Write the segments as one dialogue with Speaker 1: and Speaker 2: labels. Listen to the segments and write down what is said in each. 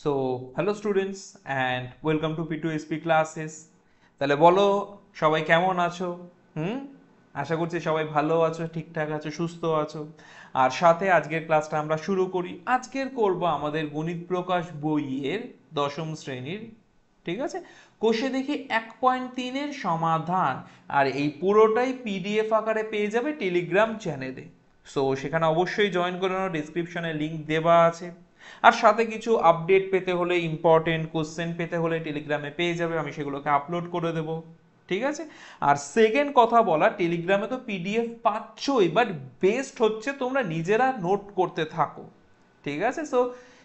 Speaker 1: So hello students and welcome to P2SP classes. তাহলে বলো সবাই কেমন আছো? হুম, আশা করছি সবাই ভালো আছো, ঠিকঠাক আছো, সুস্থ আছো। আর সাথে আজকের ক্লাসটা আমরা শুরু করি। আজকের করব আমাদের গণিত প্রকাশ বইয়ের দশম শ্রেণীর, ঠিক আছে, কোষে দেখি 1.3-এর সমাধান। আর এই পুরোটাই পিডিএফ আকারে পেয়ে যাবে টেলিগ্রাম চ্যানেলে। সো সেখানে অবশ্যই জয়েন করে নাও, ডিসক্রিপশনে লিংক দেওয়া আছে। আর সাথে কিছু আপডেট পেতে হলে, ইম্পর্টেন্ট কোশ্চেন পেতে হলে টেলিগ্রামে পেয়ে যাবে, আমি সেগুলোকে আপলোড করে দেবো, ঠিক আছে। আর সেকেন্ড কথা বলা, টেলিগ্রামে তো পিডিএফ পাচ্ছই, বাট বেস্ট হচ্ছে তোমরা নিজেরা নোট করতে থাকো, ঠিক আছে। সো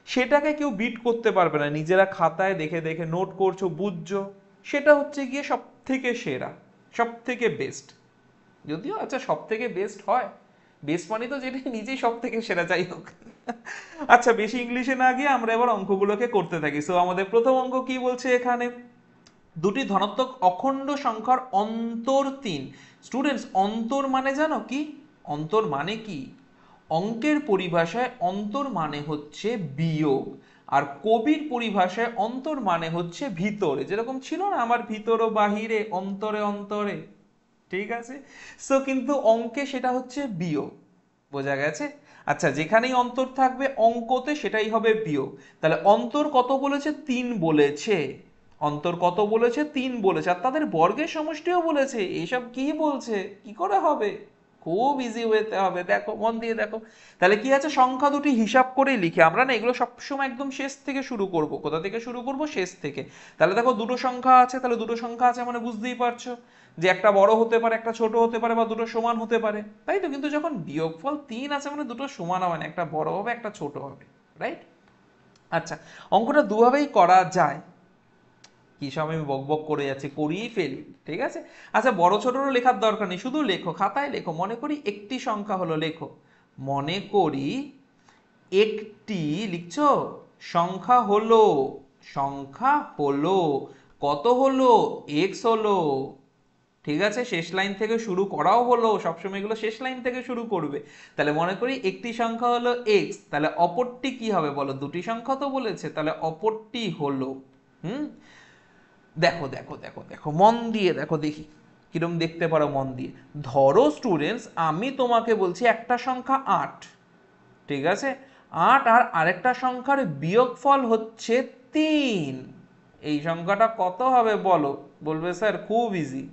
Speaker 1: সেটাকে কেউ বিট করতে পারবে না, নিজেরা খাতায় দেখে দেখে নোট করছো, বুঝছো, সেটা হচ্ছে গিয়ে সব থেকে সেরা, সব থেকে বেস্ট। যদিও আচ্ছা সব থেকে বেস্ট হয়, বেস্ট মানে তো যেটা নিজেই সব থেকে সেরা, যাই হোক। আচ্ছা বেশি ইংলিশে না গিয়ে আমরা এবার অঙ্কগুলোকে করতে থাকি। সো আমাদের প্রথম অঙ্ক কি বলছে এখানে, দুটি ধনাত্মক অখণ্ড সংখ্যার অন্তর 3। স্টুডেন্টস অন্তর মানে জানো কি? অন্তর মানে কি? অঙ্কের পরিভাষায় অন্তর মানে হচ্ছে বিয়োগ, আর কবির পরিভাষায় অন্তর মানে হচ্ছে ভিতরে। যেরকম ছিল না, আমার ভিতর ও বাহিরে, অন্তরে অন্তরে, ঠিক আছে। সো কিন্তু অঙ্কে সেটা হচ্ছে বিয়োগ, বোঝা গেছে। আচ্ছা যেখানেই অন্তর থাকবে অঙ্কতে সেটাই হবে বিয়োগ। তাহলে অন্তর কত বলেছে? 3 বলেছে। অন্তর কত বলেছে? 3 বলেছে। আর তাদের বর্গের সমষ্টিও বলেছে। এইসব কি বলছে, কি করে হবে? খুব ইজি ওয়েতে হবে, দেখো মন দিয়ে দেখো। তাহলে কি আছে, সংখ্যা দুটি হিসাব করে লিখি। আমরা না এগুলো সবসময় একদম শেষ থেকে শুরু করব। কোথা থেকে শুরু করব? শেষ থেকে। তাহলে দেখো দুটো সংখ্যা আছে, তাহলে দুটো সংখ্যা আছে মানে বুঝতেই পারছো যে একটা বড় হতে পারে, একটা ছোট হতে পারে, বা দুটো সমান হতে পারে, তাই তো। কিন্তু যখন বিয়োগফল 3 আছে মানে দুটো সমান হবে না, একটা বড় হবে একটা ছোট হবে, রাইট। আচ্ছা অঙ্কটা দুভাবেই করা যায়। কি সব আমি বক বক করে যাচ্ছি, করিয়েই ফেলি, ঠিক আছে। আচ্ছা বড় ছোটরও লেখার দরকার নেই, শুধু লেখো, খাতায় লেখো। মনে করি একটি সংখ্যা হলো, লেখো মনে করি একটি, লিখছো সংখ্যা হলো, সংখ্যা হলো, কত হলো? এক্স হলো, ঠিক আছে। শেষ লাইন থেকে শুরু করাও হলো, সবসময় এগুলো শেষ লাইন থেকে শুরু করবে। তাহলে মনে করি একটি সংখ্যা হলো এক্স, তাহলে অপরটি কি হবে বলো? দুটি সংখ্যা তো বলেছে, তাহলে অপরটি হলো, হুম। দেখো দেখো দেখো দেখো মন দিয়ে দেখো, দেখি কিরম দেখতে পারো মন দিয়ে। ধরো স্টুডেন্টস আমি তোমাকে বলছি একটা সংখ্যা 8, ঠিক আছে। 8 আর আরেকটা সংখ্যার বিয়োগফল হচ্ছে 3। এই সংখ্যাটা কত হবে বলো? বলবে স্যার খুব ইজি।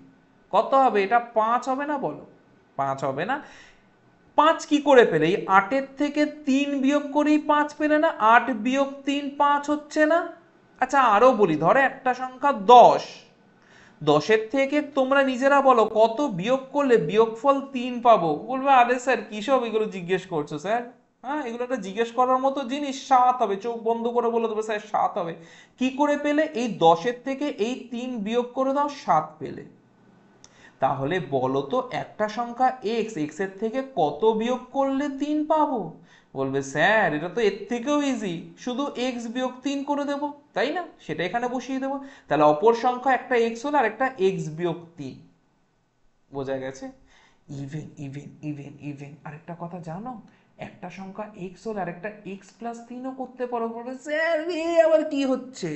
Speaker 1: কত হবে এটা? 5 হবে না? বলো 5 হবে না? 5 কি করে পেলে? এই 8-এর থেকে 3 বিয়োগ করেই 5 পেলে না? 8 বিয়োগ 3 5 হচ্ছে না? আচ্ছা আরো বলি, ধরো একটা সংখ্যা 10, 10-এর থেকে তোমরা নিজেরা বলো কত বিয়োগ করলে বিয়োগফল 3 পাবো? বলবে আরে স্যার কি সব এগুলো জিজ্ঞেস করছো স্যার? হ্যাঁ এগুলো একটা জিজ্ঞেস করার মতো জিনিস? 7 হবে, চোখ বন্ধ করে বলে দেবে স্যার 7 হবে। কি করে পেলে? এই 10-এর থেকে এই 3 বিয়োগ করে দাও, 7 পেলে। তাহলে বলো তো একটা সংখ্যা এক্স, এক্স এর থেকে কত বিয়োগ করলে 3 পাবো? বলবে স্যার এটা তো এর থেকেও ইজি, শুধু এক্স বিয়োগ 3 করে দেবো, তাই না? সেটা এখানে বসিয়ে দেবো। তাহলে অপর সংখ্যা একটা এক্স হলো আর একটা এক্স বিয়োগ 3, বোঝা গেছে। ইভেন ইভেন ইভেন ইভেন আরেকটা কথা জানো, একটা সংখ্যা এক্স হলে আরেকটা এক্স প্লাস 3ও করতে পারো। বলবে স্যার এ আবার কি হচ্ছে?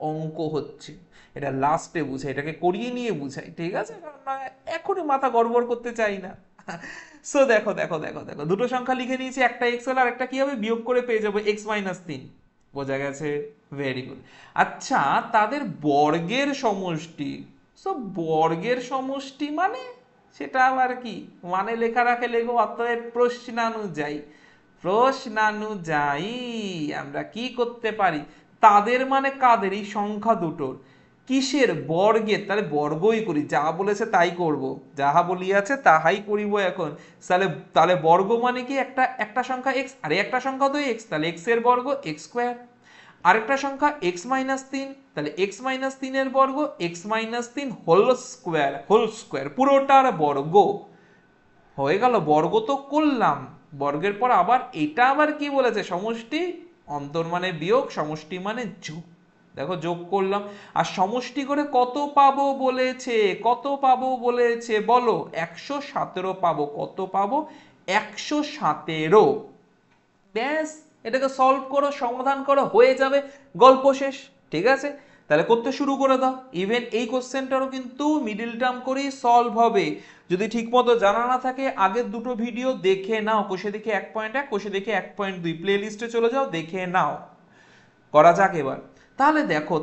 Speaker 1: অঙ্ক হচ্ছে, এটা লাস্টে বুঝাই, এটাকে করিয়ে নিয়ে বুঝাই, ঠিক আছে, কারণ না এখনই মাথা গড়বড় করতে চাই না। সো দেখো দেখো দেখো দেখো, দুটো সংখ্যা লিখে নিয়েছি, একটা এক্স হলে আর একটা কি হবে? বিয়োগ করে পেয়ে যাবো এক্স মাইনাস 3, বোঝা গেছে। Very good. আচ্ছা তাদের বর্গের সমষ্টি। সো বর্গের সমষ্টি মানে, সেটা আবার কি মানে? লেখা রাখে লেখো, অতএব প্রশ্নানুযায়ী, প্রশ্নানুযায়ী আমরা কি করতে পারি? তাদের মানে কাদের? এই সংখ্যা দুটোর। কিসের? বর্গের। তাহলে বর্গই করি, যা বলেছে তাই করব, যাহা বলিয়াছে তাহাই করিব এখন। তাহলে তাহলে বর্গ মানে কি? একটা একটা সংখ্যা এক্স, আরে একটা সংখ্যা তো এক্স, তাহলে এক্স এর বর্গ এক্স স্কোয়ার। আরেকটা সংখ্যা এক্স মাইনাস 3, তাহলে এক্স মাইনাস 3 এর বর্গ x minus 3 whole square, whole square পুরোটার বর্গ। হয়ে গেল, বর্গ তো করলাম। বর্গের পর আবার এটা আবার কি বলেছে? সমষ্টি। অন্তর মানে বিয়োগ, সমষ্টি মানে যোগ। দেখো যোগ করলাম। আর সমষ্টি করে কত পাবো বলেছে? কত পাবো বলেছে বলো? 117 পাবো। কত পাবো? 117। ব্যাস, এটাকে সলভ করো, সমাধান করো, হয়ে যাবে, গল্প শেষ। ঠিক আছে, তাহলে করতে শুরু করে দাও। ইভেন এই কোশ্চেনটারও কিন্তু মিডিল টার্ম করেই সলভ হবে। যদি ঠিকমতো জানা না থাকে আগের দুটো ভিডিও দেখে নাও, কোষে দেখে 1.1, কোষে দেখে 1.2, প্লে লিস্টে চলে যাও, দেখে নাও। করা যাক এবার। তাহলে দেখো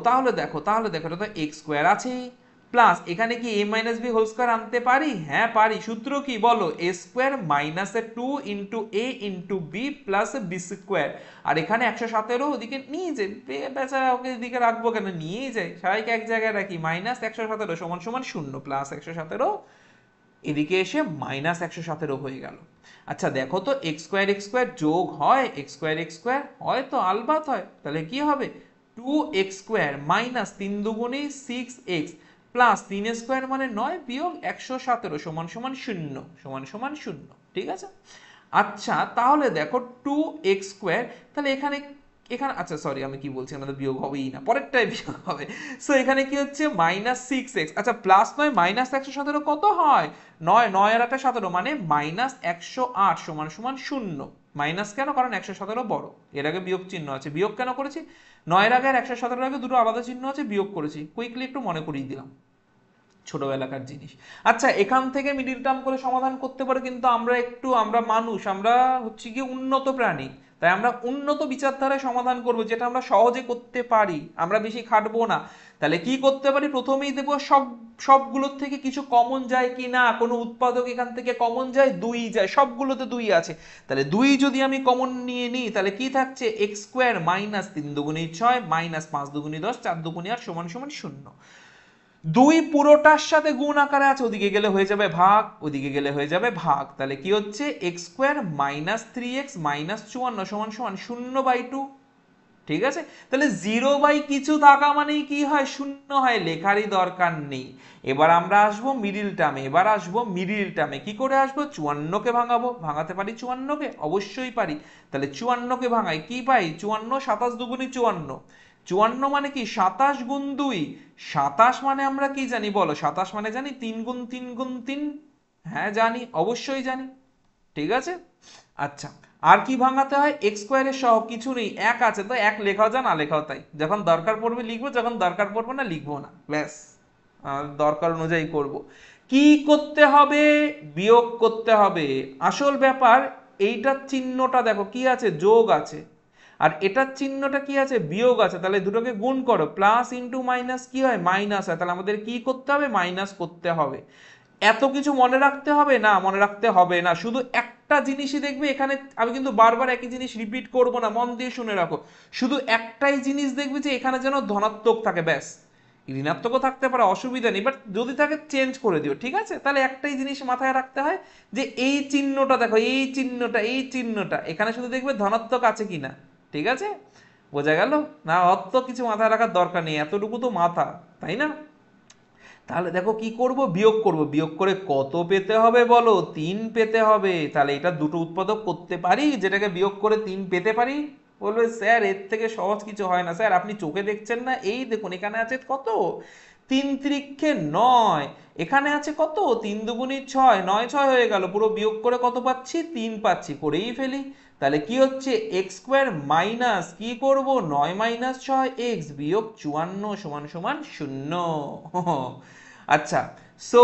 Speaker 1: এটা তো এক্স স্কোয়ার আছেই, প্লাস এখানে কি a minus b whole square আনতে পারি? হ্যাঁ পারি। সূত্র কি বলো? A square minus 2 into a into b plus b square. আর এখানে 117 ওদিকে নিয়ে যাই, বেচারা ওকে এদিকে রাখবো কেন, নিয়েই যাই, সবাইকে এক জায়গায় রাখি। মাইনাস 117 সমান সমান 0, প্লাস 117 এদিকে এসে মাইনাস 117 হয়ে গেল। আচ্ছা দেখো তো, এক্স স্কোয়ার যোগ হয় এক্স স্কোয়ার হয় তো, আলবাত হয়। তাহলে কি হবে? 2x স্কোয়ার মাইনাস 3 দুগুণে 6x প্লাস 3 স্কোয়ার মানে 9 বিয়োগ 117 সমান সমান 0 সমান সমান 0। ঠিক আছে, আচ্ছা তাহলে দেখো 2x স্কোয়ার, তাহলে এখানে এখানে আচ্ছা সরি আমি কি বলছি, আমাদের বিয়োগ হবেই না, পরেরটাই বিয়োগ হবে। সো এখানে কি হচ্ছে? মাইনাস 6x, আচ্ছা প্লাস 9 মাইনাস 117 কত হয়? 9, 9 আর 17 মানে মাইনাস 108 সমান সমান 0। মাইনাস কেন? কারণ 117 বড়, এর আগে বিয়োগ চিহ্ন আছে। বিয়োগ কেন করেছি? 9 এর আগে আর 117 এর আগে দুটো আলাদা চিহ্ন আছে, বিয়োগ করেছি। কুইকলি একটু মনে করিয়ে দিলাম, ছোটবেলাকার জিনিস। আচ্ছা এখান থেকে মিডিল টার্ম করে সমাধান করতে পারে, কিন্তু আমরা মানুষ, আমরা হচ্ছে কি উন্নত প্রাণী, তাই আমরা উন্নত বিচারধারায় সমাধান করব, যেটা আমরা সহজে করতে পারি, আমরা বেশি খাটবো না। তাহলে কি করতে পারি? প্রথমেই দেখবো সবগুলোর থেকে কিছু কমন যায় কি না। কোনো উৎপাদক এখান থেকে কমন যায়? 2 যায়, সবগুলোতে 2 আছে। তাহলে 2 যদি আমি কমন নিয়ে নিই, তাহলে কি থাকছে? এক্স স্কোয়ার মাইনাস 3 দুগুণে 6 মাইনাস 5 দুগুণে 10 4 দুগুণে 8 সমান সমান 0। 2 পুরোটার সাথে গুণ আকারে আছে, ওদিকে গেলে হয়ে যাবে ভাগ, ওদিকে গেলে হয়ে যাবে ভাগ। তাহলে কি হচ্ছে? X square minus 3x minus 54 সমান সমান 0/2। ঠিক আছে, তাহলে 0 কিছু থাকা মানেই কি হয়? 0 হয়, লেখারই দরকার নেই। এবার আমরা আসবো মিডিল টার্মে। কি করে আসবো? 54কে ভাঙাবো। ভাঙাতে পারি 54কে? অবশ্যই পারি। তাহলে 54কে ভাঙাই, কি পাই? 54, 27 দুগুণে 54। 54 মানে কি? 27 গুণ 2। 27 মানে আমরা কি জানি বলো? 27 মানে জানি 3 গুণ 3 গুণ 3। হ্যাঁ জানি, অবশ্যই জানি। ঠিক আছে, আচ্ছা আর কি ভাঙাতে হয়? এক্স স্কোয়ারের সহগ কিছু নেই, এক আছে, তো এক লেখাও যা না লেখাও তাই। যখন দরকার পড়বে লিখবো, যখন দরকার পড়বে না লিখবো না, ব্যাস। দরকার অনুযায়ী করব। কি করতে হবে? বিয়োগ করতে হবে। আসল ব্যাপার এইটার চিহ্নটা দেখো কি আছে? যোগ আছে। আর এটার চিহ্নটা কি আছে? বিয়োগ আছে। তাহলে দুটোকে গুণ করো, প্লাস ইন্টু মাইনাস কি হয়? মাইনাস হয়। তাহলে আমাদের কি করতে হবে? মাইনাস করতে হবে। এত কিছু মনে রাখতে হবে না? মনে রাখতে হবে না, শুধু একটা জিনিসই দেখবে এখানে, আমি কিন্তু বারবার একই জিনিস রিপিট করব না, মন দিয়ে শুনে রাখো। শুধু একটাই জিনিস দেখবে যে এখানে যেন ধনাত্মক থাকে, ব্যাস। ঋণাত্মকও থাকতে পারে, অসুবিধা নেই, বাট যদি থাকে চেঞ্জ করে দিও। ঠিক আছে, তাহলে একটাই জিনিস মাথায় রাখতে হয় যে এই চিহ্নটা দেখো, এই চিহ্নটা এখানে শুধু দেখবে ধনাত্মক আছে কিনা। ঠিক আছে, বোঝা গেল না? অত কিছু মাথায় রাখার দরকার নেই, এতটুকু তো মাথা, তাই না? তাহলে দেখো কি করব? বিয়োগ করব। বিয়োগ করে কত পেতে হবে বলো? 3 পেতে হবে। তাহলে এটা দুটো উৎপাদক করতে পারি, যেটাকে বিয়োগ করে 3 পেতে পারি? বলবে স্যার এর থেকে সহজ কিছু হয় না। স্যার আপনি চোখে দেখছেন না? এই দেখুন এখানে আছে কত? 3 ত্রিক্ষে 9। এখানে আছে কত? 3 দুগুণে 6, 9 6 হয়ে গেল। পুরো বিয়োগ করে কত পাচ্ছি? 3 পাচ্ছি, করেই ফেলি। তাহলে কি হচ্ছে? এক্স স্কোয়ার মাইনাস কি করব? 9 মাইনাস 6 এক্স বিয়োগ 54 সমান সমান 0। আচ্ছা, সো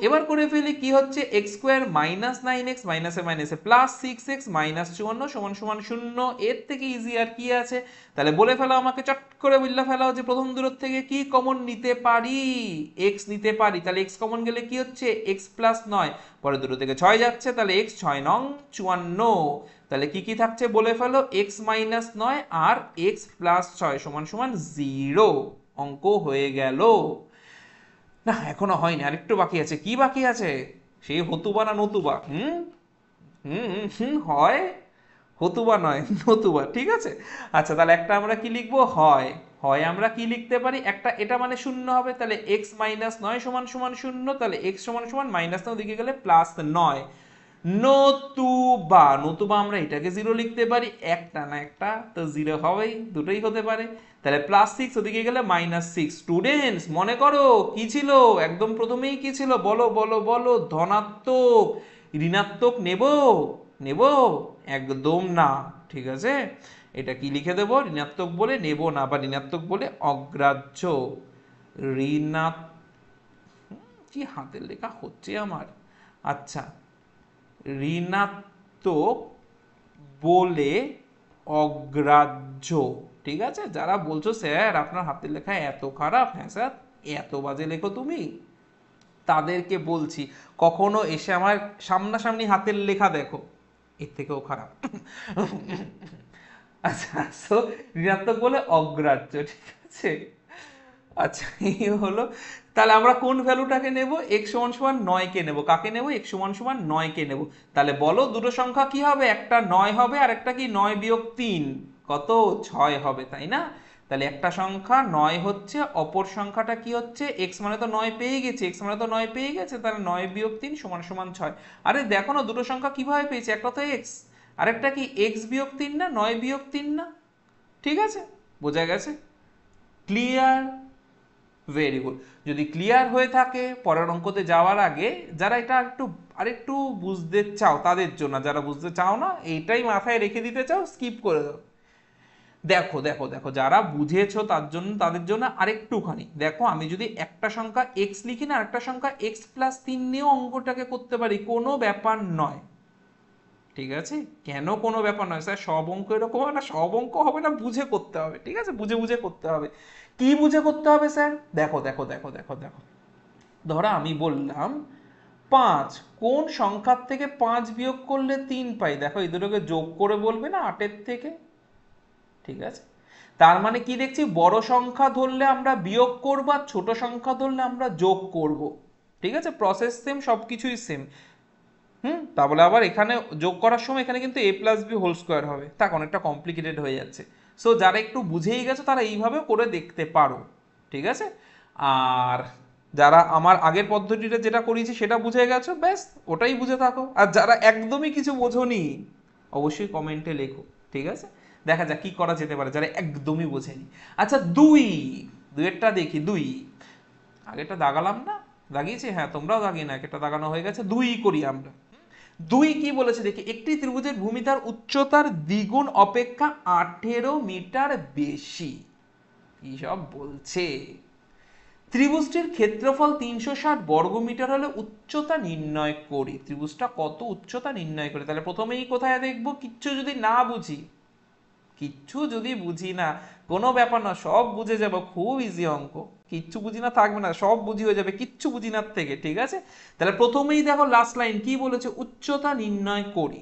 Speaker 1: এবার করে ফেলি কি হচ্ছে? এক্স স্কোয়ার মাইনাস 9x মাইনাসে মাইনাসে প্লাস 6x মাইনাস 54 সমান সমান 0। এর থেকে ইজি আর কি আছে? তাহলে বলে ফেলো, আমাকে চট করে বললে ফেলাও যে প্রথম দূরের থেকে কি কমন নিতে পারি? x নিতে পারি। তাহলে x কমন গেলে কি হচ্ছে? x প্লাস 9, পরে দুটো থেকে 6 যাচ্ছে, তাহলে x 6 নং 54। তাহলে কি কি থাকছে বলে ফেলো? x মাইনাস 9 আর x প্লাস 6 সমান সমান 0। অঙ্ক হয়ে গেল। না এখনো হয়নি, আরেকটু বাকি আছে। কি বাকি আছে? সেই হতুবা না নতুবা? হুম হুম হুম হয়, হতুবা নয় নতুবা। ঠিক আছে, আচ্ছা তাহলে একটা আমরা কি লিখবো? হয়। হয় আমরা কি লিখতে পারি? একটা এটা মানে 0 হবে, তাহলে x মাইনাস 9 সমান সমান 0। তাহলে x সমান সমান মাইনাস 9 দিকে গেলে প্লাস 9। নতুবা আমরা এটাকে 0 লিখতে পারি, একটা না একটা তো 0 হবেই, দুটোই হতে পারে। তাহলে প্লাস 6 ওদিকে গেলে মাইনাস 6। স্টুডেন্টস মনে করো কি ছিল একদম প্রথমেই? কি ছিল বলো বলো বলো? ধনাত্মক। ঋণাত্মক নেব? নেব? একদম না। ঠিক আছে, এটা কি লিখে দেবো, ঋণাত্মক বলে নেব না বা ঋণাত্মক বলে অগ্রাহ্য। ঋণাত্মক, কি হাতের লেখা হচ্ছে আমার, আচ্ছা, ঋণাত্মক বলে অগ্রাহ্য। ঠিক আছে, যারা বলছো স্যার আপনার হাতের লেখা এত খারাপ, হ্যাঁ স্যার এত বাজে লেখো তুমি, তাদেরকে বলছি কখনো এসে আমার সামনাসামনি হাতের লেখা দেখো, এর থেকেও খারাপ। আচ্ছা, সো ঋণাত্মক বলে অগ্রাহ্য, ঠিক আছে। আচ্ছা, এই হলো, তাহলে আমরা কোন ভ্যালুটাকে নেব, x সমান সমান 9 কে নেব, কাকে নেব, x সমান সমান 9 কে নেব। তাহলে বলো দুটো সংখ্যা কি হবে, একটা 9 হবে আর একটা কি 9 বিয়োগ 3, কত 6 হবে, তাই না? তাহলে একটা সংখ্যা 9 হচ্ছে, অপর সংখ্যাটা কি হচ্ছে, x মানে তো 9 পেয়ে গেছে, x মানে তো 9 পেয়ে গেছে, তাহলে 9 বিয়োগ 3 সমান সমান 6। আরে দেখো না দুটো সংখ্যা কিভাবে পেয়েছে, একটা তো x আরেকটা কি x বিয়োগ 3 না, 9 বিয়োগ 3 না, ঠিক আছে, বোঝা গেছে, ক্লিয়ার, ভেরি গুড। যদি ক্লিয়ার হয়ে থাকে, পরের অঙ্কতে যাওয়ার আগে যারা এটা আরেকটু বুঝতে চাও তাদের জন্য, যারা বুঝতে চাও না এইটাই মাথায় রেখে দিতে চাও স্কিপ করে দাও। দেখো দেখো দেখো, যারা বুঝেছো তাদের জন্য আরেকটুখানি দেখো, আমি যদি একটা সংখ্যা x লিখি না, আরেকটা সংখ্যা x প্লাস 3 নিয়েও অঙ্কটাকে করতে পারি, কোনো ব্যাপার নয়, ঠিক আছে। কেন কোনো ব্যাপার নয় স্যার, সব অঙ্ক এরকম হবে না, সব অঙ্ক হবে না, বুঝে করতে হবে, ঠিক আছে, বুঝে বুঝে করতে হবে। কি বুঝে করতে হবে স্যার, দেখো দেখো দেখো দেখো দেখো, ধরো আমি বললাম 5, কোন সংখ্যার থেকে 5 বিয়োগ করলে 3 পাই, দেখো এই দুটোকে যোগ করে বলবে না 8-এর থেকে, ঠিক আছে। তার মানে কি দেখছি, বড় সংখ্যা ধরলে আমরা বিয়োগ করব আর ছোট সংখ্যা ধরলে আমরা যোগ করব, ঠিক আছে, প্রসেস সেম, সবকিছুই সেম। তা বলে আবার এখানে যোগ করার সময় এখানে কিন্তু a plus B whole square হবে, তা অনেকটা কমপ্লিকেটেড হয়ে যাচ্ছে। সো যারা একটু বুঝেই গেছো তারা এইভাবে করে দেখতে পারো, ঠিক আছে। আর যারা আমার আগের পদ্ধতিটা যেটা করিয়েছি সেটা বুঝে গেছো, ব্যাস ওটাই বুঝে থাকো। আর যারা একদমই কিছু বোঝোনি অবশ্যই কমেন্টে লেখো, ঠিক আছে, দেখা যাক কি করা যেতে পারে যারা একদমই বোঝেনি। আচ্ছা, দুইয়েরটা দেখি, আগেরটা দাগালাম না, দাগিয়েছি, হ্যাঁ তোমরাও দাগিয়ে না, একটা দাগানো হয়ে গেছে, 2 করি আমরা। 2 কি বলেছে দেখি, একটি ত্রিভুজের ভূমি তার উচ্চতার দ্বিগুণ অপেক্ষা 18 মিটার বেশি, কি সব বলছে। ত্রিভুজটির ক্ষেত্রফল 360 বর্গমিটার হলে উচ্চতা নির্ণয় করি, ত্রিভুজটা কত উচ্চতা নির্ণয় করে। তাহলে প্রথমেই কোথায় দেখবো, কিচ্ছু যদি বুঝি না, কোনো ব্যাপার না, সব বুঝে যাব, খুব ইজি অঙ্ক, কিচ্ছু বুঝি না থাকবে না, সব বুঝি হয়ে যাবে কিচ্ছু বুঝি না থেকে, ঠিক আছে। তাহলে প্রথমেই দেখো লাস্ট লাইন কি বলেছে, উচ্চতা নির্ণয় করি।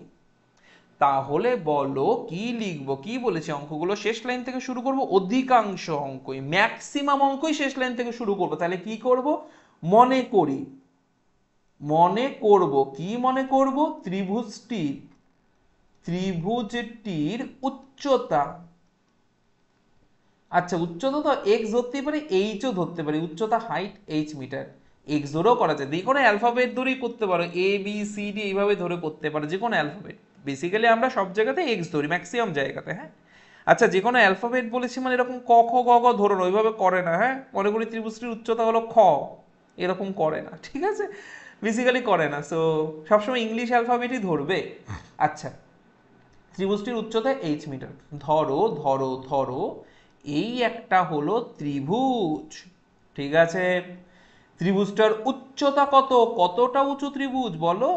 Speaker 1: তাহলে বলো কি লিখবো, কি বলেছে, অঙ্কগুলো শেষ লাইন থেকে শুরু করব, অধিকাংশ অঙ্কই ম্যাক্সিমাম অঙ্কই শেষ লাইন থেকে শুরু করব। তাহলে কি করব, মনে করি, কি মনে করব, ত্রিভুজটির উচ্চতা, আচ্ছা উচ্চতা তো এক্স ধরতেই পারি, এইচও ধরতে পারি, উচ্চতা হাইট এইচ মিটার, এক্স ধরেও করা যায়, যে কোনো অ্যালফাবেট ধরেই করতে পারো, এ বি সি ডি এইভাবে ধরে করতে পারো, যে কোনো অ্যালফাবেট, বেসিক্যালি আমরা সব জায়গাতে এক্স ধরি ম্যাক্সিমাম জায়গাতে, হ্যাঁ। আচ্ছা, যে কোনো অ্যালফাবেট বলেছি মানে এরকম ক খ গ ঘ ধরো না, ওইভাবে করে না, হ্যাঁ, মনে করি ত্রিভুজটির উচ্চতা হলো খ, এরকম করে না, ঠিক আছে, বেসিক্যালি করে না, সো সবসময় ইংলিশ অ্যালফাবেটই ধরবে। আচ্ছা, ত্রিভুজটির উচ্চতা এইচ মিটার, ধরো ধরো ধরো এই একটা হলো ত্রিভুজ, ঠিক আছে, ত্রিভুজটার উচ্চতা কতটা উঁচু ত্রিভুজ বলো,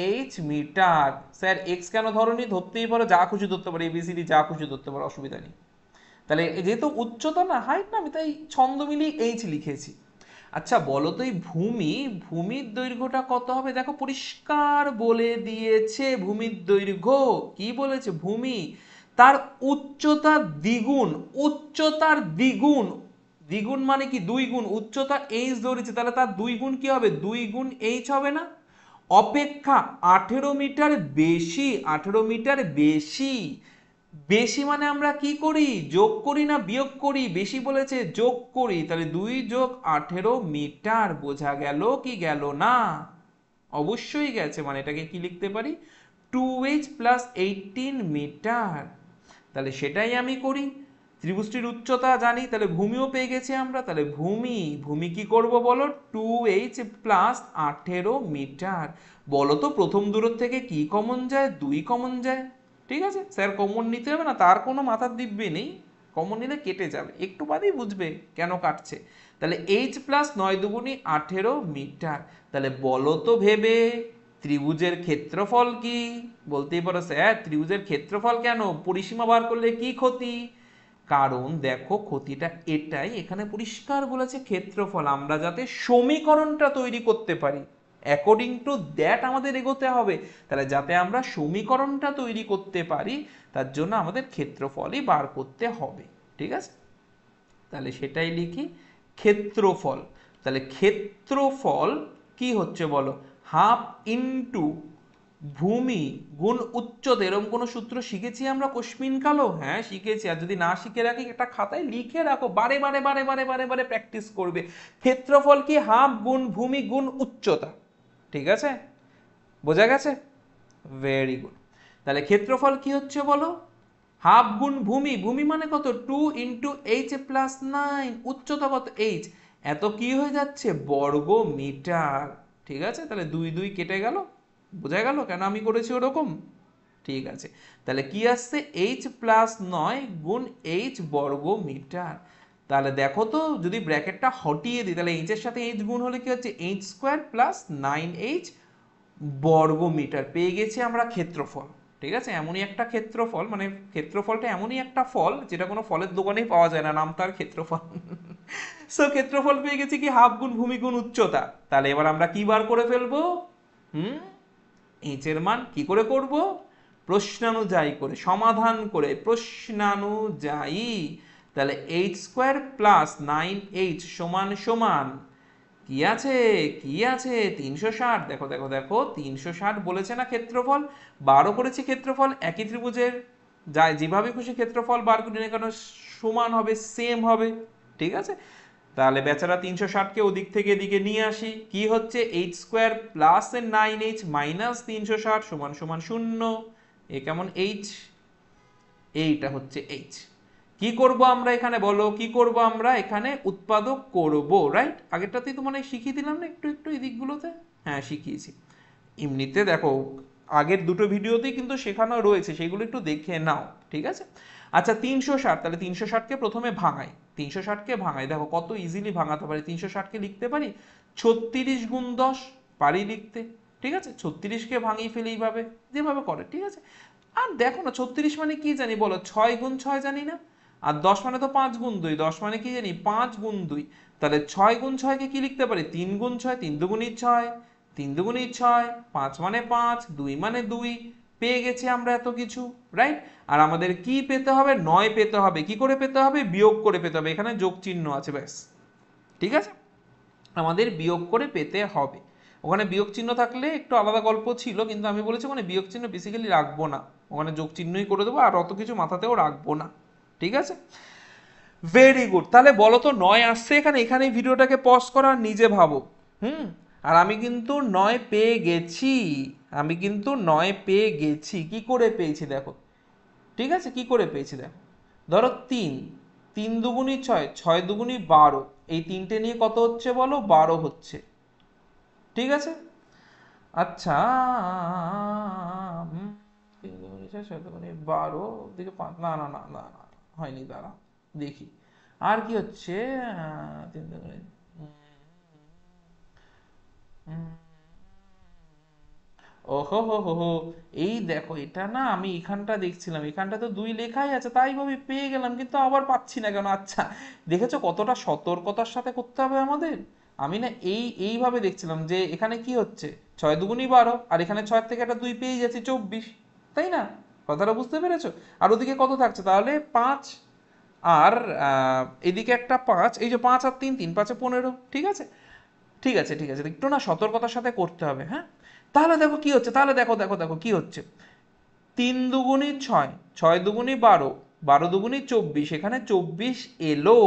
Speaker 1: এইচ মিটার। স্যার এক্স কেন ধরনি, ধরতেই পারো, যা খুশি ধরতে পারো, এবিসিডি যা খুশি ধরতে পারো, অসুবিধা নেই। তাহলে যেহেতু উচ্চতা না হাইট না, আমি তাই ছন্দ মিলিয়ে এইচ লিখেছি। আচ্ছা বলো তো, এই ভূমির দৈর্ঘ্যটা কত হবে, দেখো পরিষ্কার বলে দিয়েছে, ভূমির দৈর্ঘ্য কি বলেছে, ভূমি তার উচ্চতার দ্বিগুণ, উচ্চতার দ্বিগুণ, দ্বিগুণ মানে কি 2 গুণ, উচ্চতা এইচ ধরেছে, তাহলে তার 2 গুণ কি হবে, 2 গুণ এইচ হবে না, অপেক্ষা 18 মিটার বেশি, 18 মিটার বেশি, বেশি মানে আমরা কি করি, যোগ করি না বিয়োগ করি, বেশি বলেছে যোগ করি, তাহলে 2 যোগ 18 মিটার, বোঝা গেল কি গেল না, অবশ্যই গেছে, মানে এটাকে কি লিখতে পারি, 2h প্লাস 18 মিটার। তাহলে সেটাই আমি করি, ত্রিভুজটির উচ্চতা জানি, তাহলে ভূমিও পেয়ে গেছি আমরা, তাহলে ভূমি কি করব বলো, 2h প্লাস 18 মিটার। বলো তো প্রথম দূর থেকে কি কমন যায়, 2 কমন যায়, ঠিক আছে, স্যার কমন নিতে হবে না, তার কোনো মাথার দিব্যি নেই, কমন নিলে কেটে যাবে, একটু বাদেই বুঝবে কেন কাটছে। তাহলে এইচ প্লাস 9 দুগুণি 18 মিটার। তাহলে বলো তো ভেবে ত্রিভুজের ক্ষেত্রফল কি? বলতেই পারো স্যার ত্রিভুজের ক্ষেত্রফল কেন, পরিসীমা বার করলে কি ক্ষতি? কারণ দেখো ক্ষতিটা এটাই, এখানে পরিষ্কার বলেছে ক্ষেত্রফল আমরা যাতে সমীকরণটা তৈরি করতে পারি, অ্যাকর্ডিং টু দ্যাট আমাদের এগোতে হবে। তাহলে যাতে আমরা সমীকরণটা তৈরি করতে পারি তার জন্য আমাদের ক্ষেত্রফলই বার করতে হবে, ঠিক আছে? তাহলে সেটাই লিখি, ক্ষেত্রফল। তাহলে ক্ষেত্রফল কি হচ্ছে বলো, হাফ ইন্টু ভূমি গুণ উচ্চতা। এরকম কোনো সূত্র শিখেছি আমরা কোশ্মিন কালো? হ্যাঁ শিখেছি, আর যদি না শিখে রাখি একটা খাতায় লিখে রাখো, বারে বারে বারে বারে বারে বারে প্র্যাকটিস করবে। ক্ষেত্রফল কি হাফ গুণ ভূমি গুণ উচ্চতা, ঠিক আছে, বোঝা গেছে? Very good. তাহলে ক্ষেত্রফল কি হচ্ছে বলো, হাফ গুণ ভূমি, ভূমি মানে কত 2 ইন্টু এইচ প্লাস 9, উচ্চতা কত এইচ, এত কি হয়ে যাচ্ছে বর্গ মিটার, ঠিক আছে? তাহলে 2 2 কেটে গেল, বোঝা গেল কেন আমি করেছি ওরকম? ঠিক আছে, তাহলে কি আসছে এইচ প্লাস 9 গুণ এইচ বর্গ মিটার। তাহলে দেখো তো যদি ব্র্যাকেটটা হটিয়ে দিই তাহলে এইচ এর সাথে এইচ গুণ হলে কি হচ্ছে এইচ স্কোয়ার প্লাস 9h বর্গ মিটার, পেয়ে গেছি আমরা ক্ষেত্রফল, ঠিক আছে? এমনই একটা ক্ষেত্রফল, মানে ক্ষেত্রফলটা এমনই একটা ফল যেটা কোনো ফলের দোকানেই পাওয়া যায় না, নাম তার ক্ষেত্রফল। সো ক্ষেত্রফল পেয়ে গেছি কি হাফ গুণ ভূমি গুণ উচ্চতা। তাহলে এবার আমরা কি বার করে ফেলবো, এইচ এর মান কি করে করব, প্রশ্নানুযায়ী করে, সমাধান করে প্রশ্নানুযায়ী। তাহলে এইচ স্কোয়ার প্লাস 9h সমান সমান কি আছে, কি আছে 360। দেখো দেখো দেখো 360 বলেছে না ক্ষেত্রফল, বারও করেছি ক্ষেত্রফল একই ত্রিভুজের, যায় যেভাবে খুশি ক্ষেত্রফল বার করি না কেন সমান হবে, সেম হবে, ঠিক আছে? তাহলে বেচারা 360কে ওদিক থেকে এদিকে নিয়ে আসি, কি হচ্ছে H square plus 9h minus 360 সমান সমান 0। এ কেমন এইচ, এইটা হচ্ছে এইচ। কি করব আমরা এখানে বলো, কি করব আমরা এখানে, উৎপাদক করব, রাইট? আগেরটাতেই তো মানে শিখিয়ে দিলাম না একটু একটু এই দিকগুলোতে, হ্যাঁ শিখিয়েছি। এমনিতে দেখো আগের দুটো ভিডিওতেই কিন্তু শেখানো রয়েছে, সেগুলো একটু দেখে নাও, ঠিক আছে? আচ্ছা 360, তাহলে 360কে প্রথমে ভাঙাই, 360কে ভাঙাই, দেখো কত ইজিলি ভাঙাতে পারি। 360কে লিখতে পারি 36 গুণ 10, পারি লিখতে, ঠিক আছে? 36কে ভাঙিয়ে ফেলি এইভাবে যেভাবে করে, ঠিক আছে? আর দেখো না 36 মানে কি জানি বলো, 6 গুণ 6 জানি না, আর 10 মানে তো 5 গুণ 2, 10 মানে কি জানি 5 গুণ 2। তাহলে 6 গুণ 6কে কি লিখতে পারি 3 গুণ 6, 3 দুগুণই 6, 3 দুগুণই 6, 5 মানে 5, 2 মানে 2, পেয়ে গেছি আমরা এত কিছু, রাইট? আর আমাদের কি পেতে হবে, 9 পেতে হবে। কি করে পেতে হবে, বিয়োগ করে পেতে হবে, এখানে যোগ চিহ্ন আছে ব্যাস, ঠিক আছে? আমাদের বিয়োগ করে পেতে হবে। ওখানে বিয়োগ চিহ্ন থাকলে একটু আলাদা গল্প ছিল, কিন্তু আমি বলেছি ওখানে বিয়োগ চিহ্ন বেসিক্যালি রাখবো না, ওখানে যোগ চিহ্নই করে দেবো, আর অত কিছু মাথাতেও রাখবো না, ঠিক আছে? Very good. তাহলে বলো তো 9 আসছে এখানে, এখানে ভিডিওটাকে পজ করো আর নিজে ভাবো। আর আমি কিন্তু 9 পেয়ে গেছি, আমি কিন্তু 9 পেয়ে গেছি। কি করে পেয়েছি দেখো, ঠিক আছে, কি করে পেয়েছি দেখো, ধরো 3, 3 দুগুণই 6, 6 দুগুণই 12, এই তিনটে নিয়ে কত হচ্ছে বলো, 12 হচ্ছে, ঠিক আছে? আচ্ছা 3 দুগুণই 6, 6 দুগুণই 12, দিকে 5, না না না না না হয়নি, দাঁড়া দেখি আর কি হচ্ছে। 3 দুগুণই ওহো হো হো হো, এই দেখো এটা না আমি এখানটা দেখছিলাম, এখানটা তো 2 লেখাই আছে, তাই ভাবে পেয়ে গেলাম, কিন্তু আবার পাচ্ছি না কেন। আচ্ছা দেখেছো কতটা সতর্কতার সাথে করতে হবে আমাদের। আমি না এইভাবে দেখছিলাম যে এখানে কি হচ্ছে 6 দুগুণই 12, আর এখানে 6 থেকে একটা 2 পেয়ে যাচ্ছি 24, তাই না? কথাটা বুঝতে পেরেছো? আর ওদিকে কত থাকছে তাহলে 5, আর এদিকে একটা 5, এই যে 5 আর 3, 3 5 15, ঠিক আছে? ঠিক আছে ঠিক আছে, একটু না সতর্কতার সাথে করতে হবে, হ্যাঁ? তাহলে দেখো কি হচ্ছে, তাহলে দেখো দেখো দেখো কি হচ্ছে, 3 দুগুণই 6, 6 দুগুণই 12, 12 দুগুণই 24, এখানে 24 এলো।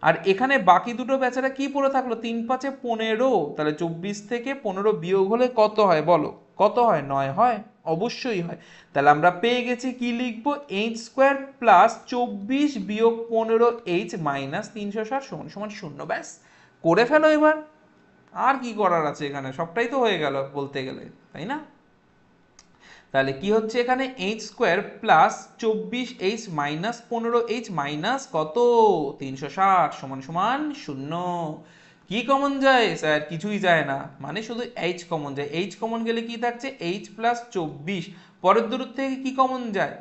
Speaker 1: আর এখানে বাকি দুটো বেচারা কি পড়ে থাকলো, 3 5 15, তাহলে 24 থেকে 15 বিয়োগ হলে কত হয় বলো, কত হয়, 9 হয়, অবশ্যই হয়। তাহলে আমরা পেয়ে গেছি, কি লিখবো, এইচ স্কোয়ার প্লাস 24 বিয়োগ 15h মাইনাস 360 সমান সমান 0। ব্যাস করে ফেলো এবার, আর কি করার আছে এখানে, সবটাই তো হয়ে গেল বলতে গেলে, তাই না? তাহলে কি হচ্ছে এখানে H square plus 24h minus 15h minus কত 360 সমান সমান 0। কি কমন যায় স্যার? কিছুই যায় না, মানে শুধু এইচ কমন যায়। এইচ কমন গেলে কি থাকছে? এইচ প্লাস 24, পরের দূরত্ব থেকে কি কমন যায়?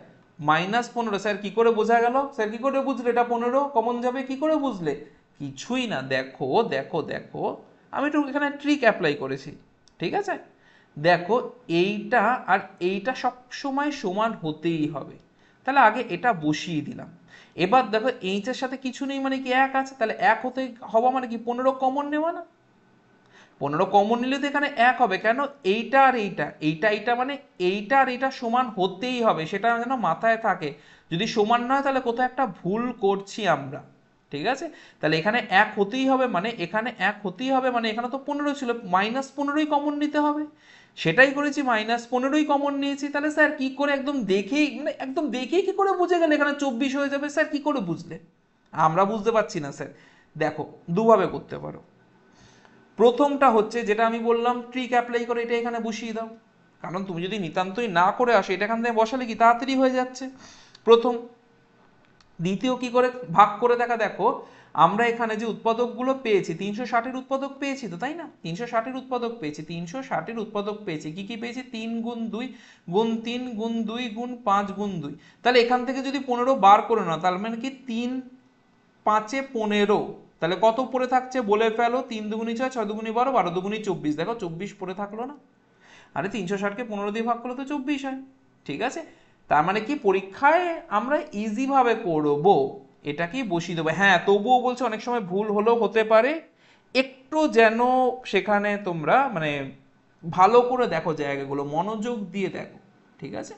Speaker 1: -15। স্যার কি করে বোঝা গেল? স্যার কি করে বুঝলে এটা 15 কমন যাবে? কি করে বুঝলে? কিছুই না, দেখো দেখো দেখো, আমি একটু এখানে ট্রিক অ্যাপ্লাই করেছি, ঠিক আছে? দেখো এইটা আর এইটা সব সময় সমান হতেই হবে, তাহলে আগে এটা বসিয়ে দিলাম। এবার দেখো এইচ এর সাথে কিছু নেই মানে কি এক আছে, তাহলে এক হতে হওয়া মানে কি 15 কমন নেওয়া না? 15 কমন নিলে তো এখানে এক হবে, কেন? এইটা আর এইটা, এইটা এইটা মানে এইটা আর এইটা সমান হতেই হবে, সেটা যেন মাথায় থাকে। যদি সমান না হয় তাহলে কোথাও একটা ভুল করছি আমরা, ঠিক আছে? তাহলে এখানে এক হতেই হবে, মানে এখানে এক হতেই হবে, মানে এখানে তো 15 ছিল, -15ই কমন নিতে হবে। সেটাই করেছি, -15ই কমন নিয়েছি। তাহলে স্যার কি করে একদম দেখেই, মানে একদম দেখেই কি করে বুঝে গেলে এখানে 24 হয়ে যাবে? স্যার কি করে বুঝলে? আমরা বুঝতে পারছি না স্যার। দেখো দুভাবে করতে পারো। প্রথমটা হচ্ছে যেটা আমি বললাম, ট্রিক অ্যাপ্লাই করে এটা এখানে বসিয়ে দাও, কারণ তুমি যদি নিতান্তই না করে আসো এটা এখান থেকে বসালে কি তাড়াতাড়ি হয়ে যাচ্ছে, প্রথম। দ্বিতীয় কি করে ভাগ করে দেখা, দেখো আমরা এখানে যে উৎপাদকগুলো পেয়েছি 360-এর উৎপাদক পেয়েছি তো, তাই না? 360-এর উৎপাদক পেয়েছি, 360-এর উৎপাদক পেয়েছি, কি কি পেয়েছি? 3 গুণ 2 গুণ 3 গুণ 2 গুণ 5 গুণ 2। তাহলে এখান থেকে যদি 15 বার করে নাও, তার মানে কি 3 5 15, তাহলে কত পড়ে থাকছে বলে ফেলো? 3 দুগুণী 6, 6 দুগুণী 12, 12 দুগুণী 24, দেখো 24 পড়ে থাকলো না? আরে 360-কে 15 দিয়ে ভাগ করলে তো 24 হয়, ঠিক আছে? তার মানে কি পরীক্ষায় আমরা ইজি ভাবে করব, এটাকেই বসিয়ে দেবো। হ্যাঁ তবুও বলছে অনেক সময় ভুল হলেও হতে পারে, একটু যেন সেখানে তোমরা মানে ভালো করে দেখো, জায়গাগুলো মনোযোগ দিয়ে দেখো, ঠিক আছে?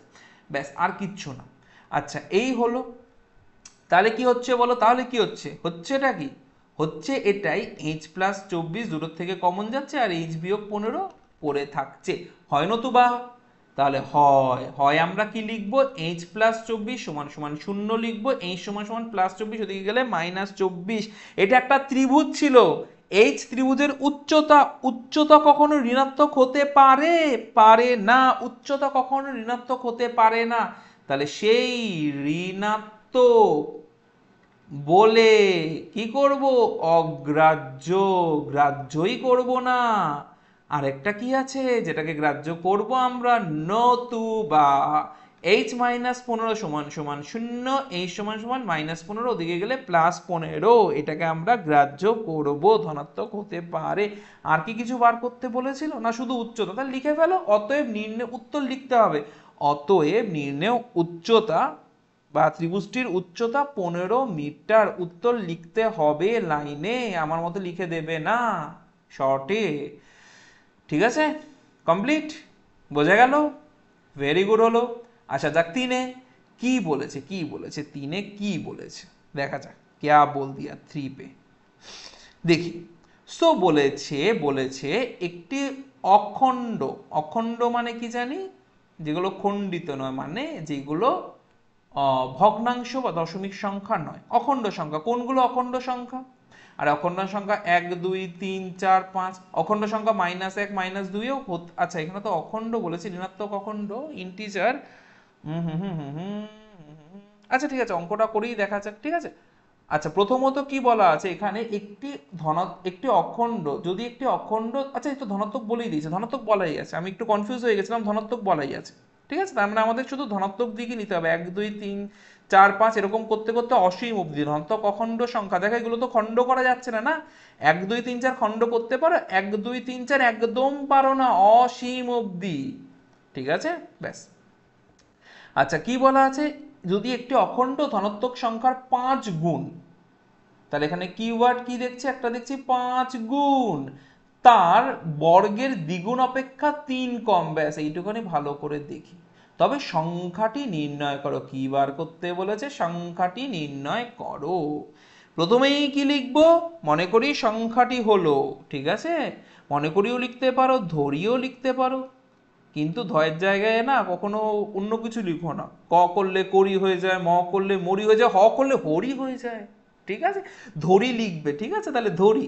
Speaker 1: ব্যাস, আর কিচ্ছু না। আচ্ছা এই হলো, তাহলে কি হচ্ছে বলো? তাহলে কি হচ্ছে? হচ্ছেটা কি? হচ্ছে এটাই, এইচ প্লাস 24 দূরের থেকে কমন যাচ্ছে আর এইচ বিয়োগ 15 পড়ে থাকছে, হয় নতুবা? তাহলে হয় হয় আমরা কি লিখবো? এইচ প্লাস 24 সমান সমান 0 লিখবো, এইচ সমান সমান প্লাস 24, ওদিকে গেলে -24। এটা একটা ত্রিভুজ ছিল, এইচ ত্রিভুজের উচ্চতা, উচ্চতা কখনো ঋণাত্মক হতে পারে? পারে না, উচ্চতা কখনো ঋণাত্মক হতে পারে না। তাহলে সেই ঋণাত্মক বলে কি করব? অগ্রাহ্য, গ্রাহ্যই করব না। আরেকটা কি আছে যেটাকে গ্রাহ্য করব আমরা? নতুবা এইচ মাইনাস 15 সমান সমান 0, এইচ সমান সমান -15, ওদিকে গেলে +15, এটাকে আমরা গ্রাহ্য করব, ধনাত্মক হতে পারে। আর কি কিছু বার করতে বলেছিল না? শুধু উচ্চতা। তাহলে লিখে ফেলো, অতএব নির্ণয়, উত্তর লিখতে হবে, অতএব নির্ণয় উচ্চতা বা ত্রিভুজটির উচ্চতা 15 মিটার। উত্তর লিখতে হবে লাইনে, আমার মতো লিখে দেবে না শর্টে, ঠিক আছে? কমপ্লিট, বোঝা গেল? ভেরি গুড হলো। আচ্ছা যাক, তিনে কি বলেছে, কি বলেছে তিনে, কি বলেছে দেখা যাক, ক্যা বল দিয়া 3 পে দেখি। সো বলেছে, বলেছে একটি অখণ্ড, অখণ্ড মানে কি জানি? যেগুলো খণ্ডিত নয়, মানে যেগুলো ভগ্নাংশ বা দশমিক সংখ্যা নয়, অখণ্ড সংখ্যা। কোনগুলো অখণ্ড সংখ্যা? আর অখণ্ড সংখ্যা 1 2 3 4 5, অখণ্ড সংখ্যা -1 -2ও আচ্ছা এখানে তো অখণ্ড বলেছি, ঋণাত্মক অখণ্ড ইন্টিজার। আচ্ছা ঠিক আছে, অঙ্কটা করেই দেখা যাক, ঠিক আছে? আচ্ছা প্রথমত কি বলা আছে এখানে? একটি একটি অখণ্ড, যদি একটি অখণ্ড, আচ্ছা এই তো ধনাত্মক বলেই দিয়েছে, ধনাত্মক বলাই আছে, আমি একটু কনফিউজ হয়ে গেছিলাম, ধনাত্মক বলাই আছে, ঠিক আছে? তার মানে আমাদের শুধু ধনাত্মক দিকই নিতে হবে, 1 2 3 4 5 এরকম করতে করতে অসীম অবধি ধনাত্মক অখণ্ড সংখ্যা। দেখো এগুলো তো খণ্ড করা যাচ্ছে না, না 1 2 3 4 খণ্ড করতে পারো, 1 2 3 4 একদম পারো না, অসীম অবধি, ঠিক আছে? ব্যাস। আচ্ছা কি বলা আছে? যদি একটি অখণ্ড ধনাত্মক সংখ্যার 5 গুণ, তাহলে এখানে কিওয়ার্ড কি দেখছি? একটা দেখছি 5 গুণ, তার বর্গের দ্বিগুণ অপেক্ষা 3 কম, ব্যাস এইটুখানি ভালো করে দেখি। তবে সংখ্যাটি নির্ণয় করো, কি বার করতে বলেছে? সংখ্যাটি নির্ণয় করো। প্রথমেই কি লিখবো? মনে করি সংখ্যাটি হলো, ঠিক আছে? মনে করিও লিখতে পারো, ধরিও লিখতে পারো, কিন্তু ধয়ের জায়গায় না কখনো অন্য কিছু লিখো না। ক করলে করি হয়ে যায়, ম করলে মরি হয়ে যায়, হ করলে হরি হয়ে যায়, ঠিক আছে? ধরি লিখবে, ঠিক আছে? তাহলে ধরি,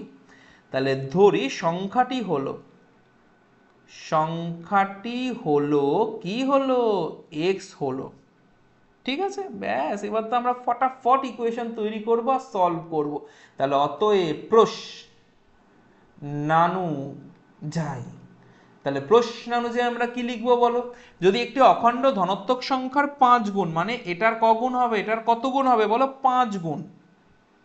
Speaker 1: তাহলে ধরি সংখ্যাটি হলো, সংখ্যাটি হলো কি হলো, এক্স হলো। ঠিক আছে, ব্যাস এবার তো আমরা ফটাফট ইকুয়েশন তৈরি করব আর সলভ করব। তাহলে অতএব প্রশ্নানুযায়ী, তাহলে প্রশ্নানুযায়ী আমরা কি লিখবো বলো? যদি একটি অখণ্ড ধনাত্মক সংখ্যার 5 গুণ, মানে এটার কগুণ হবে, এটার কত গুণ হবে বলো? 5 গুণ।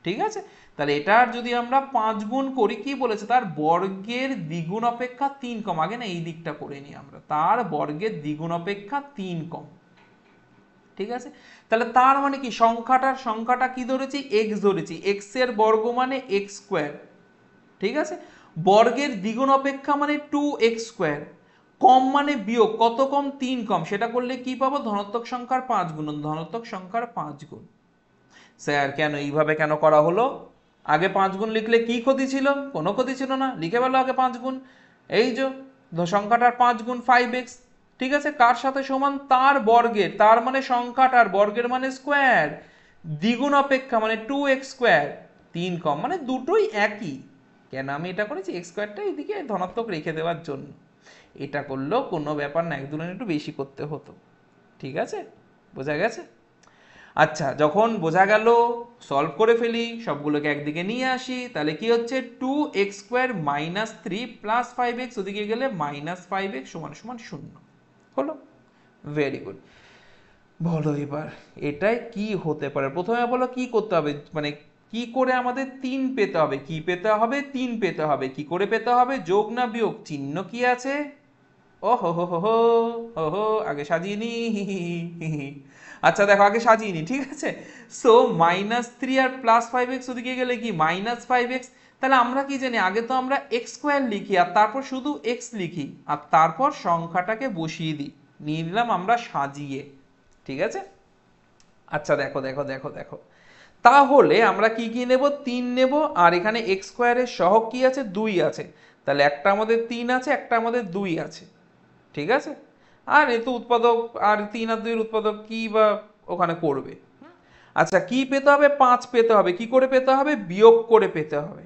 Speaker 1: ঠিক আছে, তাহলে এটার যদি আমরা 5 গুণ করি, কি বলেছে? তার বর্গের দ্বিগুণ অপেক্ষা 3 কম। আগে না এই দিকটা করে নিই আমরা, তার বর্গের দ্বিগুণ অপেক্ষা 3 কম। ঠিক আছে, তাহলে তার মানে কি, সংখ্যাটা কি ধরেছি? এক্স ধরেছি। এক্স এর বর্গ মানে এক্স স্কোয়ার। ঠিক আছে, বর্গের দ্বিগুণ অপেক্ষা মানে 2x স্কোয়ার। কম মানে বিয়োগ, কত কম? 3 কম। সেটা করলে কি পাবো? ধনাত্মক সংখ্যার 5 গুণ, ধনাত্মক সংখ্যার 5 গুণ। স্যার কেন এইভাবে কেন করা হলো? আগে 5 গুণ লিখলে কি ক্ষতি ছিল? কোনো ক্ষতি ছিল না, লিখে ফেলো আগে 5 গুণ। এই যে সংখ্যাটার 5 গুণ 5x। ঠিক আছে, কার সাথে সমান? তার বর্গের, তার মানে সংখ্যাটার বর্গের মানে স্কোয়ার, দ্বিগুণ অপেক্ষা মানে 2x স্কোয়ার, 3 কম, মানে দুটোই একই। কেন আমি এটা করেছি? এক্স স্কোয়ারটা এদিকে ধনাত্মক রেখে দেওয়ার জন্য। এটা করলেও কোনো ব্যাপার না, এক দুটো একটু বেশি করতে হতো। ঠিক আছে, বোঝা গেছে? আচ্ছা, যখন বোঝা গেল, সলভ করে ফেলি, সবগুলোকে একদিকে নিয়ে আসি। তাহলে কি হচ্ছে? 2x square minus 3 plus 5x, ওদিকে গেলে মাইনাস 5x সমান সমান 0 হলো। Very good. বলো এবার এটাই কি হতে পারে? প্রথমে বলো কি করতে হবে, মানে কি করে আমাদের 3 পেতে হবে? কি পেতে হবে? 3 পেতে হবে। কি করে পেতে হবে? যোগ না বিয়োগ? চিহ্ন কি আছে? ও হো হো হো হো হো হো, আগে সাজিয়ে নি। আচ্ছা দেখো, আগে সাজিয়ে নি, ঠিক আছে। সো -3 আর +5x ওদিকে গেলে কি -5x। তাহলে আমরা কি জানি? আগে তো আমরা x স্কোয়ার লিখি আর তারপর শুধু x লিখি আর তারপর সংখ্যাটাকে বসিয়ে দিই, নিয়ে নিলাম আমরা সাজিয়ে। ঠিক আছে, আচ্ছা দেখো দেখো দেখো দেখো, তাহলে আমরা কি কি নেব? 3 নেব, আর এখানে x স্কোয়ারের সহগ কি আছে? 2 আছে। তাহলে একটা আমাদের 3 আছে, একটা আমাদের 2 আছে। ঠিক আছে, আর এ তো উৎপাদক, আর 3 আর 2 এর উৎপাদক কি বা ওখানে করবে। আচ্ছা, কি পেতে হবে? 5 পেতে হবে। কি করে পেতে হবে? বিয়োগ করে পেতে হবে।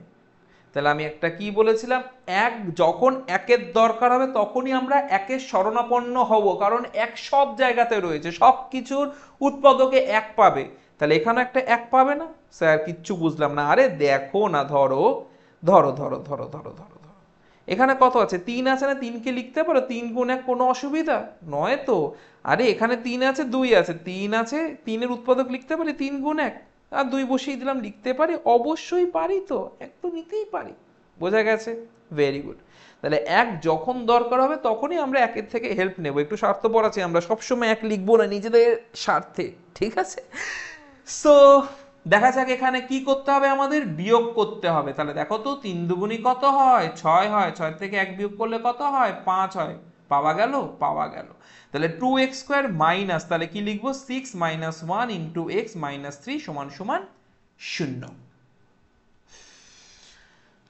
Speaker 1: তাহলে আমি একটা কি বলেছিলাম? এক, যখন একের দরকার হবে তখনই আমরা একের শরণাপন্ন হব, কারণ এক সব জায়গাতে রয়েছে, সব কিছুর উৎপাদকে এক পাবে। তাহলে এখানে একটা এক পাবে না? স্যার কিচ্ছু বুঝলাম না। আরে দেখো না, ধরো ধরো ধরো ধরো ধরো ধরো ধরো, এখানে কত আছে? 3 আছে না? 3কে লিখতে পারো 3 গুণ 1, কোনো অসুবিধা নয় তো? আরে এখানে 3 আছে, 2 আছে, 3 আছে, 3 এর উৎপাদক লিখতে পারি 3 গুণ 1, আর 2 বসিয়ে দিলাম, লিখতে পারি? অবশ্যই পারি তো, এক তো নিতেই পারি। বোঝা গেছে? Very good. তাহলে এক যখন দরকার হবে তখনই আমরা একের থেকে হেল্প নেব। একটু স্বার্থপর আছি আমরা, সবসময় এক লিখবো না নিজেদের স্বার্থে। ঠিক আছে, সো দেখা যাক এখানে কি করতে হবে? আমাদের বিয়োগ করতে হবে। তাহলে দেখো তো, 3 দুগুণী কত হয়? 6 হয়। 6 থেকে 1 বিয়োগ করলে কত হয়? 5 হয়। পাওয়া গেল? পাওয়া গেল। তাহলে 2x স্কোয়ার মাইনাস, তাহলে কি লিখবো? 6 মাইনাস 1 ইন্টু এক্স মাইনাস 3 সমান সমান 0।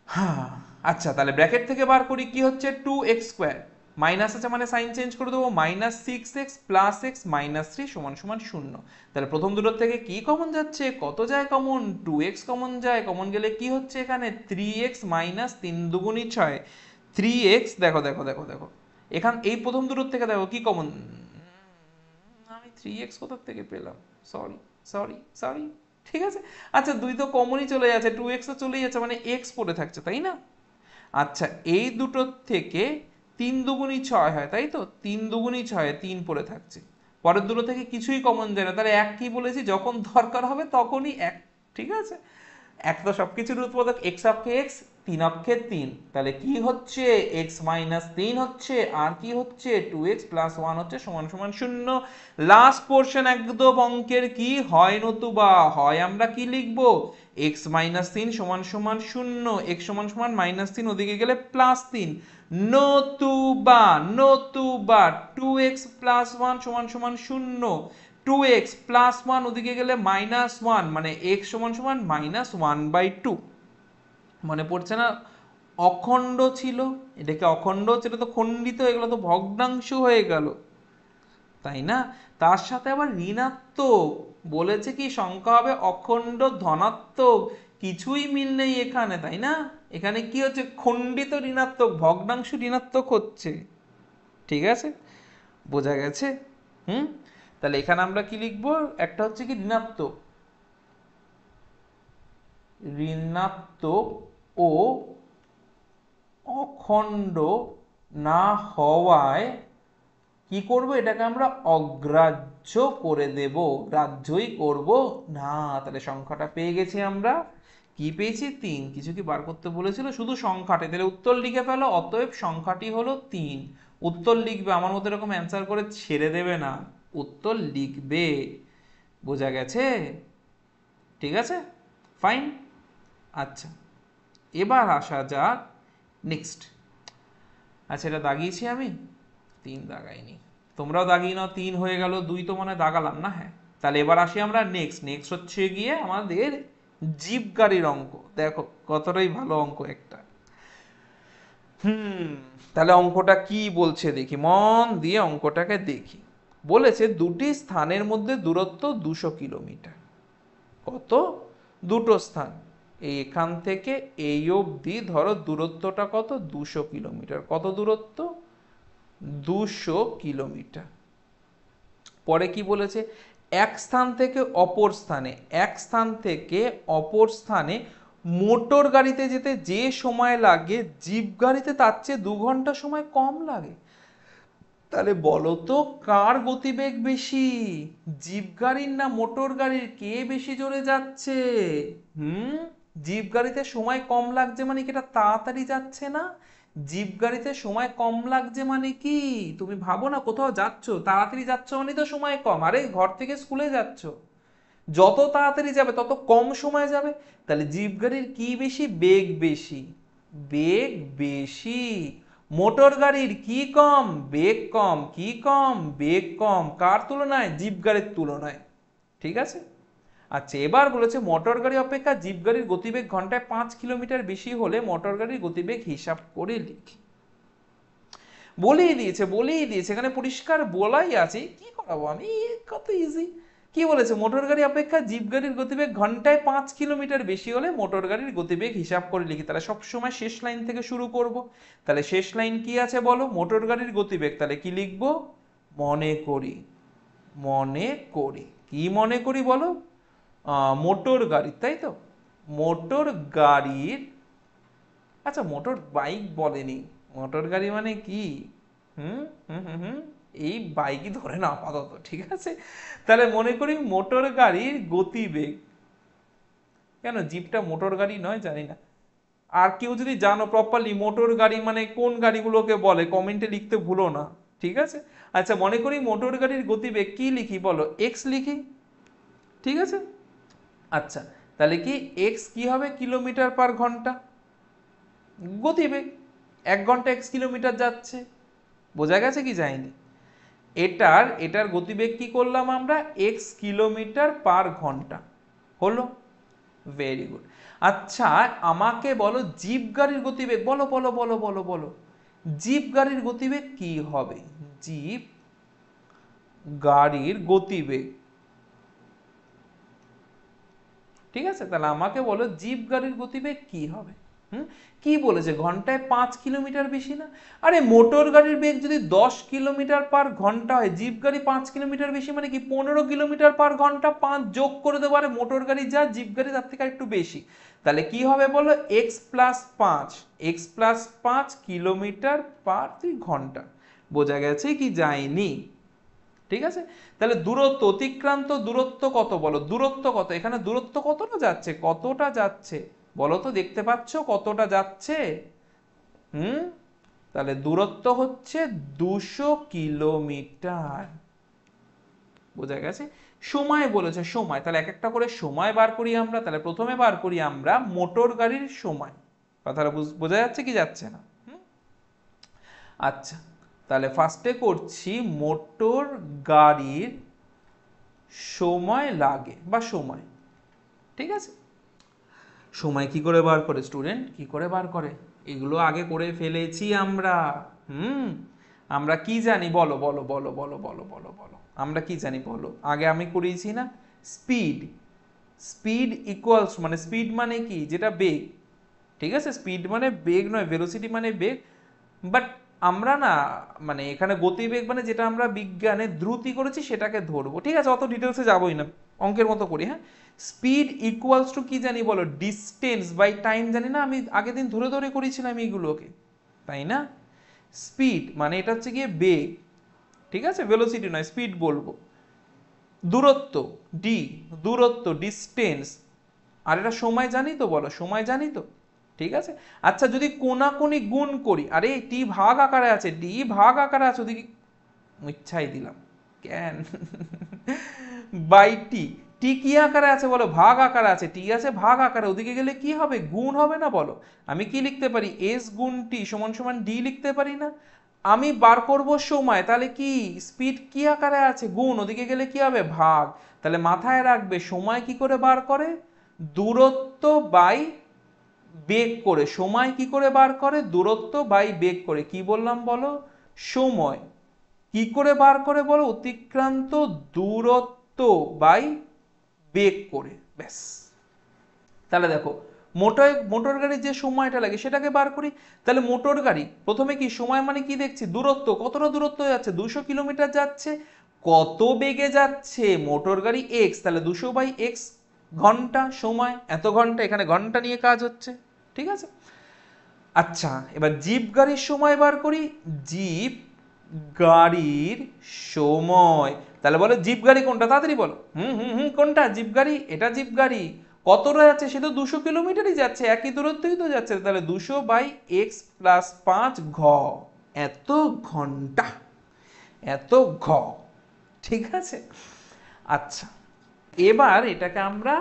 Speaker 1: হ্যাঁ, আচ্ছা তাহলে ব্র্যাকেট থেকে বার করি, কি হচ্ছে? 2x স্কোয়ার মাইনাস আছে মানে সাইন চেঞ্জ করে দেবো, minus 6x plus x minus 3 সমান সমান 0। তাহলে প্রথম দুটোর থেকে কি কমন যাচ্ছে? কত যায় কমন? 2x কমন যায়। কমন গেলে কি হচ্ছে এখানে? 3x minus 3 দুগুণী 6, 3x। দেখো দেখো দেখো দেখো, এখান এই প্রথম দুটোর থেকে দেখো কি কমন। আমি 3x কোথা থেকে পেলাম? Sorry sorry sorry. ঠিক আছে, আচ্ছা 2 তো কমনই চলে যাচ্ছে, 2x তো চলেই যাচ্ছে, মানে x পড়ে থাকছে, তাই না? আচ্ছা, এই দুটোর থেকে 3 দুগুণী 6 হয়, তাই তো? 3 দুগুণী 6, 3 পড়ে থাকছে। পরের দুটো থেকে কিছুই কমন যায় না, তাহলে এক কি বলেছি? যখন দরকার হবে তখনই এক। ঠিক আছে, এক তো সবকিছুর উৎপাদক, x অক্ষে x, 3 অক্ষে 3, তাহলে কি হচ্ছে? x মাইনাস 3 হচ্ছে, আর কি হচ্ছে? 2x প্লাস 1 হচ্ছে সমান সমান 0। লাস্ট পোর্শন একদম অঙ্কের কি হয়? নতুবা হয় আমরা কি লিখবো? x মাইনাস 3 সমান সমান 0, x সমান সমান মাইনাস 3, ওদিকে গেলে প্লাস 3, নতুবা নতুবা 2x প্লাস 1 সমান সমান 0, 2x প্লাস 1 ওদিকে গেলে মাইনাস 1, মানে x সমান সমান মাইনাস 1/2। মনে পড়ছে না? অখণ্ড ছিল, এটাকে অখণ্ড ছিল তো খণ্ডিত, এগুলো তো ভগ্নাংশ হয়ে গেল, তাই না? তার সাথে আবার ঋণাত্মক বলেছে, কি সংখ্যা হবে অখণ্ড ধনাত্মক, কিছুই মিল নেই এখানে, তাই না? এখানে কি হচ্ছে? খণ্ডিত ঋণাত্মক, ভগ্নাংশ ঋণাত্মক হচ্ছে। ঠিক আছে, বোঝা গেছে? তাহলে এখানে আমরা কি লিখবো, একটা হচ্ছে কি ঋণাত্মক, ঋণাত্মক ও অখণ্ড না হওয়ায় কি করব, এটাকে আমরা অগ্রাহ্য করে দেব, গ্রাহ্যই করব না। তাহলে সংখ্যাটা পেয়ে গেছি আমরা, কি পেয়েছি 3। কিছু কি বার করতে বলেছিল? শুধু সংখ্যাটি, তাহলে উত্তর লিখে ফেলো, অতএব সংখ্যাটি হলো 3। উত্তর লিখবে, আমার মতো এরকম অ্যান্সার করে ছেড়ে দেবে না, উত্তর লিখবে। বোঝা গেছে? ঠিক আছে, ফাইন। আচ্ছা, এবার আসা যাক নেক্সট। আচ্ছা, এটা দাগিয়েছি আমি? 3 দাগাইনি, তোমরাও দাগিয়ে নাও। 3 হয়ে গেল, 2 তো মনে দাগালাম না? হ্যাঁ। তাহলে এবার আসি আমরা নেক্সট। নেক্সট হচ্ছে গিয়ে আমাদের জিপ গাড়ির অঙ্ক। দেখো কতটাই ভালো অঙ্ক একটা। তাহলে অঙ্কটা কি বলছে দেখি, মন দিয়ে অঙ্কটাকে দেখি। বলেছে দুটি স্থানের মধ্যে দূরত্ব 200 কিলোমিটার। কত? দুটো স্থান, এখান থেকে এই অবধি ধরো দূরত্বটা কত, 200 কিলোমিটার। কত দূরত্ব? 200 কিলোমিটার। পরে কি বলেছে, এক স্থান থেকে অপর স্থানে, এক স্থান থেকে অপর স্থানে মোটর গাড়িতে যেতে যে সময় লাগে, জিপ গাড়িতে তার চেয়ে 2 ঘন্টা সময় কম লাগে। তাহলে বলো তো কার গতিবেগ বেশি, জিপ গাড়ির না মোটর গাড়ির? কে বেশি জোরে যাচ্ছে? জিপ গাড়িতে সময় কম লাগছে মানে কি এটা তাড়াতাড়ি যাচ্ছে না? জিপ গাড়িতে সময় কম লাগছে মানে কি, তুমি ভাবো না, কোথাও যাচ্ছ তাড়াতাড়ি যাচ্ছ মানে তো সময় কম। আরে ঘর থেকে স্কুলে যাচ্ছ, যত তাড়াতাড়ি যাবে তত কম সময় যাবে। তাহলে জিপ গাড়ির কি বেশি, বেগ বেশি, বেগ বেশি। মোটর গাড়ির কি কম, বেগ কম। কি কম, বেগ কম। কার তুলনায়? জিপ গাড়ির তুলনায়। ঠিক আছে। আচ্ছা, এবার বলেছে মোটর গাড়ি অপেক্ষা জিপ গাড়ির গতিবেগ ঘন্টায় 5 কিলোমিটার বেশি হলে মোটর গাড়ির গতিবেগ হিসাব করে লিখি। বলেই দিয়েছে এখানে পরিষ্কার বলাই আছে, কি করাবো আমি, কত ইজি। কি বলেছে, মোটর গাড়ি অপেক্ষা জিপ গাড়ির গতিবেগ ঘন্টায় 5 কিলোমিটার বেশি হলে মোটর গাড়ির গতিবেগ হিসাব করে লিখি। তাহলে সবসময় শেষ লাইন থেকে শুরু করব। তাহলে শেষ লাইন কি আছে বলো, মোটর গাড়ির গতিবেগ। তাহলে কি লিখবো, মনে করি, মনে করি। কি মনে করি বলো, মোটর গাড়ির, তাই তো? মোটর গাড়ির, আচ্ছা মোটর বাইক বলেনি, মোটর গাড়ি মানে কি? হুম হুম হুম হুম এই বাইকই ধরে না আপাতত, ঠিক আছে। তাহলে মনে করি মোটর গাড়ির গতিবেগ। কেন জিপটা মোটর গাড়ি নয়, জানি না। আর কেউ যদি জানো প্রপারলি মোটর গাড়ি মানে কোন গাড়িগুলোকে বলে, কমেন্টে লিখতে ভুলো না, ঠিক আছে। আচ্ছা, মনে করি মোটর গাড়ির গতিবেগ কি লিখি বলো, এক্স লিখি, ঠিক আছে। আচ্ছা, তাহলে কি এক্স কি হবে, কিলোমিটার পার ঘন্টা, গতিবেগ 1 ঘন্টা এক্স কিলোমিটার যাচ্ছে। বোঝা গেছে কি যায়নি? এটার গতিবেগ কি করলাম আমরা, এক্স কিলোমিটার পার ঘন্টা হলো। Very good. আচ্ছা, আমাকে বলো জিপ গাড়ির গতিবেগ, বলো বলো বলো বলো বলো, জিপ গাড়ির গতিবেগ কি হবে? জিপ গাড়ির গতিবেগ, ঠিক আছে। তাহলে আমাকে বলো জিপ গাড়ির গতিবেগ কি হবে। কি বলেছে, ঘন্টায় 5 কিলোমিটার বেশি না? আরে মোটর গাড়ির বেগ যদি 10 কিলোমিটার পার ঘন্টা হয়, জিপ গাড়ি 5 কিলোমিটার বেশি মানে কি 15 কিলোমিটার পার ঘন্টা, 5 যোগ করে দেবো। আরে মোটর গাড়ি যা, জিপ গাড়ি তার থেকে একটু বেশি। তাহলে কি হবে বলো, x+5 কিলোমিটার পার ঘন্টা। বোঝা গেছে কি যায়নি? ঠিক আছে। তাহলে দূরত্ব, অতিক্রান্ত দূরত্ব কত বলো, দূরত্ব কত, এখানে দূরত্ব কতটা যাচ্ছে, কতটা যাচ্ছে বলো তো, দেখতে পাচ্ছ কতটা যাচ্ছে? তাহলে দূরত্ব হচ্ছে 200 কিলোমিটার। বোঝা গেছে। সময় বলেছে, সময়, তাহলে এক একটা করে সময় বার করি আমরা। তাহলে প্রথমে বার করি আমরা মোটর গাড়ির সময়। কথাটা বোঝা যাচ্ছে কি যাচ্ছে না? আচ্ছা, তাহলে ফার্স্টে করছি মোটর গাড়ির সময় লাগে বা সময়, ঠিক আছে। সময় কি করে বার করে স্টুডেন্ট, কি করে বার করে? এগুলো আগে করে ফেলেছি আমরা। আমরা কি জানি বলো বলো বলো বলো বলো বলো বলো, আমরা কি জানি বলো, আগে আমি করিয়েছি না। স্পিড, স্পিড ইকুয়ালস, মানে স্পিড মানে কি, যেটা বেগ, ঠিক আছে। স্পিড মানে বেগ নয়, ভেলোসিটি মানে বেগ। বাট আমরা না মানে এখানে গতিবেগ মানে যেটা আমরা বিজ্ঞানে দ্রুতি করেছি সেটাকে ধরবো, ঠিক আছে? অত ডিটেলসে যাবোই না, অঙ্কের মতো করি। হ্যাঁ, স্পিড ইকুয়ালস টু কি জানি বলো? ডিস্টেন্স বাই টাইম জানি না, আমি আগের দিন ধরে ধরে করেছিলাম এইগুলোকে, তাই না? স্পিড মানে এটা হচ্ছে গিয়ে বেগ, ঠিক আছে? ভেলোসিটি নয়, স্পিড বলবো। দূরত্ব ডি, দূরত্ব ডিস্টেন্স, আর এটা সময় জানি তো, বলো সময় জানি তো, ঠিক আছে? আচ্ছা যদি কোনাকুনি গুণ করি, আরে টি ভাগ আকারে আছে, ডি ভাগ আকারে আছে, ওদিকে ইচ্ছাই দিলাম কেন বাই টি, টি কি আকারে আছে বলো? ভাগ আকারে আছে, টি আছে ভাগ আকারে, ওদিকে গেলে কি হবে? গুণ হবে না বলো? আমি কি লিখতে পারি? এস গুণ টি সমান সমান ডি লিখতে পারি না? আমি বার করব সময়, তাহলে কি স্পিড কি আকারে আছে? গুণ, ওদিকে গেলে কি হবে? ভাগ। তাহলে মাথায় রাখবে সময় কি করে বার করে? দূরত্ব বাই বেগ করে। সময় কি করে বার করে? দূরত্ব বাই বেগ করে। কি বললাম বলো? সময় কি করে বার করে বলো? অতিক্রান্ত দূরত্ব বাই বেগ করে, ব্যাস। তাহলে দেখো মোটর গাড়ির যে সময়টা লাগে সেটাকে বার করি। তাহলে মোটর গাড়ি প্রথমে কি সময় মানে কি দেখছি? দূরত্ব, কতটা দূরত্ব যাচ্ছে? 200 কিলোমিটার যাচ্ছে। কত বেগে যাচ্ছে? মোটর গাড়ি এক্স, তাহলে 200/x ঘন্টা সময়, এত ঘন্টা, এখানে ঘন্টা নিয়ে কাজ হচ্ছে, ঠিক আছে? আচ্ছা এবার জিপ গাড়ির সময় বার করি। জিপ গাড়ির সময়, তাহলে বলো জিপ গাড়ি কোনটা? তাড়াতাড়ি বলো। কোনটা জিপ গাড়ি? এটা জিপ গাড়ি। কতটা যাচ্ছে? সে তো 200 কিলোমিটারই যাচ্ছে, একই দূরত্বই তো যাচ্ছে। তাহলে 200/x+5 ঘ, এত ঘন্টা, এত ঘ, ঠিক আছে? আচ্ছা এবার এটাকে আমরা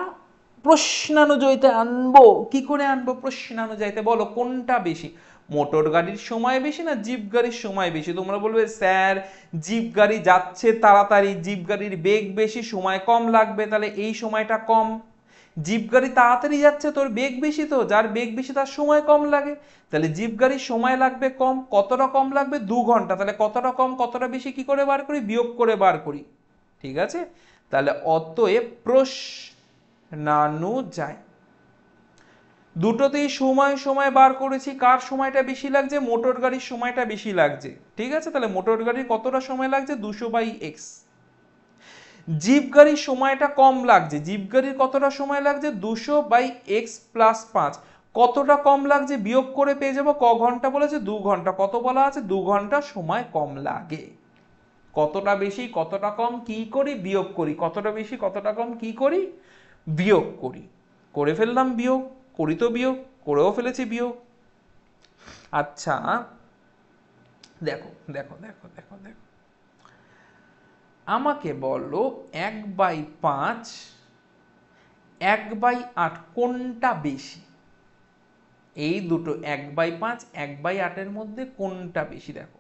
Speaker 1: প্রশ্নানুযায়ীতে আনবো। কি করে আনবো প্রশ্নানুযায়ীতে বলো? কোনটা বেশি, মোটর গাড়ির সময় বেশি না জিপ গাড়ির সময় বেশি? তোমরা বলবে স্যার জিপ গাড়ি যাচ্ছে তাড়াতাড়ি, জিপ গাড়ির বেগ বেশি, সময় কম লাগবে, তাহলে এই সময়টা কম। জিপ গাড়ি তাড়াতাড়ি যাচ্ছে, তোর বেগ বেশি, তো যার বেগ বেশি তার সময় কম লাগে, তাহলে জিপ গাড়ির সময় লাগবে কম। কতটা কম লাগবে? 2 ঘন্টা। তাহলে কতটা কম কতটা বেশি কি করে বার করি? বিয়োগ করে বার করি, ঠিক আছে? তাহলে অতএব প্রশ্নানুযায়ী দুটোতেই সময় সময় বার করেছি। কার সময়টা বেশি লাগছে? মোটর গাড়ির সময়টা বেশি লাগছে, ঠিক আছে? তাহলে মোটর গাড়ির কতটা সময় লাগছে? 200/x। জিপ গাড়ির সময়টা কম লাগছে, জিপ গাড়ির কতটা সময় লাগছে? 200/x+5। কতটা কম লাগছে বিয়োগ করে পেয়ে যাবো। ক ঘন্টা বলেছে? 2 ঘন্টা। কত বলা আছে? 2 ঘন্টা সময় কম লাগে। কতটা বেশি কতটা কম কি করি? বিয়োগ করি। কতটা বেশি কতটা কম কি করি? বিয়োগ করি। করে ফেললাম বিয়োগ, করি তো বিয়োগ, করেও ফেলেছি বিয়োগ। আচ্ছা দেখো দেখো দেখো দেখো দেখো, আমাকে বলো 1/5 1/8 কোনটা বেশি? এই দুটো 1/5 1/8 মধ্যে কোনটা বেশি? দেখো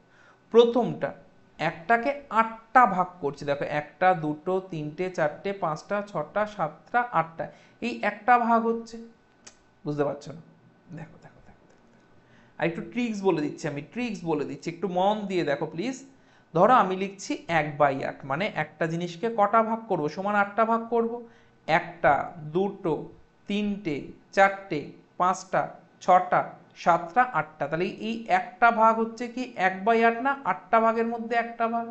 Speaker 1: প্রথমটা, একটাকে 8টা ভাগ করছি, দেখো 1টা 2টো 3টে 4টে 5টা 6টা 7টা 8টা, এই একটা ভাগ হচ্ছে, বুঝতে পারছো না? দেখো দেখো দেখো দেখো, আর একটু ট্রিক্স বলে দিচ্ছি, আমি ট্রিক্স বলে দিচ্ছি, একটু মন দিয়ে দেখো প্লিজ। ধরো আমি লিখছি 1/8, মানে একটা জিনিসকে কটা ভাগ করব? সমান 8টা ভাগ করব। 1টা 2টো 3টে 4টে 5টা 6টা 7টা 8টা, তাহলে এই একটা ভাগ হচ্ছে কি 1/8 না? 8টা ভাগের মধ্যে একটা ভাগ।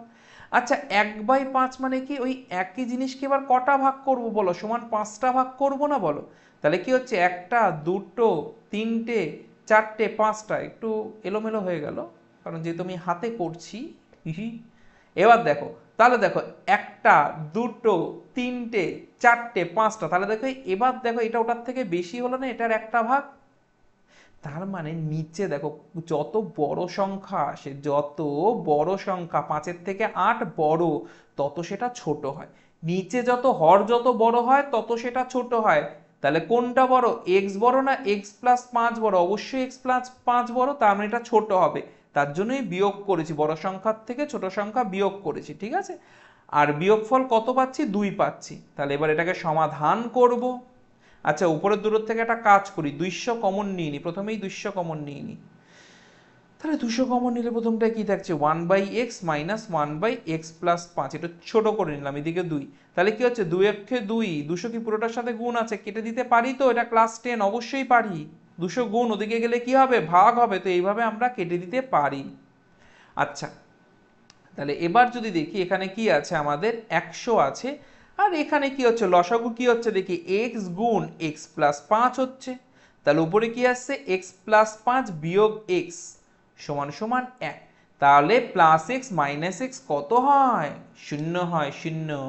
Speaker 1: আচ্ছা 1/5 মানে কি? ওই একই জিনিসকে এবার কটা ভাগ করব বলো? সমান 5টা ভাগ করব না বলো? তাহলে কি হচ্ছে? 1টা 2টো 3টে 4টে 5টা, একটু এলোমেলো হয়ে গেল কারণ যেহেতু আমি হাতে করছি। এবার দেখো, তাহলে দেখো 1টা 2টো 3টে 4টে 5টা, তাহলে দেখো এবার দেখো এটা ওটার থেকে বেশি হলো না? এটার একটা ভাগ। তার মানে নিচে দেখো যত বড় সংখ্যা আসে, যত বড় সংখ্যা 5-এর থেকে 8 বড়, তত সেটা ছোট হয়। নিচে যত হর যত বড় হয় তত সেটা ছোট হয়। তাহলে কোনটা বড়? x বড় না x+5 বড়? অবশ্যই x+5 বড়, তার মানে এটা ছোট হবে। তার জন্যই বিয়োগ করেছি, বড় সংখ্যার থেকে ছোট সংখ্যা বিয়োগ করেছি, ঠিক আছে? আর বিয়োগফল কত পাচ্ছি? 2 পাচ্ছি। তাহলে এবার এটাকে সমাধান করব। আচ্ছা উপরের দূরত্ব থেকে একটা কাজ করি, 200 কমন নিয়ে নি, প্রথমেই 200 কমন নিয়ে নি। তাহলে 200 কমন নিলে প্রথমটা কি থাকছে? 1/x মাইনাস 1/x+5, এটা ছোট করে নিলাম, এদিকে 2। তাহলে কি হচ্ছে? 2 একে 2, 200 কি পুরোটার সাথে গুণ আছে? কেটে দিতে পারি তো? এটা ক্লাস 10, অবশ্যই পারি। 200 গুণ ওদিকে গেলে কি হবে? ভাগ হবে, তো এইভাবে আমরা কেটে দিতে পারি। আচ্ছা, তাহলে এবার যদি দেখি এখানে কি আছে, আমাদের 100 আছে, আর এখানে কি হচ্ছে, লসাগু কি হচ্ছে দেখি, এক্স গুণ এক্স প্লাস 5 হচ্ছে। তাহলে উপরে কি আসছে, এক্স প্লাস 5 বিয়োগ এক্স সমান সমান 1। তাহলে প্লাস এক্স মাইনাস এক্স কত হয়, 0 হয়, 0।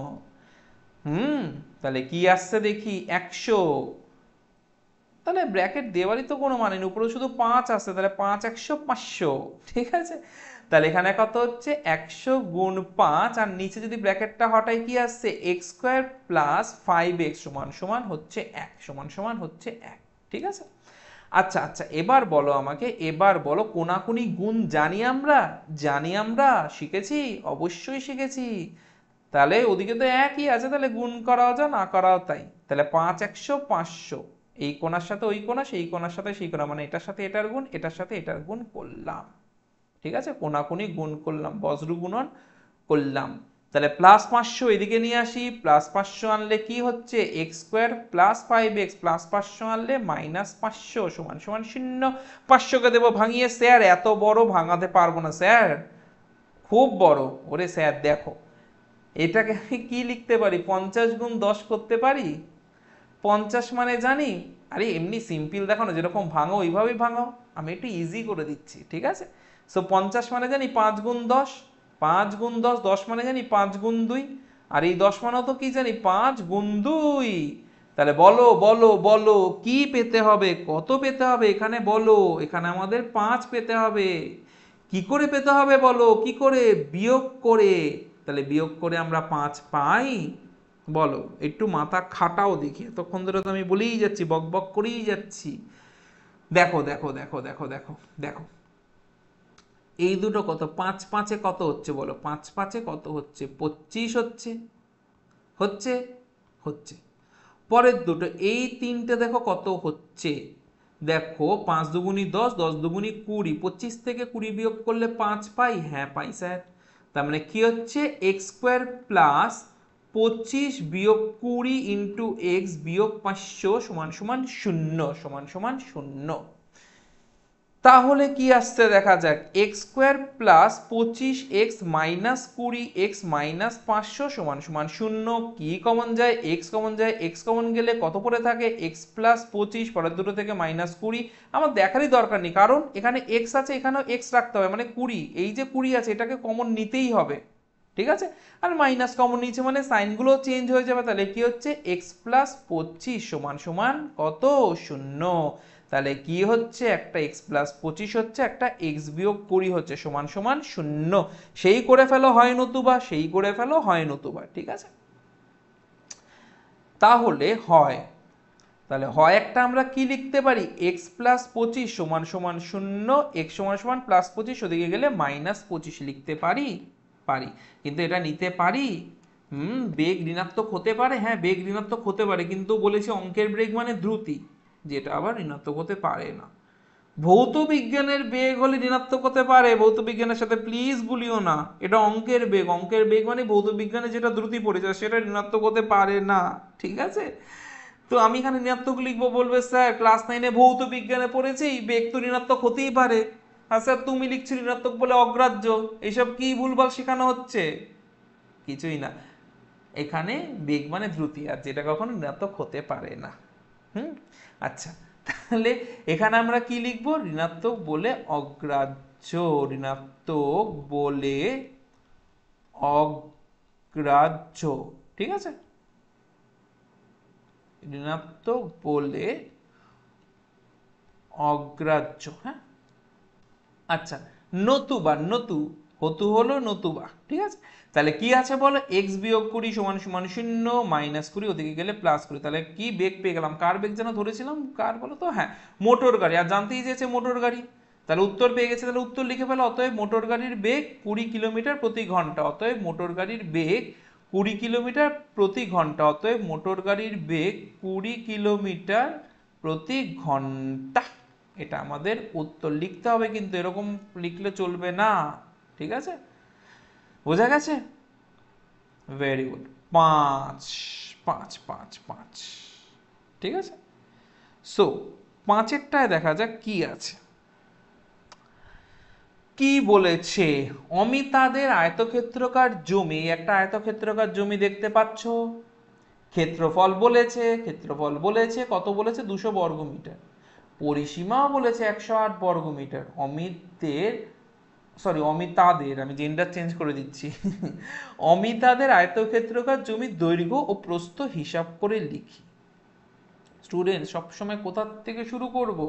Speaker 1: তাহলে কি আসছে দেখি, 100। তাহলে ব্র্যাকেট দেওয়ারই তো কোনো মানে নেই, উপরে শুধু 5 আসছে, তাহলে 5 100 500, ঠিক আছে। তাহলে এখানে কত হচ্ছে, 100 গুণ 5, আর নিচে যদি ব্র্যাকেটটা হটাই কি আসছে, এক্স স্কোয়ার প্লাস 5x সমান সমান হচ্ছে 1, সমান সমান হচ্ছে 1, ঠিক আছে। আচ্ছা আচ্ছা, এবার বলো আমাকে, এবার বলো কোনাকুনি গুণ জানি আমরা, জানি আমরা, শিখেছি, অবশ্যই শিখেছি। তাহলে ওদিকে তো একই আছে, তাহলে গুণ করাও যা না করাও তাই। তাহলে 5 100 500, এই কোণার সাথে ওই কোণা, সেই কোণার সাথে সেই কোণা, মানে এটার সাথে এটার গুণ, এটার সাথে এটার গুণ করলাম, ঠিক আছে, কোনাকুনি গুণ করলাম, বজ্র গুণন করলাম। তাহলে প্লাস 500 এদিকে নিয়ে আসি, প্লাস 500 আনলে কি হচ্ছে, x square plus 5x plus 500 আনলে মাইনাস 500 সমান সমান 0। 500কে দেবো ভাঙিয়ে, স্যার এত বড় ভাঙাতে পারবো না স্যার, খুব বড়। ওরে স্যার দেখো, এটাকে আমি কি লিখতে পারি, 50 গুণ 10 করতে পারি। 50 মানে জানি, আরে এমনি সিম্পল দেখো না, যেরকম ভাঙো ওইভাবেই ভাঙো, আমি একটু ইজি করে দিচ্ছি, ঠিক আছে। সো 50 মানে জানি 5 গুণ 10, 5 গুণ 10, 10 মানে জানি 5 গুণ 2, আর এই 10 মানেও তো কি জানি, 5 গুণ 2। তাহলে বলো বলো বলো কি পেতে হবে, কত পেতে হবে এখানে বলো, এখানে আমাদের 5 পেতে হবে। কি করে পেতে হবে বলো, কি করে, বিয়োগ করে। তাহলে বিয়োগ করে আমরা 5 পাই, বলো একটু মাথা খাটাও দেখি, এতক্ষণ ধরে তো আমি বলেই যাচ্ছি, বক বক করেই যাচ্ছি। দেখো দেখো দেখো দেখো দেখো দেখো, এই দুটো কত, 5 5 কত হচ্ছে বলো, 5 5 কত হচ্ছে, 25 হচ্ছে, হচ্ছে, হচ্ছে। পরের দুটো, এই তিনটে দেখো কত হচ্ছে, দেখো 5 দুগুণি 10, 10 দুগুণি 20, 25 থেকে 20 বিয়োগ করলে 5 পাই, হ্যাঁ পাই স্যার। তার মানে কি হচ্ছে, এক্স স্কোয়ার প্লাস 25 বিয়োগ 20 ইন্টু এক্স বিয়োগ 500 সমান সমান 0, সমান সমান 0। তাহলে কি আসছে দেখা যাক, x square plus 25x minus 20x minus 500 সমান সমান 0। কি কমন যায়, এক্স কমন যায়, এক্স কমন গেলে কত পড়ে থাকে, এক্স প্লাস 25, পরের দুটো থেকে মাইনাস 20। আমার দেখারই দরকার নেই, কারণ এখানে এক্স আছে, এখানেও এক্স রাখতে হবে, মানে 20, এই যে 20 আছে এটাকে কমন নিতেই হবে, ঠিক আছে। আর মাইনাস কমন নিচে মানে সাইনগুলো চেঞ্জ হয়ে যাবে, তাহলে কি হচ্ছে, এক্স প্লাস 25 সমান সমান কত, 0। তাহলে কি হচ্ছে, একটা এক্স প্লাস 25 হচ্ছে, একটা এক্স বিয়োগ 20 হচ্ছে, সমান সমান 0। সেই করে ফেলো হয় নতুবা, সেই করে ফেলো হয় নতুবা, ঠিক আছে। তাহলে হয়, তাহলে হয় একটা আমরা কি লিখতে পারি, এক্স প্লাস 25 সমান সমান 0, এক্স সমান সমান প্লাস 25, ওদিকে গেলে মাইনাস 25 লিখতে পারি, পারি। কিন্তু এটা নিতে পারি, বেগ ঋণাত্মক হতে পারে, হ্যাঁ বেগ ঋণাত্মক হতে পারে, কিন্তু বলেছি অঙ্কের বেগ মানে দ্রুতি, যেটা আবার ঋণাত্মক হতে পারে না। ভৌত বিজ্ঞানের বেগ হলে ঋণাত্মক হতে পারে, ভৌত বিজ্ঞানের সাথে প্লিজ ভুলিও না, এটা অঙ্কের বেগ, অঙ্কের বেগ মানে ভৌত বিজ্ঞানে যেটা দ্রুতি পড়েছে সেটা ঋণাত্মক হতে পারে না, ঠিক আছে। তো আমি এখানে ঋণাত্মক লিখবো, বলবে স্যার ক্লাস 9-এ ভৌত বিজ্ঞানে পড়েছি বেগ তো ঋণাত্মক হতেই পারে। আর স্যার তুমি লিখছো ঋণাত্মক বলে অগ্রাহ্য, এইসব কি ভুলভাল শেখানো হচ্ছে, কিছুই না। এখানে বেগ মানে দ্রুতি, আর যেটা কখনো ঋণাত্মক হতে পারে না। আচ্ছা, তাহলে এখানে আমরা কি লিখবো, ঋণাত্মক বলে অগ্রাহ্য, ঋণাত্মক বলে অগ্রাহ্য, ঠিক আছে, ঋণাত্মক বলে অগ্রাহ্য, হ্যাঁ। আচ্ছা, নতুবা, নতু, হতু হলো নতুবা, ঠিক আছে। তাহলে কি আছে বলো, এক্স বিয়োগ 20 সমান সমান 0, মাইনাস 20, ওদিকে গেলে প্লাস 20। তাহলে কি বেগ পেয়ে গেলাম, কার বেগ যেন ধরেছিলাম, কার বলো তো, হ্যাঁ মোটর গাড়ি, আর জানতেই চেয়েছে মোটর গাড়ি। তাহলে উত্তর পেয়ে গেছে, তাহলে উত্তর লিখে ফেলো, অতএব মোটর গাড়ির বেগ 20 কিলোমিটার প্রতি ঘন্টা, অতএব মোটর গাড়ির বেগ 20 কিলোমিটার প্রতি ঘন্টা, অতএব মোটর গাড়ির বেগ 20 কিলোমিটার প্রতি ঘন্টা। এটা আমাদের উত্তর লিখতে হবে, কিন্তু এরকম লিখলে চলবে না, ঠিক আছে, বোঝা গেছে, ভেরি গুড। 5 5 5 5, ঠিক আছে। সো 5এরটায় দেখা যাক কি আছে। কি বলেছে? অমিতাদের আয়তক্ষেত্রাকার জমি, একটা আয়তক্ষেত্রাকার জমি দেখতে পাচ্ছ, ক্ষেত্রফল বলেছে কত বলেছে 200 বর্গ মিটার, পরিসীমাও বলেছে 108 বর্গ মিটার। অমিতাদের, আমি জেন্ডার চেঞ্জ করে দিচ্ছি অমিতাদের আয়তক্ষেত্রাকার জমির দৈর্ঘ্য ও প্রস্থ হিসাব করে লিখি। স্টুডেন্ট সবসময় কোথা থেকে শুরু করব?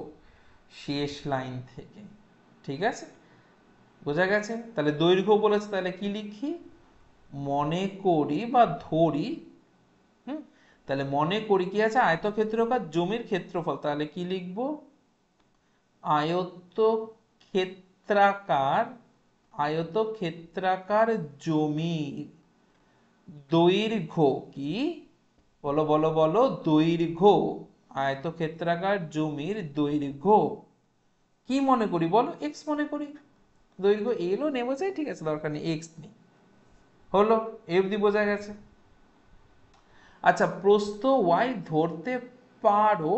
Speaker 1: শেষ লাইন থেকে, ঠিক আছে? বোঝা গেছে? তাহলে দৈর্ঘ্য বলেছে, তাহলে কি লিখি? মনে করি বা ধরি, তাহলে মনে করি কি আছে? আয়তক্ষেত্রাকার জমির ক্ষেত্রফল, তাহলে কি লিখবো? আয়তক্ষেত্রাকার জমির দৈর্ঘ্য কি? বলো বলো বলো, দৈর্ঘ্য। আয়তক্ষেত্রাকার জমির দৈর্ঘ্য কি মনে করি বলো? এক্স মনে করি। দৈর্ঘ্য এলও নেবো চাই, ঠিক আছে, দরকার নেই, এক্স নেই। হলো, এ অবধি বোঝা গেছে। আচ্ছা, প্রস্থ ওয়াই ধরতে পারো,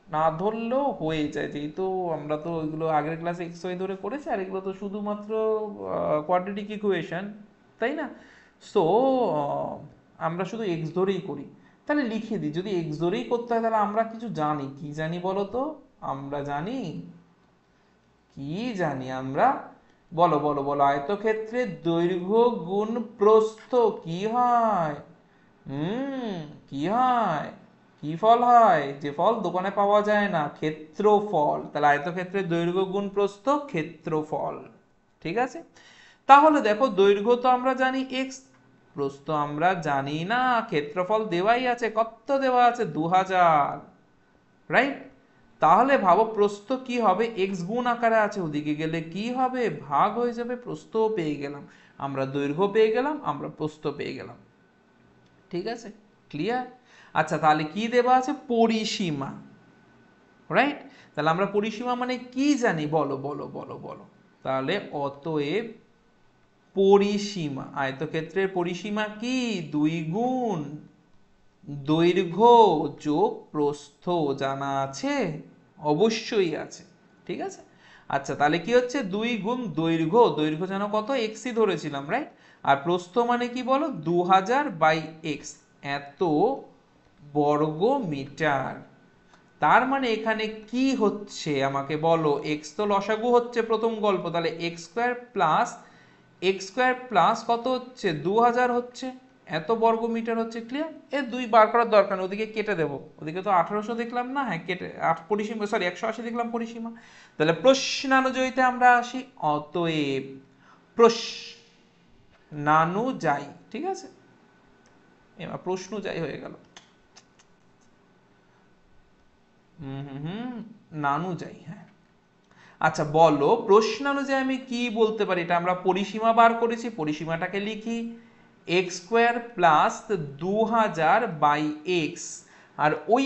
Speaker 1: না ধরলেও হয়ে যায়, যেহেতু আমরা তো ওইগুলো আগের ক্লাসে এক্স ওয়াই ধরে করেছি, আর এগুলো তো শুধুমাত্র কোয়াড্রেটিক ইকুয়েশন, তাই না? সো আমরা শুধু এক্স ধরেই করি। তাহলে লিখে দিই, যদি এক্স ধরেই করতে হয় তাহলে আমরা কিছু জানি, কি জানি বলো তো? আমরা জানি কি জানি আমরা? বলো বলো বলো, আয়তক্ষেত্রের দৈর্ঘ্য গুণ প্রস্থ কি হয়? কি হয়? কি ফল হয়? যে ফল দোকানে পাওয়া যায় না, ক্ষেত্রফল। তাহলে আয়তক্ষেত্রের দৈর্ঘ্য গুণ প্রস্থ ক্ষেত্রফল, ঠিক আছে? তাহলে দেখো, দৈর্ঘ্য তো আমরা জানি এক্স, প্রস্থ আমরা জানি না, ক্ষেত্রফল দেওয়াই আছে, কত দেওয়া আছে? 2000, রাইট? তাহলে ভাবো প্রস্থ কি হবে? এক্স গুণ আকারে আছে, ওদিকে গেলে কি হবে? ভাগ হয়ে যাবে, প্রস্থও পেয়ে গেলাম আমরা, দৈর্ঘ্য পেয়ে গেলাম আমরা, প্রস্থ পেয়ে গেলাম, ঠিক আছে? ক্লিয়ার? আচ্ছা, তাহলে কি দেওয়া আছে? পরিসীমা, রাইট? তাহলে আমরা পরিসীমা মানে কি জানি? বলো বলো বলো বলো। তাহলে অতএব পরিসীমা, আয়তক্ষেত্রের পরিসীমা কি? 2 গুণ দৈর্ঘ্য যোগ প্রস্থ। জানা আছে? অবশ্যই আছে, ঠিক আছে? আচ্ছা, তাহলে কি হচ্ছে? 2 গুণ দৈর্ঘ্য, দৈর্ঘ্য যেন কত? এক্সই ধরেছিলাম, রাইট? আর প্রস্থ মানে কি বলো? 2000 বাই এক্স, এত বর্গ মিটার। তার মানে এখানে কি হচ্ছে আমাকে বলো? এক্স তো লসাগু হচ্ছে প্রথম গল্প, তাহলে এক্স স্কোয়ার প্লাস কত হচ্ছে? 2000 হচ্ছে, এত বর্গ মিটার হচ্ছে। ক্লিয়ার? এ 2 বার করার দরকার নেই, ওদিকে কেটে দেবো, ওদিকে তো 1800 দেখলাম না, হ্যাঁ কেটে, পরিসীমা, সরি 180 দেখলাম পরিসীমা। তাহলে প্রশ্নানুযায়ীতে আমরা আসি, অতএব প্রশ্নানুযায়ী, ঠিক আছে? এবার প্রশ্নযায়ী হয়ে গেল, নানুযায়ী, হ্যাঁ। আচ্ছা বলো, প্রশ্নানুযায়ী আমি কি বলতে পারি? এটা আমরা পরিসীমা বার করেছি, পরিসীমাটাকে লিখি। X square plus 2000 by x, আর ওই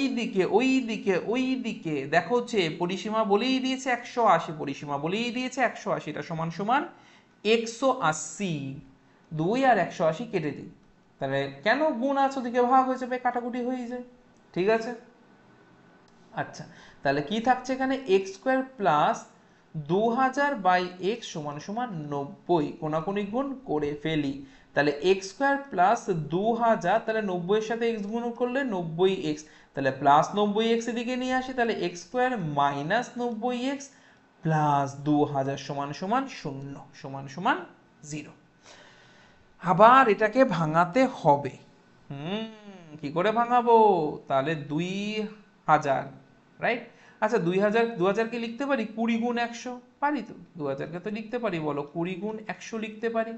Speaker 1: দিকে দেখো হচ্ছে পরিসীমা বলেই দিয়েছে 180, পরিসীমা বলেই দিয়েছে 180, এটা সমান সমান 180। 2 আর 180 কেটে দিই, তাহলে কেন গুণ আছে, ওদিকে ভাগ হয়ে যাবে, কাটাকুটি হয়ে যায়, ঠিক আছে? আচ্ছা, তাহলে কি থাকছে এখানে? X square plus 2000 by X সমান সমান 90, কোনাকুনি গুণ করে ফেলি। তাহলে এক্স স্কোয়ার প্লাস 2000, তাহলে 90 এর সাথে এক্স গুণ করলে 90 এক্স, তাহলে প্লাস 90 এক্স এদিকে নিয়ে আসি, তাহলে x square minus 90 x plus 2000 সমান সমান 0, সমান সমান 0। আবার এটাকে ভাঙাতে হবে। কি করে ভাঙাবো? তাহলে 2000, রাইট? আচ্ছা, 2000 কে লিখতে পারি 20 গুণ 100, পারি তো? 2000 কে তো লিখতে পারি, বলো 20 গুণ 100 লিখতে পারি।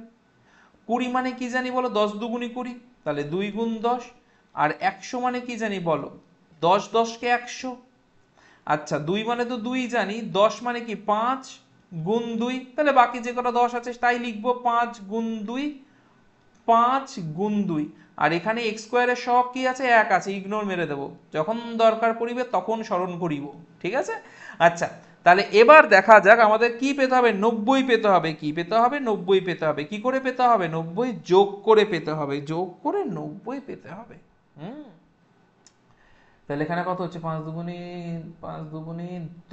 Speaker 1: 20 মানে কি জানি বলো? 10 দুগুণি 20, তাহলে 2 গুণ 10। আর 100 মানে কি জানি বলো? 10 10 কে 100। আচ্ছা, 2 মানে তো 2 জানি, 10 মানে কি? 5 গুণ 2, তাহলে বাকি যে কটা 10 আছে তাই লিখবো, 5 গুণ 2, 5 গুণ 2। আর এখানে এক্স স্কোয়ারের সহগ কি আছে? 1 আছে, ইগনোর মেরে দেবো, যখন দরকার পড়িবে তখন স্মরণ করিব, ঠিক আছে? আচ্ছা, তাহলে এবার দেখা যাক আমাদের কি পেতে হবে? 90 পেতে হবে। কি পেতে হবে? 90 পেতে হবে। কি করে পেতে হবে? 90 যোগ করে পেতে হবে, যোগ করে 90 পেতে হবে। তাহলে এখানে কত হচ্ছে, 5 দুগুণে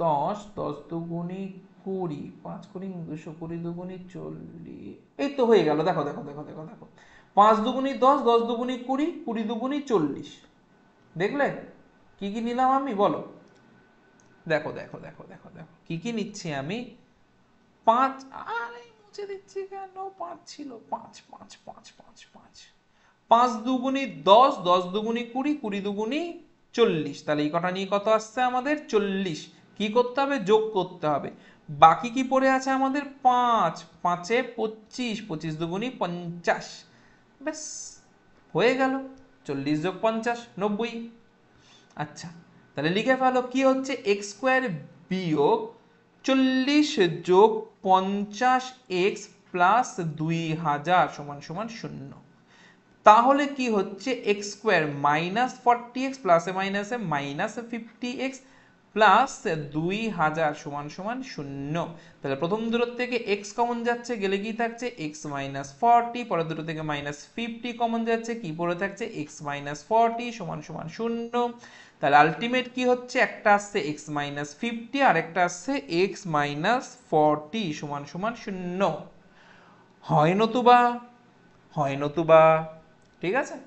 Speaker 1: 10, 10 দুগুণে 20, 5 কুড়ি 200, 20 দুগুণে 40, এই তো হয়ে গেল। দেখো দেখো দেখো দেখো দেখো, 5 দুগুণে 10, 10 দুগুণে 20, 20 দুগুণে 40। দেখলে কি কি নিলাম আমি, বলো? দেখো দেখো দেখো দেখো দেখো কি কি নিচ্ছি আমি। 5, আরে মুছে দিচ্ছি কেন, 5 ছিল, 5 5 5 5 5, 5 দুগুণে 10, 10 দুগুণে 20, 20 দুগুণে 40। তাহলে এই কটা নিয়ে কত আসছে আমাদের, 40। কি করতে হবে, যোগ করতে হবে। বাকি কি পড়ে আছে আমাদের, 5, 5 এ 25, 25 দুগুণে 50। ব্যাস হয়ে গেল, 40 যোগ 50, 90। আচ্ছা, তাহলে লিখে ফেলো কি হচ্ছে, এক্স স্কোয়ার বিয়োগ 40 যোগ 50 এক্স প্লাস 2000 সমান সমান 0। তাহলে কি হচ্ছে, এক্স স্কোয়ার মাইনাস 40x প্লাসে মাইনাসে মাইনাস 50x প্লাস 2000 সমান সমান 0। তাহলে প্রথম দুটো থেকে x কমন যাচ্ছে, গেলে কি থাকছে, x মাইনাস 40, পরের দুটো থেকে মাইনাস 50 কমন যাচ্ছে, কি পড়ে থাকছে, x মাইনাস 40 সমান সমান 0। তাহলে আলটিমেট কি হচ্ছে, একটা আসছে x মাইনাস 50 আর একটা আসছে x মাইনাস 40 সমান সমান 0। হয় নতুবা, হয় নতুবা, ঠিক আছে।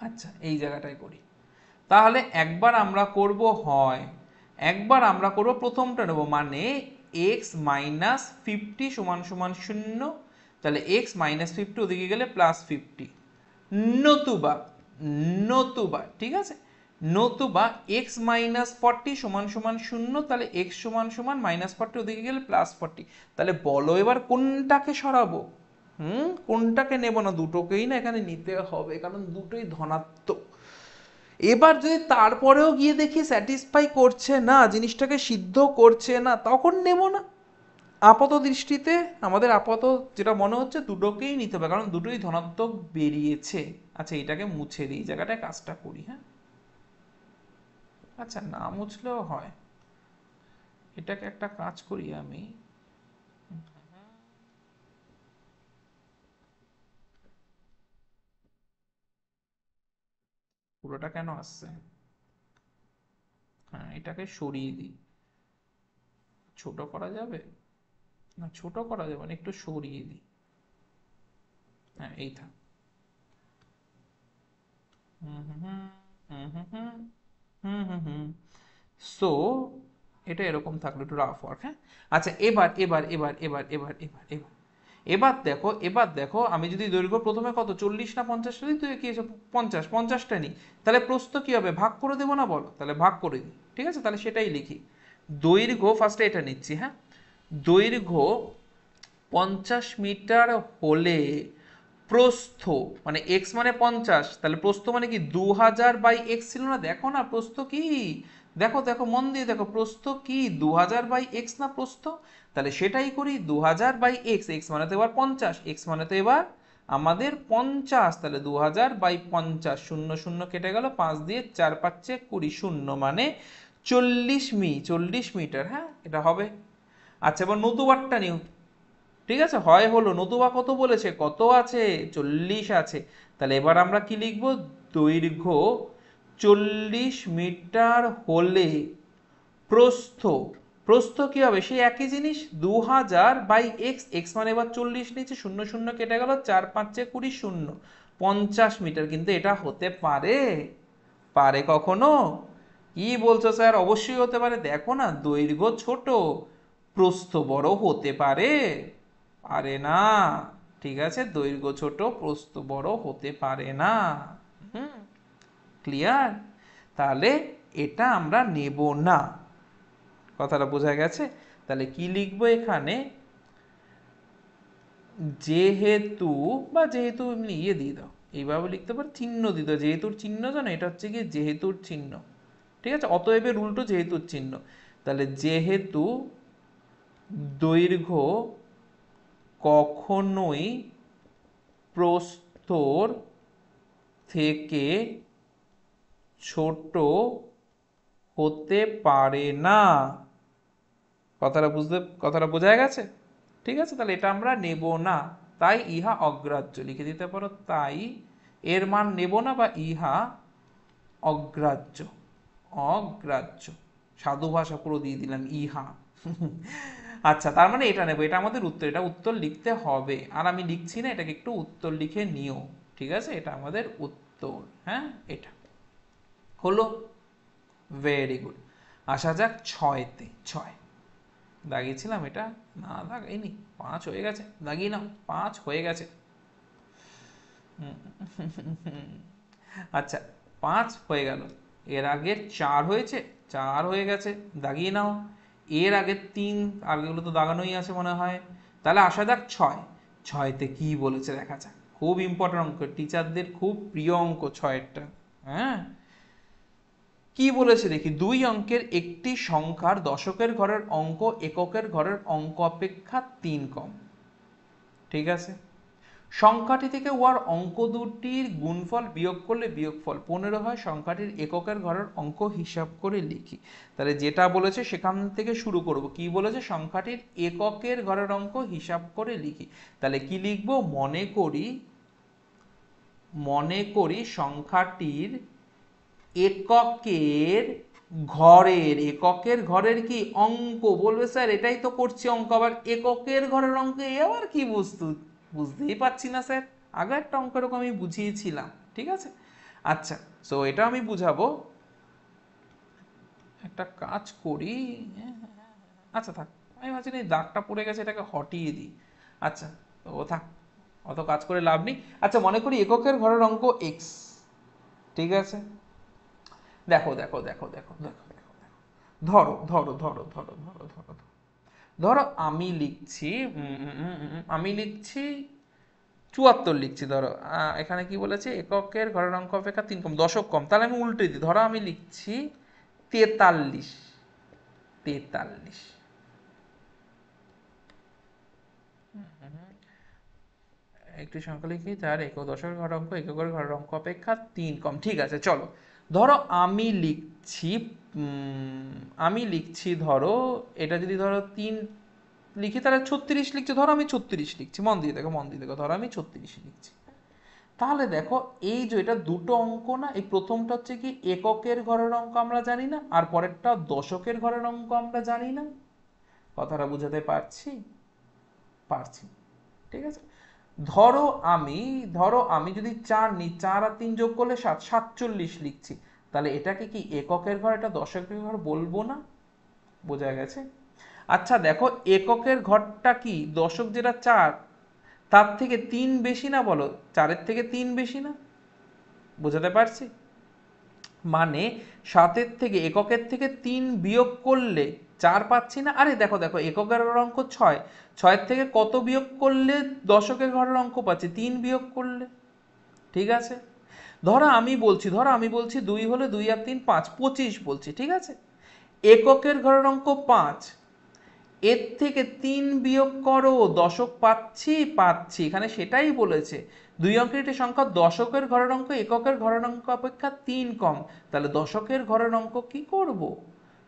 Speaker 1: আচ্ছা, এই জায়গাটায় করি। তাহলে একবার আমরা করব হয়, একবার আমরা করব প্রথমটা নেব, মানে এক্স মাইনাস 50 সমান সমান 0। তাহলে এক্স মাইনাস 50 ওদিকে গেলে প্লাস 50, নতুবা, নতুবা, ঠিক আছে, নতুবা এক্স মাইনাস 40 সমান সমান 0। তাহলে এক্স সমান সমান মাইনাস 40 ওদিকে গেলে প্লাস 40। তাহলে বলো এবার কোনটাকে সরাবো, কোনটাকে নেব না, দুটোকেই না এখানে নিতে হবে, কারণ দুটোই ধনাত্মক। এবার যদি তারপরেও গিয়ে দেখি স্যাটিসফাই করছে না, জিনিসটাকে সিদ্ধ করছে না, তখন নেব না। আপাত দৃষ্টিতে আমাদের আপাতত যেটা মনে হচ্ছে, দুটোকেই নিতে হবে, কারণ দুটোই ধনাত্মক বেরিয়েছে। আচ্ছা, এটাকে মুছে দিই, জায়গাটায় কাজটা করি, হ্যাঁ। আচ্ছা, না মুছলেও হয়, এটাকে একটা কাজ করি আমি, পুরোটা কেন আসছে, হ্যাঁ এটাকে সরিয়ে দিই। ছোট করা যাবে না, ছোট করা যাবে না, একটু সরিয়ে দিই, হ্যাঁ এই থাক। হুম হুম হুম হুম হুম হুম হুম হুম। সো এটা এরকম থাকলো, একটু রাফ ওয়ার্ক, হ্যাঁ। আচ্ছা, এবার এবার এবার এবার এবার এবার এবার এবার দেখো, এবার দেখো, আমি যদি দৈর্ঘ্য প্রথমে কত 40 না 50 দিই, তুই কি এসে 50, 50টা নিই, তাহলে প্রস্থ কি হবে, ভাগ করে দেবো না, বলো? তাহলে ভাগ করে দিই, ঠিক আছে, তাহলে সেটাই লিখি। দৈর্ঘ্য ফার্স্টে এটা নিচ্ছি, হ্যাঁ। দৈর্ঘ্য 50 মিটার হলে প্রস্থ, মানে এক্স মানে 50, তাহলে প্রস্থ মানে কি 2000/x ছিল না, দেখো না প্রস্থ কি, দেখো দেখো মন দিয়ে দেখো, প্রস্থ কি 2000/x না প্রস্থ। তাহলে সেটাই করি, 2000/x, এক্স মানে তো এবার 50, এক্স মানে তো এবার আমাদের 50, তাহলে 2000/50, 0 0 কেটে গেল, 5 দিয়ে 4 5 20, 0 মানে 40 মিটার, হ্যাঁ এটা হবে। আচ্ছা, এবার নতুবারটা নিউ, ঠিক আছে, হয় হলো, নতুবা কত বলেছে, কত আছে, 40 আছে। তাহলে এবার আমরা কি লিখব, দৈর্ঘ্য 40 মিটার হলে প্রস্থ, প্রস্থ কি হবে, সেই একই জিনিস, 2000/x, এক্স মানে এবার 40 নিচে, 0 0 কেটে গেল, 4 5 20, 0, 50 মিটার। কিন্তু এটা হতে পারে, পারে কখনো? কি বলছো স্যার, অবশ্যই হতে পারে। দেখো না, দৈর্ঘ্য ছোট, প্রস্থ বড় হতে পারে, পারে না, ঠিক আছে, দৈর্ঘ্য ছোট প্রস্থ বড় হতে পারে না। হুম, ক্লিয়ার? তাহলে এটা আমরা নেব না, কথাটা বোঝা গেছে? তাহলে কি লিখবো এখানে, যেহেতু, বা যেহেতু এমনি ইয়ে দিয়ে দাও, এইভাবে লিখতে পারো, চিহ্ন দিয়ে দাও, যেহেতুর চিহ্ন, জানো এটা হচ্ছে কি যেহেতুর চিহ্ন, ঠিক আছে, অতএবের উল্টো যেহেতুর চিহ্ন। তাহলে যেহেতু দৈর্ঘ্য কখনোই প্রস্থর থেকে ছোট হতে পারে না, কথাটা বোঝা গেছে? ঠিক আছে, তাহলে এটা আমরা নেব না, তাই ইহা অগ্রাহ্য, লিখে দিতে পারো, তাই এর মান নেব না, বা ইহা অগ্রাহ্য, অগ্রাহ্য, সাধু ভাষা পুরো দিয়ে দিলাম ইহা। আচ্ছা, তার মানে এটা নেবো, এটা আমাদের উত্তর, এটা উত্তর লিখতে হবে, আর আমি লিখছি না, এটাকে একটু উত্তর লিখে নিও, ঠিক আছে? এটা আমাদের উত্তর, হ্যাঁ, এটা হলো। Very good. আসা যাক ছয়তে। ছয় দাগিয়েছিলাম এটা, না দাগাইনি, 5 হয়ে গেছে, দাগিয়ে নাও, 5 হয়ে গেছে। আচ্ছা, 5 হয়ে গেল, এর আগের 4 হয়েছে, 4 হয়ে গেছে, দাগিয়ে নাও। এর আগের 3, আগেগুলো তো দাগানোই আছে মনে হয়। তাহলে আসা যাক 6। 6তে কি বলেছে দেখা যাক, খুব ইম্পর্টেন্ট অঙ্ক, টিচারদের খুব প্রিয় অঙ্ক 6এরটা। হ্যাঁ, কি বলেছে দেখি, 2 অঙ্কের একটি সংখ্যার দশকের ঘরের অঙ্ক এককের ঘরের অঙ্ক অপেক্ষা 3 কম। ঠিক আছে, সংখ্যাটি থেকে উহার অঙ্ক দুটির গুণফল বিয়োগ করলে বিয়োগফল 15 হয়, সংখ্যাটির এককের ঘরের অঙ্ক হিসাব করে লিখি। তাহলে যেটা বলেছে সেখান থেকে শুরু করব। কি বলেছে, সংখ্যাটির এককের ঘরের অঙ্ক হিসাব করে লিখি। তাহলে কি লিখব, মনে করি সংখ্যাটির এককের ঘরের কি অঙ্ক, বলবে স্যার এটাই তো করছি অঙ্ক, আবার এককের ঘরের অঙ্ক, এ আবার কি বস্তু, বুঝতেই পারছি না স্যার, আগে একটা অঙ্ক এরকম আমি বুঝিয়েছিলাম, ঠিক আছে? আচ্ছা, সো এটা আমি বুঝাবো, একটা কাজ করি, আচ্ছা থাক, আমি ভাবছি না এই দাগটা পড়ে গেছে, এটাকে হটিয়ে দিই। আচ্ছা, তো থাক, অত কাজ করে লাভ নেই। আচ্ছা, মনে করি এককের ঘরের অঙ্ক এক্স, ঠিক আছে? দেখো দেখো দেখো দেখো দেখো দেখো, ধরো ধরো ধরো ধরো ধরো ধরো ধরো আমি লিখছি, আমি লিখছি 74 লিখছি, ধরো এখানে কি বলেছে, এককের ঘরের অঙ্ক অপেক্ষা 3 কম, দশক কম, তাহলে আমি উল্টে দিই, ধরো আমি লিখছি 43। 43, একটি সংখ্যা লিখি যার একক দশকের ঘরের অঙ্ক এককের ঘরের অঙ্ক অপেক্ষা 3 কম। ঠিক আছে, চলো, ধরো আমি লিখছি ধরো, এটা যদি ধরো 3 লিখি তাহলে 36 লিখছি, ধরো আমি 36 লিখছি, মন দিয়ে দেখো, মন দিয়ে দেখো, ধরো আমি 36 লিখছি। তাহলে দেখো, এই যে এটা দুটো অঙ্ক না, এই প্রথমটা হচ্ছে কি এককের ঘরের অঙ্ক আমরা জানি না, আর পরেরটা দশকের ঘরের অঙ্ক আমরা জানি না। কথাটা বুঝাতে পারছি? পারছি, ঠিক আছে? ধরো আমি যদি 4 নিই, 4 আর 3 যোগ করলে 7, 47 লিখছি, তাহলে এটাকে কি এককের ঘর, এটা দশকের ঘর বলবো না? বোঝা গেছে? আচ্ছা দেখো, এককের ঘরটা কি, দশক যেটা 4, তার থেকে 3 বেশি না, বলো 4-এর থেকে 3 বেশি না? বোঝাতে পারছি? মানে 7-এর থেকে, এককের থেকে 3 বিয়োগ করলে 4 পাচ্ছি না? আরে দেখো দেখো, এককের অঙ্ক 6, 6-এর থেকে কত বিয়োগ করলে দশকের ঘরের অঙ্ক পাচ্ছি, 3 বিয়োগ করলে, ঠিক আছে? ধরো আমি বলছি 2 হলে 2 আর 3 5, 25 বলছি, ঠিক আছে? এককের ঘরের অঙ্ক 5, এর থেকে 3 বিয়োগ করো, দশক পাচ্ছি, এখানে সেটাই বলেছে। 2 অঙ্কের একটি সংখ্যা দশকের ঘরের অঙ্ক এককের ঘরের অঙ্ক অপেক্ষা 3 কম, তাহলে দশকের ঘরের অঙ্ক কি করব,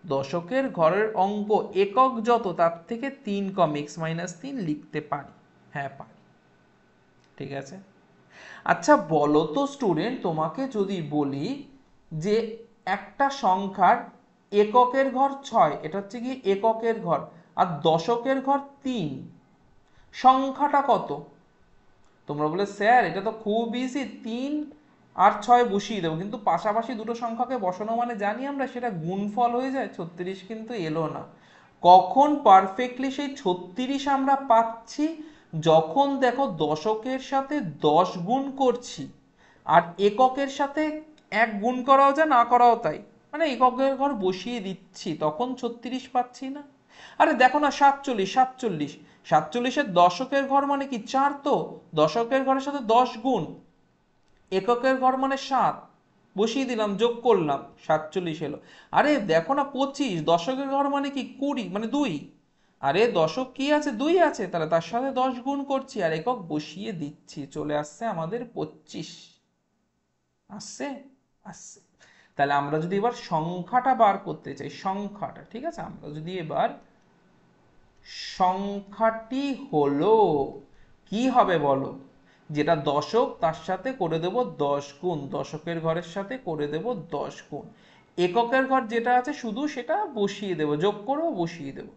Speaker 1: দশকের ঘরের অঙ্ক একক যত তার থেকে 3 কম, x-3 লিখতে পারি, হ্যাঁ পারি, ঠিক আছে? আচ্ছা বলো তো স্টুডেন্ট, তোমাকে যদি বলি যে একটা সংখ্যার এককের ঘর 6, এটা হচ্ছে কি এককের ঘর, আর দশকের ঘর 3, সংখ্যাটা কত? তোমরা বলে স্যার এটা তো খুব ইজি, 3 আর 6 বসিয়ে দেবো, কিন্তু পাশাপাশি দুটো সংখ্যাকে বসানো মানে জানি আমরা সেটা গুণফল হয়ে যায়, 36 কিন্তু এলো না। কখন পারফেক্টলি সেই 36 আমরা পাচ্ছি, যখন দেখো দশকের সাথে 10 গুণ করছি, আর এককের সাথে 1 গুণ করাও যায়, না করাও তাই, মানে এককের ঘর বসিয়ে দিচ্ছি, তখন 36 পাচ্ছি না? আরে দেখো না, 47, দশকের ঘর মানে কি 4, তো দশকের ঘরের সাথে 10 গুণ, এককের ঘর মানে 7, বসিয়ে দিলাম, যোগ করলাম, 47 এলো। আরে দেখো না 25, দশকের ঘর মানে কি 20, মানে 2, আরে দশক কি আছে, 2 আছে, তাহলে তার সাথে 10 গুণ করছি আর একক বসিয়ে দিচ্ছি, চলে আসছে আমাদের 25, আসছে, আসছে। তাহলে আমরা যদি এবার সংখ্যাটা বার করতে চাই, সংখ্যাটা, ঠিক আছে, আমরা যদি এবার সংখ্যাটি হলো, কি হবে বলো, যেটা দশক তার সাথে করে দেব 10 গুণ, দশকের ঘরের সাথে করে দেব 10 গুণ, এককের ঘর যেটা আছে শুধু সেটা বসিয়ে দেব, যোগ করেও বসিয়ে দেব।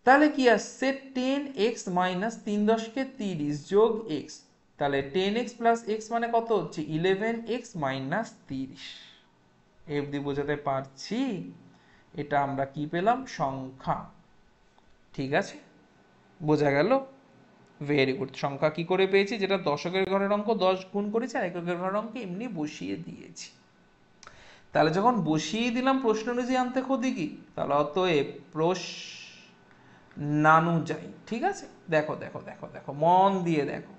Speaker 1: তাহলে কি আসছে 10x মাইনাস 3×10 যোগ x, তাহলে 10x প্লাস x মানে কত হচ্ছে 11x মাইনাস 30। অবধি বোঝাতে পারছি? এটা আমরা কি পেলাম? সংখ্যা। ঠিক আছে, বোঝা গেল? Very good. সংখ্যা কি করে পেয়েছি? যেটা দশকের ঘরের অঙ্ক 10 গুণ করেছি আর এককের ঘরের অঙ্কে এমনি বসিয়ে দিয়েছি। তাহলে যখন বসিয়ে দিলাম প্রশ্ন অনুযায়ী আনতে ক্ষতি কি? তাহলে অতএব প্রশ্নানুযায়ী। ঠিক আছে, দেখো দেখো দেখো দেখো মন দিয়ে দেখো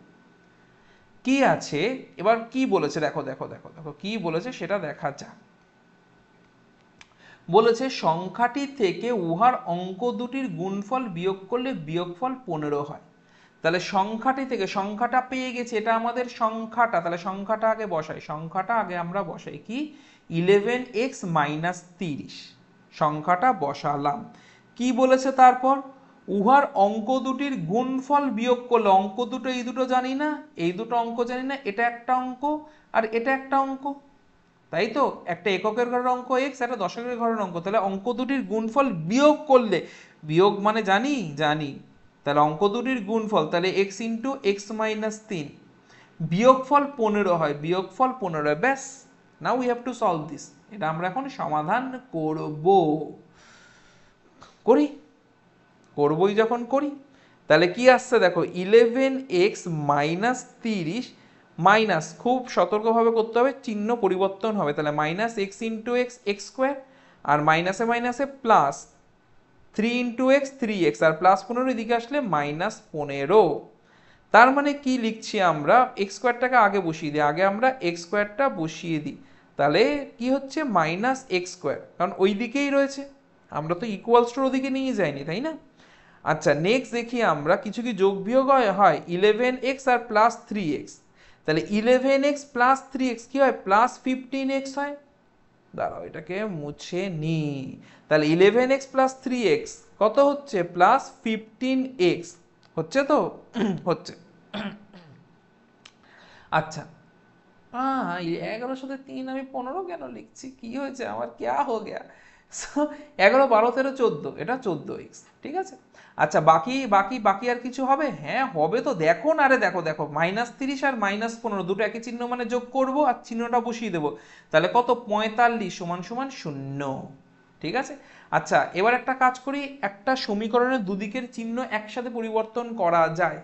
Speaker 1: কি আছে। এবার কি বলেছে দেখো দেখো দেখো দেখো কি বলেছে সেটা দেখা যাক। বলেছে সংখ্যাটি থেকে উহার অঙ্ক দুটির গুণফল বিয়োগ করলে বিয়োগফল 15 হয়। তাহলে সংখ্যাটি থেকে, সংখ্যাটা পেয়ে গেছে, এটা আমাদের সংখ্যাটা, তাহলে সংখ্যাটা আগে বসাই, সংখ্যাটা আগে আমরা বসাই কি 11x মাইনাস 30, সংখ্যাটা বসালাম। কি বলেছে তারপর? উহার অঙ্ক দুটির গুণফল বিয়োগ করলে, অঙ্ক দুটো এই দুটো জানি না, এই দুটো অঙ্ক জানি না, এটা একটা অঙ্ক আর এটা একটা অঙ্ক, তাই তো? একটা এককের ঘরের অঙ্ক x, একটা দশকের ঘরের অঙ্ক, তাহলে অঙ্ক দুটির গুণফল বিয়োগ করলে, বিয়োগ মানে জানি জানি, তাহলে অঙ্ক দুটির গুণফল তাহলে x ইন্টু এক্স মাইনাস 3, বিয়োগফল 15 হয়, বিয়োগফল 15, ব্যাস। Now we have to solve this. এটা আমরা এখন সমাধান করব। করি, করবই যখন করি। তাহলে কি আসছে দেখো 11x মাইনাস 30 মাইনাস, খুব সতর্কভাবে করতে হবে, চিহ্ন পরিবর্তন হবে, তাহলে minus x into x x square, আর মাইনাসে মাইনাসে প্লাস 3 ইন্টু এক্স 3x, আর প্লাস 15 এদিকে আসলে মাইনাস 15। তার মানে কি লিখছি আমরা? এক্স স্কোয়ারটাকে আগে বসিয়ে দিই, আগে আমরা এক্স স্কোয়ারটা বসিয়ে দিই, তাহলে কি হচ্ছে মাইনাস এক্স স্কোয়ার, কারণ ওই দিকেই রয়েছে, আমরা তো ইকুয়ালস টুর ওদিকে নিয়ে যাইনি, তাই না? আচ্ছা নেক্সট দেখি আমরা কিছু কি যোগ বিয়োগ হয় 11x আর প্লাস 3x, তাহলে 11x প্লাস 3x কি হয়? প্লাস 15x হয়। দাঁড়াও এটাকে মুছে নি, তাহলে 11x প্লাস 3x কত হচ্ছে? প্লাস 15x হচ্ছে তো? হচ্ছে। আচ্ছা 11 সাথে 3 আমি 15 কেন লিখছি? কি হয়েছে আমার? ক্যা হো গয়া? 11 12 13 14, এটা 14x। ঠিক আছে, আচ্ছা বাকি বাকি বাকি আর কিছু হবে? হ্যাঁ হবে তো, দেখো না, আরে দেখো দেখো মাইনাস 30 আর মাইনাস 15 দুটো একই চিহ্ন মানে যোগ করব আর চিহ্নটা বসিয়ে দেবো, তাহলে কত? 45 সমান সমান 0। ঠিক আছে, আচ্ছা এবার একটা কাজ করি, একটা সমীকরণের দুদিকের চিহ্ন একসাথে পরিবর্তন করা যায়।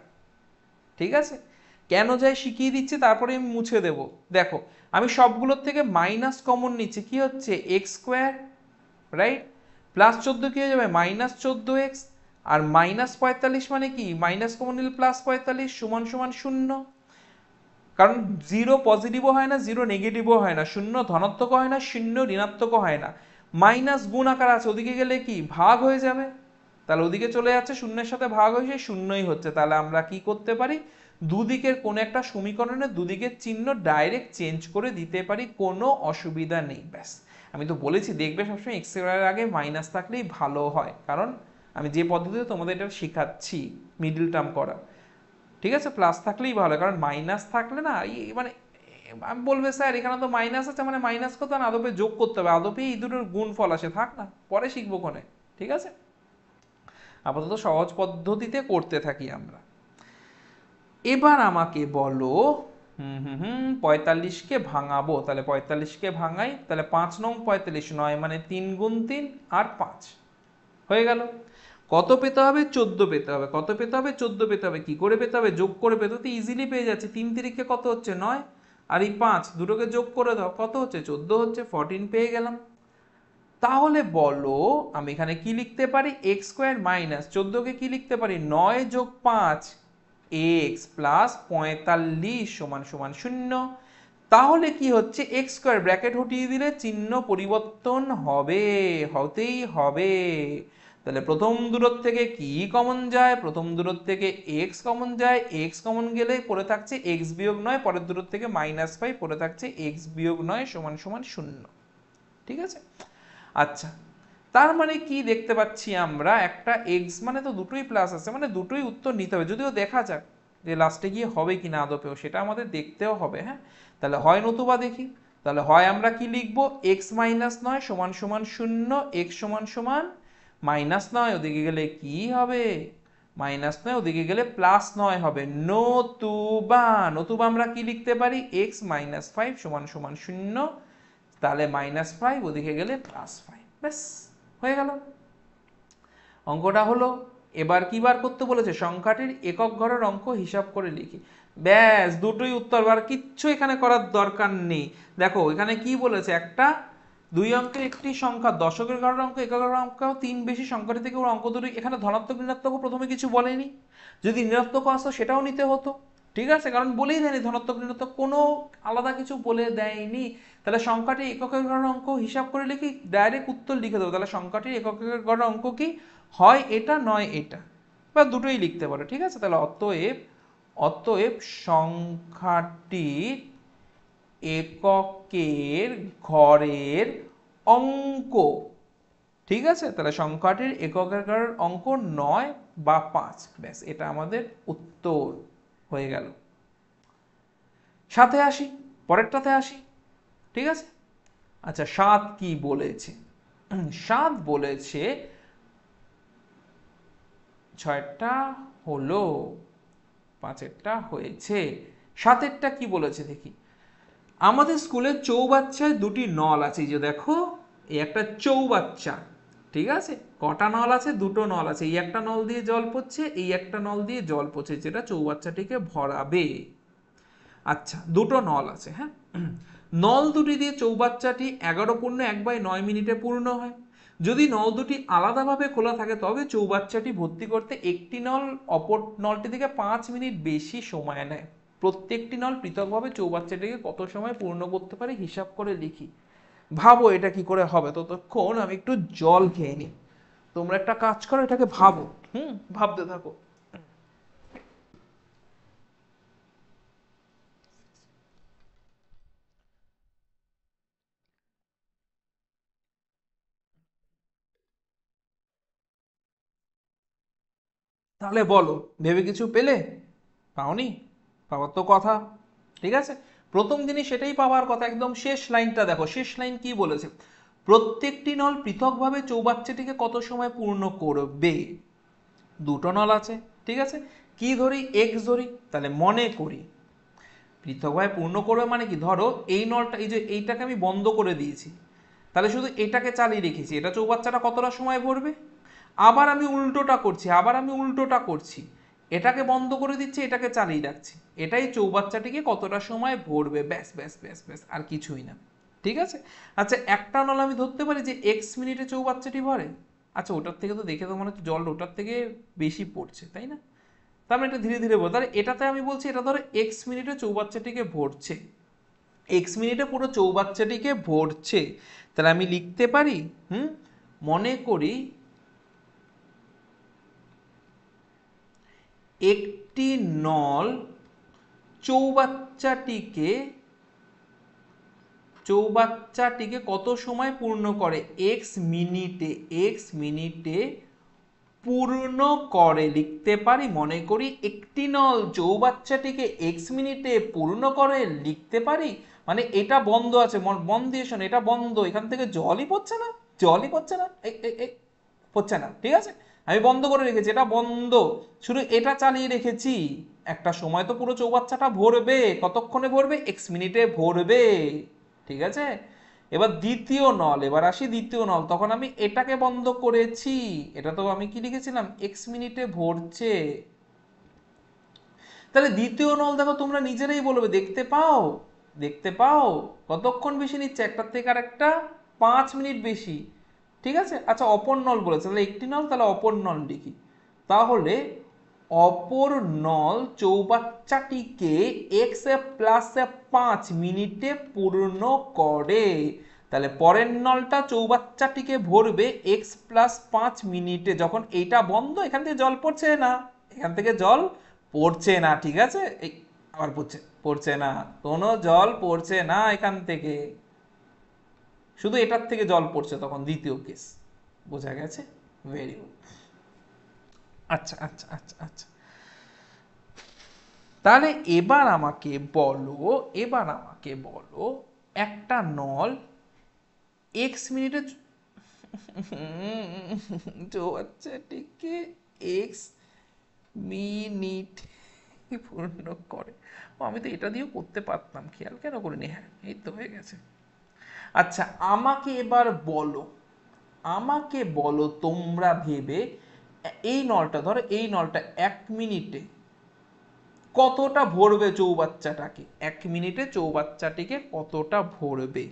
Speaker 1: ঠিক আছে, কেন যায় শিখিয়ে দিচ্ছি, তারপরে আমি মুছে দেব। দেখো আমি সবগুলোর থেকে মাইনাস কমন নিচ্ছি, কি হচ্ছে? এক্স স্কোয়ার, রাইট, প্লাস 14 কি হয়ে যাবে? মাইনাস 14x, আর মাইনাস 45 মানে কি? মাইনাস কমন নিলে প্লাস 45 সমান সমান 0, কারণ 0 পজিটিভও হয় না, 0 নেগেটিভও হয় না, 0 ধনাত্মক হয় না, 0 ঋণাত্মকও হয় না, মাইনাস গুণ আকার আছে, ওদিকে গেলে কি ভাগ হয়ে যাবে, তাহলে ওদিকে চলে যাচ্ছে, শূন্যের সাথে ভাগ হয়ে সেই শূন্যই হচ্ছে। তাহলে আমরা কি করতে পারি? দুদিকের কোন একটা সমীকরণে দুদিকের চিহ্ন ডাইরেক্ট চেঞ্জ করে দিতে পারি, কোনো অসুবিধা নেই, ব্যাস। আমি তো বলেছি দেখবে সবসময় এক্স এর আগে মাইনাস থাকলেই ভালো হয়, কারণ আমি যে পদ্ধতিতে তোমাদের এটা শেখাচ্ছি মিডল টার্ম করা, ঠিক আছে, প্লাস থাকলেই ভালো, কারণ মাইনাস থাকলে না মানে আমি বলবে স্যার এখানে তো মাইনাস আছে, মানে মাইনাস করতে না, আদপে যোগ করতে হবে, আদপে এই দুটোর গুণ ফল আসে, থাক না পরে শিখবো কোনে। ঠিক আছে, আপাতত সহজ পদ্ধতিতে করতে থাকি আমরা। এবার আমাকে বলো 45কে ভাঙাবো, তাহলে 45কে ভাঙাই, তাহলে 5 নং 45, 9 মানে 3 গুণ 3 আর 5 হয়ে গেল। কত পেতে হবে? 14 পেতে হবে। কত পেতে হবে? 14 পেতে হবে। কি করে পেতে হবে? যোগ করে পেতে তো ইজিলি পেয়ে যাচ্ছে, 3 তিরিখে কত হচ্ছে? 9, আর এই 5 দুটোকে যোগ করে দাও, কত হচ্ছে? 14 হচ্ছে, 14 পেয়ে গেলাম। তাহলে বলো আমি এখানে কি লিখতে পারি? এক্স স্কোয়ার মাইনাস 14কে কি লিখতে পারি? 9 যোগ 5 এক্স প্লাস 45 সমান সমান 0। তাহলে কি হচ্ছে? এক্স স্কোয়ার ব্র্যাকেট হটিয়ে দিলে চিহ্ন পরিবর্তন হবে, হতেই হবে। তাহলে প্রথম দূরত্ব থেকে কি কমন যায়? প্রথম দূরত্ব থেকে এক্স কমন যায়, এক্স কমন গেলে পড়ে থাকছে এক্স বিয়োগ 9, পরের দূরত্ব থেকে -5 পড়ে থাকছে এক্স বিয়োগ 9 সমান সমান 0। ঠিক আছে, আচ্ছা তার মানে কি দেখতে পাচ্ছি আমরা? একটা এক্স মানে তো দুটোই প্লাস আছে, মানে দুটোই উত্তর নিতে হবে, যদিও দেখা যাক যে লাস্টে গিয়ে হবে কি না আদপেও, সেটা আমাদের দেখতেও হবে। হ্যাঁ, তাহলে হয় নতুবা দেখি। তাহলে হয় আমরা কি লিখবো, এক্স মাইনাস নয় সমান সমান শূন্য, এক্স সমান সমান মাইনাস নয়, ওদিকে গেলে কি হবে, মাইনাস নয়, ওদিকে গেলে প্লাস নয় হবে। নতুবা নতুবা আমরা কি লিখতে পারি, এক্স মাইনাস ফাইভ সমান সমান শূন্য, তাহলে মাইনাস ফাইভ, ওদিকে গেলে প্লাস ফাইভ, ব্যাস হয়ে গেল অঙ্কটা হলো। এবার কি বার করতে বলেছে, সংখ্যাটির একক ঘরের অঙ্ক হিসাব করে লিখি। ব্যাস দুটোই উত্তর, আর কিচ্ছু এখানে করার দরকার নেই। দেখো এখানে কি বলেছে, একটা 2 অঙ্কের একটি সংখ্যা দশকের ঘরের অঙ্ক, একক ঘরের অঙ্ক 3 বেশি সংখ্যাটি থেকে ওর অঙ্ক দুটো, এখানে ধনাত্মক ঋণাত্মক প্রথমে কিছু বলেনি, যদি ঋণাত্মক আসতো সেটাও নিতে হতো, ঠিক আছে, কারণ বলেই দেয়নি ধনাত্মক ঋণাত্মক, কোনো আলাদা কিছু বলে দেয়নি। তাহলে সংখ্যাটি এককের ঘরের অঙ্ক হিসাব করে লিখি, ডাইরেক্ট উত্তর লিখে দেবো। তাহলে সংখ্যাটির এককের ঘরের অঙ্ক কি হয়, এটা নয় এটা, বা দুটোই লিখতে পারো, ঠিক আছে। তাহলে অতএব অতএব সংখ্যাটির এককের ঘরের অঙ্ক, ঠিক আছে, তাহলে সংখ্যাটির এককের ঘরের অঙ্ক 9 বা 5, ব্যাস এটা আমাদের উত্তর হয়ে গেল। সাথে আসি, পরেরটাতে আসি, ঠিক আছে। আচ্ছা 7 কি বলেছে, 7 বলেছে 6টা হলো, 5এরটা হয়েছে, 7এরটা কি বলেছে দেখি। আমাদের স্কুলে চৌবাচ্চায় দুটি নল আছে, এই যে দেখো এই একটা চৌবাচ্চা, ঠিক আছে, কটা নল আছে, দুটো নল আছে, এই একটা নল দিয়ে জল পড়ছে, এই একটা নল দিয়ে জল পড়ছে, যেটা চৌবাচ্চাটিকে ভরাবে। আচ্ছা দুটো নল আছে, হ্যাঁ, নল দুটি দিয়ে চৌবাচ্চাটি 11 × 1/9 মিনিটে পূর্ণ হয়। যদি নল দুটি আলাদাভাবে খোলা থাকে তবে চৌবাচ্চাটি ভর্তি করতে একটি নল অপর নলটি থেকে 5 মিনিট বেশি সময় নেয়। প্রত্যেকটি নল পৃথকভাবে চৌবাচ্চাটিকে কত সময় পূর্ণ করতে পারে হিসাব করে লিখি। ভাবো এটা কি করে হবে, ততক্ষণ আমি একটু জল খেয়ে নিই, তোমরা একটা কাজ করো, এটাকে ভাবো, ভাবতে থাকো। তাহলে বলো, ভেবে কিছু পেলে, পাওনি, পাওয়ার তো কথা, ঠিক আছে। প্রথম জিনিস সেটাই পাওয়ার কথা, একদম শেষ লাইনটা দেখো, শেষ লাইন কি বলেছে, প্রত্যেকটি নল পৃথকভাবে চৌবাচ্চাটিকে কত সময় পূর্ণ করবে। দুটো নল আছে, ঠিক আছে, কি ধরি, এক্স ধরি, তাহলে মনে করি পৃথকভাবে পূর্ণ করবে মানে কি, ধরো এই নলটা, এই যে এইটাকে আমি বন্ধ করে দিয়েছি, তাহলে শুধু এটাকে চালিয়ে রেখেছি, এটা চৌবাচ্চাটা কতটা সময় ভরবে। আবার আমি উল্টোটা করছি, এটাকে বন্ধ করে দিচ্ছি, এটাকে চালিয়ে রাখছি, এটাই চৌবাচ্চাটিকে কতটা সময় ভরবে, ব্যাস ব্যাস ব্যাস ব্যাস, আর কিছুই না, ঠিক আছে। আচ্ছা একটা নল আমি ধরতে পারি যে এক্স মিনিটে চৌবাচ্চাটি ভরে, আচ্ছা ওটার থেকে তো দেখে তো মনে হচ্ছে জল ওটার থেকে বেশি পড়ছে, তাই না, তার মানে এটা ধীরে ধীরে বল, তাহলে এটাতে আমি বলছি এটা ধরো এক্স মিনিটে চৌবাচ্চাটিকে ভরছে, এক্স মিনিটে পুরো চৌবাচ্চাটিকে ভরছে, তাহলে আমি লিখতে পারি, মনে করি একটি নল চৌবাচ্চাটিকে কত সময় পূর্ণ করে, এক্স মিনিটে পূর্ণ করে, লিখতে পারি মনে করি একটি নল চৌবাচ্চাটিকে এক্স মিনিটে পূর্ণ করে, লিখতে পারি, মানে এটা বন্ধ আছে, মন দিয়ে শোনো, এটা বন্ধ, এখান থেকে জলই পড়ছে না, পড়ছে না, ঠিক আছে, আমি বন্ধ করে রেখেছি, এটা বন্ধ, শুধু এটা চালিয়ে রেখেছি, একটা সময় তো পুরো চৌবাচ্চাটা ভরবে, কতক্ষণে ভরবে, এক্স মিনিটে ভরবে, ঠিক আছে। এবার দ্বিতীয় নল, এবার আসি দ্বিতীয় নল, তখন আমি এটাকে বন্ধ করেছি, এটা তো আমি কি লিখেছিলাম, এক্স মিনিটে ভরছে, তাহলে দ্বিতীয় নল দেখো তোমরা নিজেরাই বলবে, দেখতে পাও কতক্ষণ বেশি নিচ্ছে, একটার থেকে আর একটা 5 মিনিট বেশি, ঠিক আছে। আচ্ছা অপর নল বলেছে, তাহলে একটি নল, তাহলে অপর নল লিখি, তাহলে অপর নল চৌবাচ্চাটিকে এক্স প্লাস 5 মিনিটে পূর্ণ করে, তাহলে পরের নলটা চৌবাচ্চাটিকে ভরবে এক্স প্লাস 5 মিনিটে, যখন এইটা বন্ধ, এখান থেকে জল পড়ছে না, ঠিক আছে, এই আবার পড়ছে না, কোনো জল পড়ছে না এখান থেকে, শুধু এটার থেকে জল পড়ছে, তখন দ্বিতীয় কেস, বোঝা গেছে, ভেরি গুড। আচ্ছা আচ্ছা আচ্ছা আচ্ছা, তাহলে এবার আমাকে বলো একটা নল এক্স মিনিটে চৌবাচ্চাটিকে এক্স মিনিট পূর্ণ করে। ও আমি তো এটা দিয়েও করতে পারতাম, খেয়াল কেন করিনি? হ্যাঁ, এই তো হয়ে গেছে। আচ্ছা, আমাকে বলো তোমরা ভেবে, এই নলটা ধরো, এই নলটা 1 মিনিটে কতটা ভরবে চৌবাচ্চাটাকে, 1 মিনিটে চৌবাচ্চাটিকে কতটা ভরবে,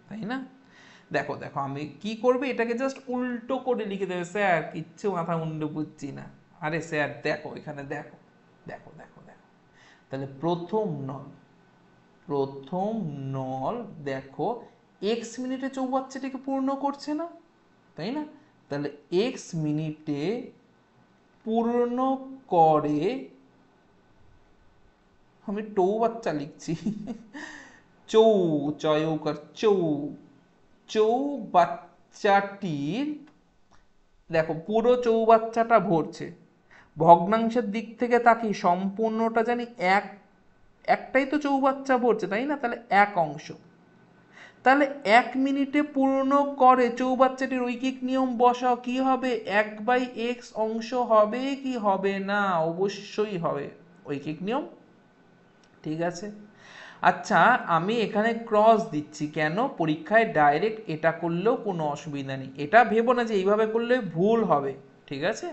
Speaker 1: তাই না? দেখো দেখো আমি কি করবে, এটাকে জাস্ট উল্টো করে লিখে দেবে। স্যার কিচ্ছু মাথা মুন্ডু বুঝছি না। আরে স্যার দেখো এখানে দেখো, দেখো দেখো দেখো তাহলে প্রথম নল দেখো এক্স মিনিটে চৌবাচ্চাটিকে পূর্ণ করছে না, তাই না? তাহলে এক্স মিনিটে পূর্ণ করে, আমি বাচ্চা লিখছি, চৌ চয়ৌকার চৌবাচ্চাটির, দেখো পুরো চৌবাচ্চাটা ভরছে। ভগ্নাংশের দিক থেকে তাকি সম্পূর্ণটা জানি একটাই তো চৌবাচ্চা ভরছে, তাই না? তাহলে এক অংশ। তাহলে 1 মিনিটে পূর্ণ করে চৌবাচ্চাটির ঐকিক নিয়ম বসাও, কি হবে? 1/x অংশ হবে কি হবে না? অবশ্যই হবে ঐকিক নিয়ম। ঠিক আছে, আচ্ছা আমি এখানে ক্রস দিচ্ছি কেন? পরীক্ষায় ডাইরেক্ট এটা করলেও কোনো অসুবিধা নেই, এটা ভেবো না যে এইভাবে করলে ভুল হবে, ঠিক আছে?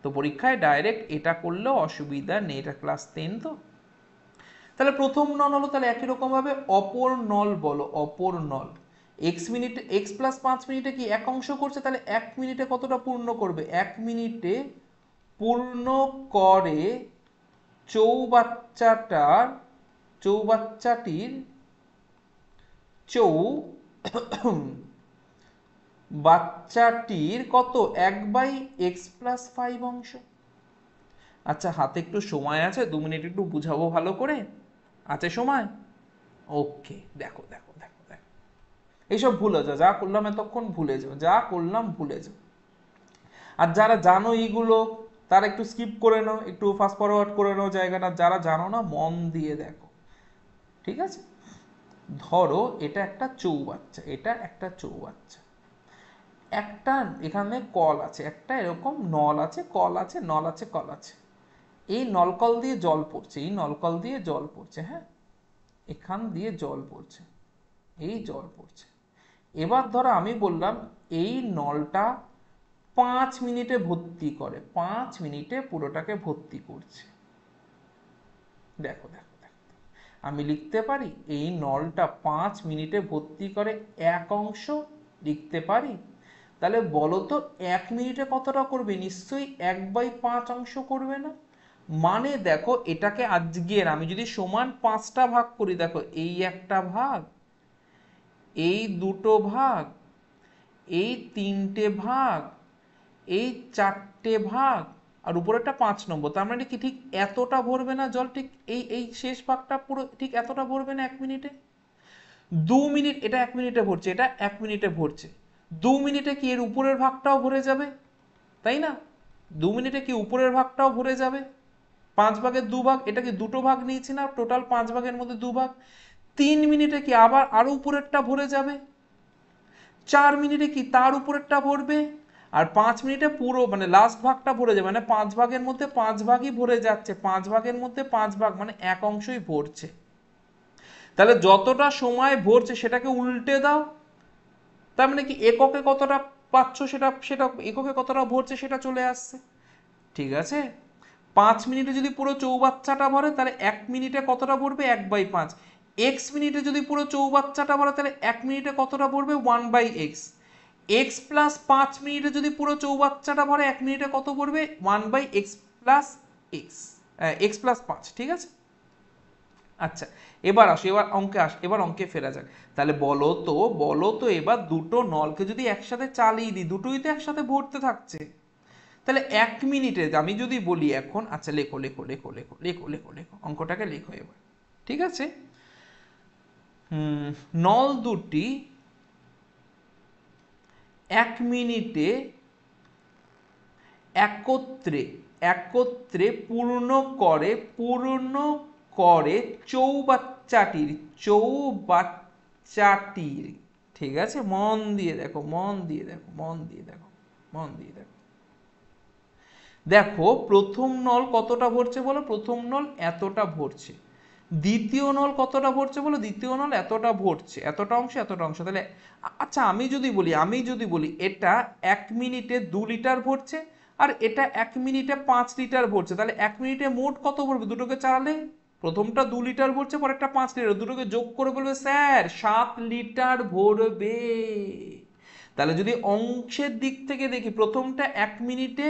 Speaker 1: তো পরীক্ষায় ডাইরেক্ট এটা করলেও অসুবিধা নেই, এটা ক্লাস 10 তো। তাহলে প্রথম নল হলো, তাহলে একই রকম ভাবে অপর নল বলো, অপর নল এক্স প্লাস 5 মিনিটে কি এক অংশ করছে, তাহলে 1 মিনিটে কতটা পূর্ণ করবে? 1 মিনিটে পূর্ণ করে চৌবাচ্চাটির বাচ্চাটির কত? 1/x+5 অংশ। আচ্ছা হাতে একটু সময় আছে, 2 মিনিট একটু বুঝাবো ভালো করে, আছে সময়? ওকে, দেখো দেখো দেখো দেখো, এইসব ভুলে যাও, যা করলাম এতক্ষণ ভুলে যাও, যা করলাম ভুলে যাও। আর যারা জানো এইগুলো তারা একটু স্কিপ করে নাও, একটু ফাস্ট ফরওয়ার্ড করে নাও জায়গাটা, যারা জানো না মন দিয়ে দেখো, ঠিক আছে? ধরো এটা একটা চৌবাচ্চা, একটা এখানে কল আছে, একটা এরকম নল আছে, কল আছে, নল আছে, কল আছে। এই নলকল দিয়ে জল পড়ছে, এই নলকল দিয়ে জল পড়ছে, হ্যাঁ, এখান দিয়ে জল পড়ছে, এই জল পড়ছে। এবার ধরো আমি বললাম এই নলটা 5 মিনিটে ভর্তি করে, 5 মিনিটে পুরোটাকে ভর্তি করছে। দেখো দেখো দেখো, আমি লিখতে পারি এই নলটা 5 মিনিটে ভর্তি করে এক অংশ, লিখতে পারি? তাহলে বলো তো 1 মিনিটে কতটা করবে? নিশ্চয়ই 1/5 অংশ করবে না? মানে দেখো এটাকে আজকের আমি যদি সমান 5টা ভাগ করি, দেখো এই একটা ভাগ, এই দুটো ভাগ, এই 3টে ভাগ, এই 4টে ভাগ, আর উপরেরটা 5 নম্বর, তার মানে কি ঠিক এতটা ভরবে না জল? ঠিক এই এই শেষ ভাগটা পুরো ঠিক এতটা ভরবে না 1 মিনিটে? 2 মিনিট, এটা 1 মিনিটে ভরছে, এটা 1 মিনিটে ভরছে, 2 মিনিটে কি এর উপরের ভাগটাও ভরে যাবে, তাই না? 2 মিনিটে কি উপরের ভাগটাও ভরে যাবে? 5 ভাগের 2 ভাগ, এটা কি দুটো ভাগ নিয়েছি না, টোটাল 5 ভাগের মধ্যে 2 ভাগ। 3 মিনিটে কি আবার আরো উপরেরটা ভরে যাবে। 4 মিনিটে কি তার উপরেরটা ভরবে। আর 5 মিনিটে পুরো মানে লাস্ট ভাগটা ভরে যাবে, মানে 5 ভাগের মধ্যে 5 ভাগই ভরে যাচ্ছে, 5 ভাগের মধ্যে 5 ভাগ মানে এক অংশই ভরছে। তাহলে যতটা সময় ভরছে সেটাকে উল্টে দাও, তার মানে কি এককে কতটা পাচ্ছ সেটা সেটা এককে কতটা ভরছে সেটা চলে আসছে, ঠিক আছে? 5 মিনিটে যদি পুরো চৌবাচ্চাটা ভরে তাহলে 1 মিনিটে কতটা ভরবে? 1/5। এক্স মিনিটে যদি পুরো চৌবাচ্চাটা ভরে তাহলে 1 মিনিটে কতটা ভরবে? 1/x। এক্স প্লাস 5 মিনিটে যদি পুরো চৌবাচ্চাটা ভরে 1 মিনিটে কত ভরবে? 1/x প্লাস এক্স, x+5, ঠিক আছে? আচ্ছা এবার আসো, এবার অঙ্কে ফেরা যাক। তাহলে বলো তো এবার দুটো নলকে যদি একসাথে চালিয়ে দিই, দুটোই তো একসাথে ভরতে থাকছে, তাহলে 1 মিনিটে আমি যদি বলি এখন, আচ্ছা লেখো লেখো লেখো লেখো লেখো লেখো লেখো অঙ্কটাকে লেখো এবার, ঠিক আছে? নল দুটি 1 মিনিটে একত্রে একত্রে পূর্ণ করে চৌবাচ্চাটির, ঠিক আছে, মন দিয়ে দেখো, দেখো প্রথম নল কতটা ভরছে বলো, প্রথম নল এতটা ভরছে, দ্বিতীয় নল কতটা ভরছে বলো, দ্বিতীয় নল এতটা ভরছে, এতটা অংশ। তাহলে আচ্ছা আমি যদি বলি এটা 1 মিনিটে 2 লিটার ভরছে আর এটা 1 মিনিটে 5 লিটার ভরছে, তাহলে 1 মিনিটে মোট কত ভরবে দুটোকে চালালে? প্রথমটা 2 লিটার ভরছে, পরেরটা 5 লিটার, দুটোকে যোগ করে বলবে স্যার 7 লিটার ভরবে। তাহলে যদি অংশের দিক থেকে দেখি, প্রথমটা 1 মিনিটে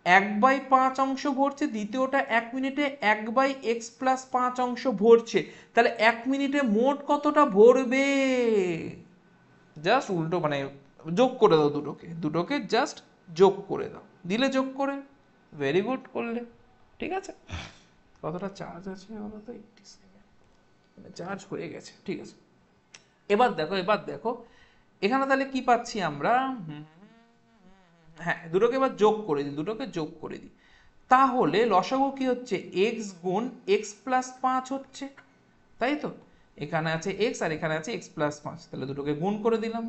Speaker 1: 1/5 অংশ ভরছে, দ্বিতীয়টা 1 মিনিটে 1/x+5 অংশ ভরছে, তাহলে 1 মিনিটে মোট কতটা ভরবে? জাস্ট উল্টো মানে যোগ করে দাও, দুটোকে জাস্ট যোগ করে দাও, দিলে যোগ করে, ভেরি গুড করলে, ঠিক আছে। কতটা চার্জ আছে বলো তো? 87, মানে চার্জ হয়ে গেছে, ঠিক আছে। এবার দেখো এখানে তাহলে কি পাচ্ছি আমরা, হ্যাঁ দুটোকে এবার যোগ করে দিই, তাহলে লসাগু কি হচ্ছে, x গুণ x+5 হচ্ছে, তাই তো, এখানে আছে x আর এখানে আছে x+5, তাহলে দুটোকে গুণ করে দিলাম।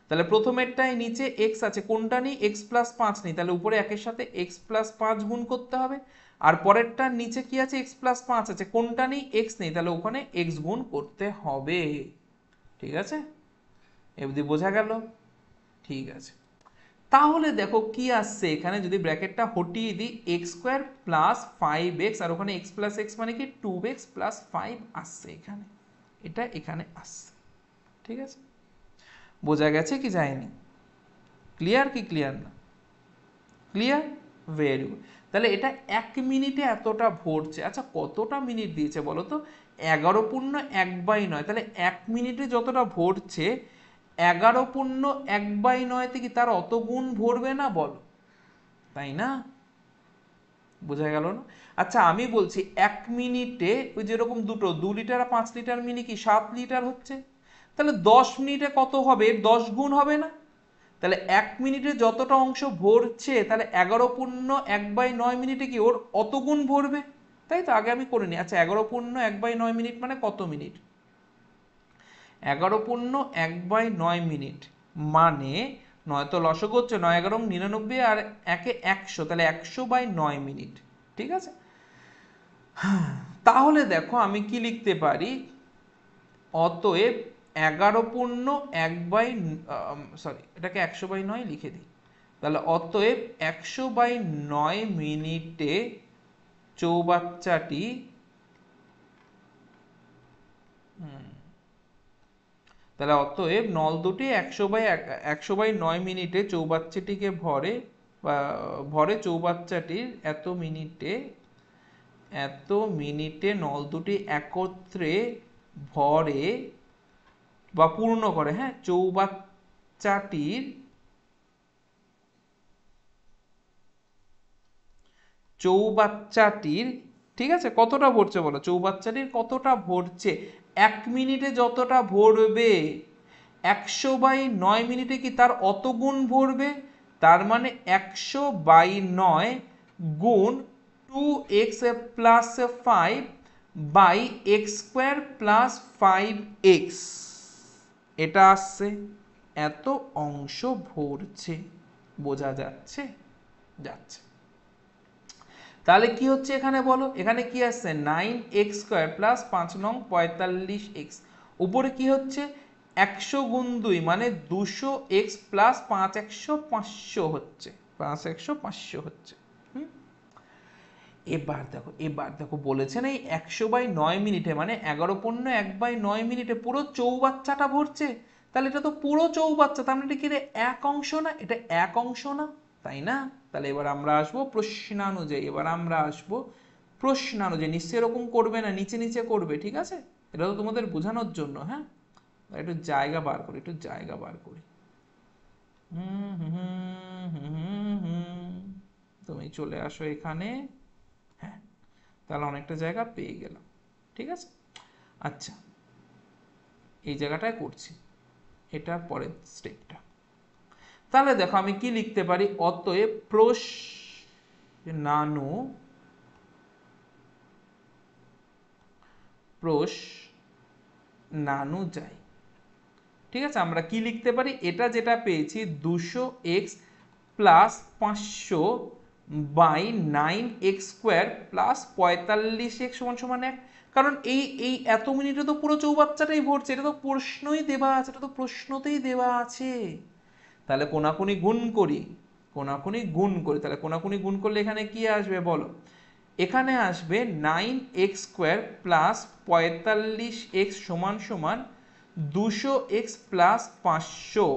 Speaker 1: তাহলে প্রথমেরটায় নিচে x আছে, কোনটা নিই, x+5 নিই, তাহলে উপরে একের সাথে x+5 গুণ করতে হবে, আর পরেরটার নিচে কি আছে, x+5 আছে, কোনটা নিই, x নেই, তাহলে ওখানে x গুণ করতে হবে, ঠিক আছে, এবার বোঝা গেল, ঠিক আছে। তাহলে দেখো কি আসছে এখানে, যদি ব্র্যাকেটটা হটিয়ে দিই, x² + 5x, আর ওখানে x+x মানে কি 2x + 5 আসছে এখানে, এটা এখানে আসছে, ঠিক আছে, বোঝা গেছে কি যায়নি? ক্লিয়ার কি ক্লিয়ার না? Clear, very good. তাহলে এটা 1 মিনিটে এতটা ভরছে। আচ্ছা কতটা মিনিট দিয়েছে বলো তো, 11/9, তাহলে 1 মিনিটে যতটা ভরছে 11/9 কি তার অত গুণ ভরবে না বলো, তাই না? বোঝা গেল না? আচ্ছা আমি বলছি 1 মিনিটে ওই যেরকম 2 লিটার আর 5 লিটার মিনি কি 7 লিটার হচ্ছে, তাহলে 10 মিনিটে কত হবে, 10 গুণ হবে না? তাহলে 1 মিনিটে যতটা অংশ ভরছে, তাহলে 11/9 মিনিটে কি ওর অত গুণ ভরবে, তাই তো, আগে আমি করে নিই। আচ্ছা 11/9 মিনিট মানে কত মিনিট, 11/9 মিনিট মানে 9 তো লসগু হচ্ছে, 9 11 99 আর 1 100, তাহলে 100/9 মিনিট, ঠিক আছে। তাহলে দেখো আমি কি লিখতে পারি, অতএব এটাকে 100/9 লিখে দিই, তাহলে অতএব 100/9 মিনিটে চৌবাচ্চাটি, তাহলে অতএব নল দুটি 100/9 মিনিটে চৌবাচ্চাটিকে ভরে চৌবাচ্চাটির এত মিনিটে নল দুটি একত্রে ভরে বা পূর্ণ করে, হ্যাঁ, চৌবাচ্চাটির, ঠিক আছে, কতটা ভরছে বলো, চৌবাচ্চাটির কতটা ভরছে, 1 মিনিটে যতটা ভরবে 100/9 মিনিটে কি তার অত গুণ ভরবে, তার মানে 100/9 গুণ 2x + 5 x² + 5x, এটা আসছে, এত অংশ ভরছে, বোঝা যাচ্ছে? তাহলে কি হচ্ছে এখানে বলো, এখানে কি আসছে 9x² + 5 নং 45x, উপরে কি হচ্ছে 100 গুণ 2 মানে 200x + 5 500 হচ্ছে, 500 হচ্ছে। এবার দেখো বলেছে না এই 100/9 মিনিটে মানে 11/9 মিনিটে পুরো চৌবাচ্চাটা ভরছে, তাহলে এটা তো পুরো চৌবাচ্চা, তার মানে এটা কি রে, এক অংশ না, এটা এক অংশ না, তাই না? তাহলে এবার আমরা আসবো প্রশ্নানুযায়ী, নিশ্চয় এরকম করবে না, নিচে নিচে করবে, ঠিক আছে, এটা তো তোমাদের বোঝানোর জন্য, হ্যাঁ, একটু জায়গা বার করি, তুমি চলে আসো এখানে, হ্যাঁ, তাহলে অনেকটা জায়গা পেয়ে গেলাম, ঠিক আছে। আচ্ছা এই জায়গাটায় করছি, এটা পরের স্টেপটা। তাহলে দেখো আমি কি লিখতে পারি, অতএব নানো নানো যায়। ঠিক আছে, আমরা কি লিখতে পারি, এটা যেটা পেয়েছি 200x plus 500 by 9x² plus 45x সমান সমান 1। কারণ এই এই এত মিনিটে তো পুরো চৌবাচ্চাটাই ভরছে, এটা তো প্রশ্নই দেওয়া আছে, এটা তো প্রশ্নতেই দেওয়া আছে। তাহলে কোনাকুনি গুণ করি, কোনাকুনি গুণ করি, তাহলে কোনাকুনি গুণ করলে এখানে কি আসবে বলো, এখানে আসবে 9x² প্লাস 45x সমান সমান 200x প্লাস 500।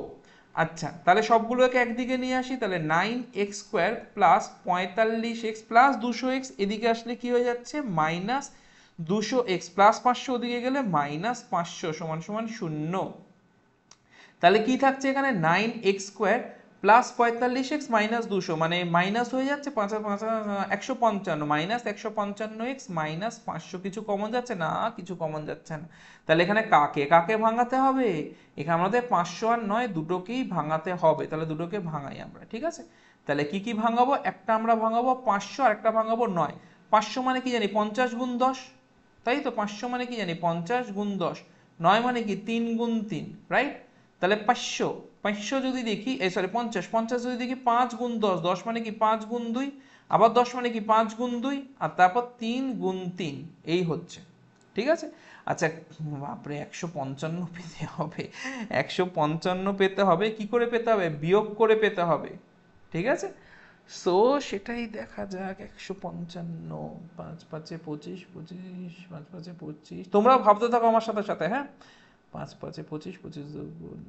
Speaker 1: আচ্ছা, তাহলে সবগুলোকে একদিকে নিয়ে আসি, তাহলে 9x² plus 45x plus 200x এদিকে আসলে কি হয়ে যাচ্ছে, মাইনাস 200x প্লাস 500 ওদিকে গেলে মাইনাস 500 সমান সমান 0। তাহলে কি থাকছে এখানে, 9x² প্লাস 45x মাইনাস 200, মানে মাইনাস হয়ে যাচ্ছে 155 মাইনাস 155x মাইনাস 500। কিছু কমন যাচ্ছে না, কিছু কমন যাচ্ছে না। তাহলে এখানে কাকে কাকে ভাঙাতে হবে, এখানে আমাদের 500 আর 9 দুটোকেই ভাঙাতে হবে। তাহলে দুটোকে ভাঙাই আমরা, ঠিক আছে। তাহলে কি কি ভাঙাবো, একটা আমরা ভাঙাবো 500 আর একটা ভাঙাবো 9। 500 মানে কি জানি 50 গুণ 10, তাই তো। 500 মানে কি জানি 50 গুণ 10, 9 মানে কি 3 গুণ 3, রাইট। তাহলে 500 যদি দেখি, সরি 50 যদি দেখি 5 গুণ 10, 10 মানে কি 5 গুণ 2, আবার 10 মানে কি 5 গুণ 2, আর তারপর 3 গুণ 3, এই হচ্ছে, ঠিক আছে। আচ্ছা, বাপরে 155 পেতে হবে, 155 পেতে হবে, কি করে পেতে হবে, বিয়োগ করে পেতে হবে, ঠিক আছে। সো সেটাই দেখা যাক, 155, 5 5 25, 25 5 5 25, তোমরা ভাবতে থাকো আমার সাথে সাথে, হ্যাঁ। 5 5 25, 25 গুণ,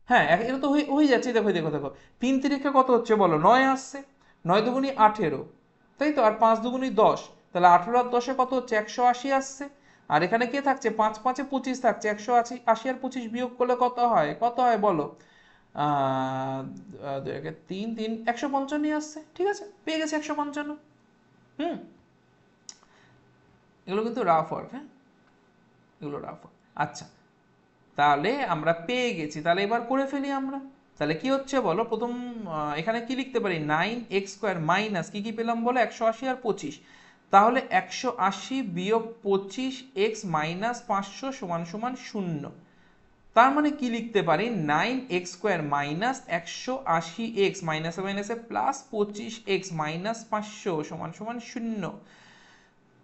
Speaker 1: হ্যাঁ এটা তো হয়ে যাচ্ছে। দেখো দেখো দেখো, 3 তিরিখে কত হচ্ছে বলো, 9 আসছে, 9 দুগুণি 18, তাই তো, আর 5 দুগুণি 10, তাহলে 18 আর 10 কত হচ্ছে, 180 আসছে। আর এখানে কে থাকছে, 5 5 25 থাকছে, 180 আর 25 বিয়োগ করলে কত হয়, কত হয় বলো, 3 3 155 আসছে, ঠিক আছে, পেয়ে গেছে 155। হুম, এগুলো কিন্তু রাফ ওয়ার্ক, হ্যাঁ, এগুলো রাফ ওয়ার্ক। আচ্ছা, তাহলে আমরা পেয়ে গেছি, তাহলে এবার করে ফেলি আমরা। তাহলে কি হচ্ছে বলো, প্রথম এখানে কি লিখতে পারি, 9x² মাইনাস কি কি পেলাম বলো, 180 আর 25, তাহলে 180 বিয়োগ 25x মাইনাস 500 সমান সমান 0। তার মানে কি লিখতে পারি, 9x² মাইনাস 180x মাইনাসে মাইনাসে প্লাস 25x মাইনাস 500 সমান সমান 0।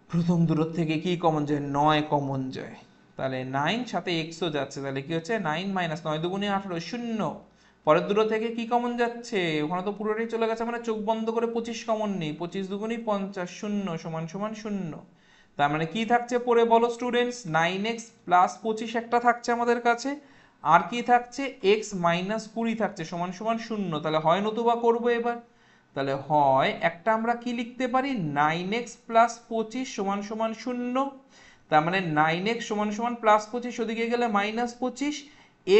Speaker 1: প্রথম দূর থেকে কি কমন যায়, 9 কমন যায়, তাহলে 9 সাথে এক্সও যাচ্ছে, তাহলে কি হচ্ছে 9 মাইনাস 9 দুগুণে 18, 0। পরের দূর থেকে কি কমন যাচ্ছে, ওখানে তো পুরোটাই চলে গেছে, মানে চোখ বন্ধ করে 25 কমন নেই, 25 দুগুণই 50, 0 সমান সমান 0। তার মানে কি থাকছে পরে বলো স্টুডেন্টস, 9x প্লাস 25 একটা থাকছে আমাদের কাছে, আর কি থাকছে x মাইনাস 20 থাকছে সমান সমান 0। তাহলে হয় নতুবা করবো এবার, তাহলে হয় একটা আমরা কি লিখতে পারি, 9x প্লাস 25 সমান সমান 0। তার মানে 9x সমান সমান প্লাস 25, ওদিকে গেলে মাইনাস 25,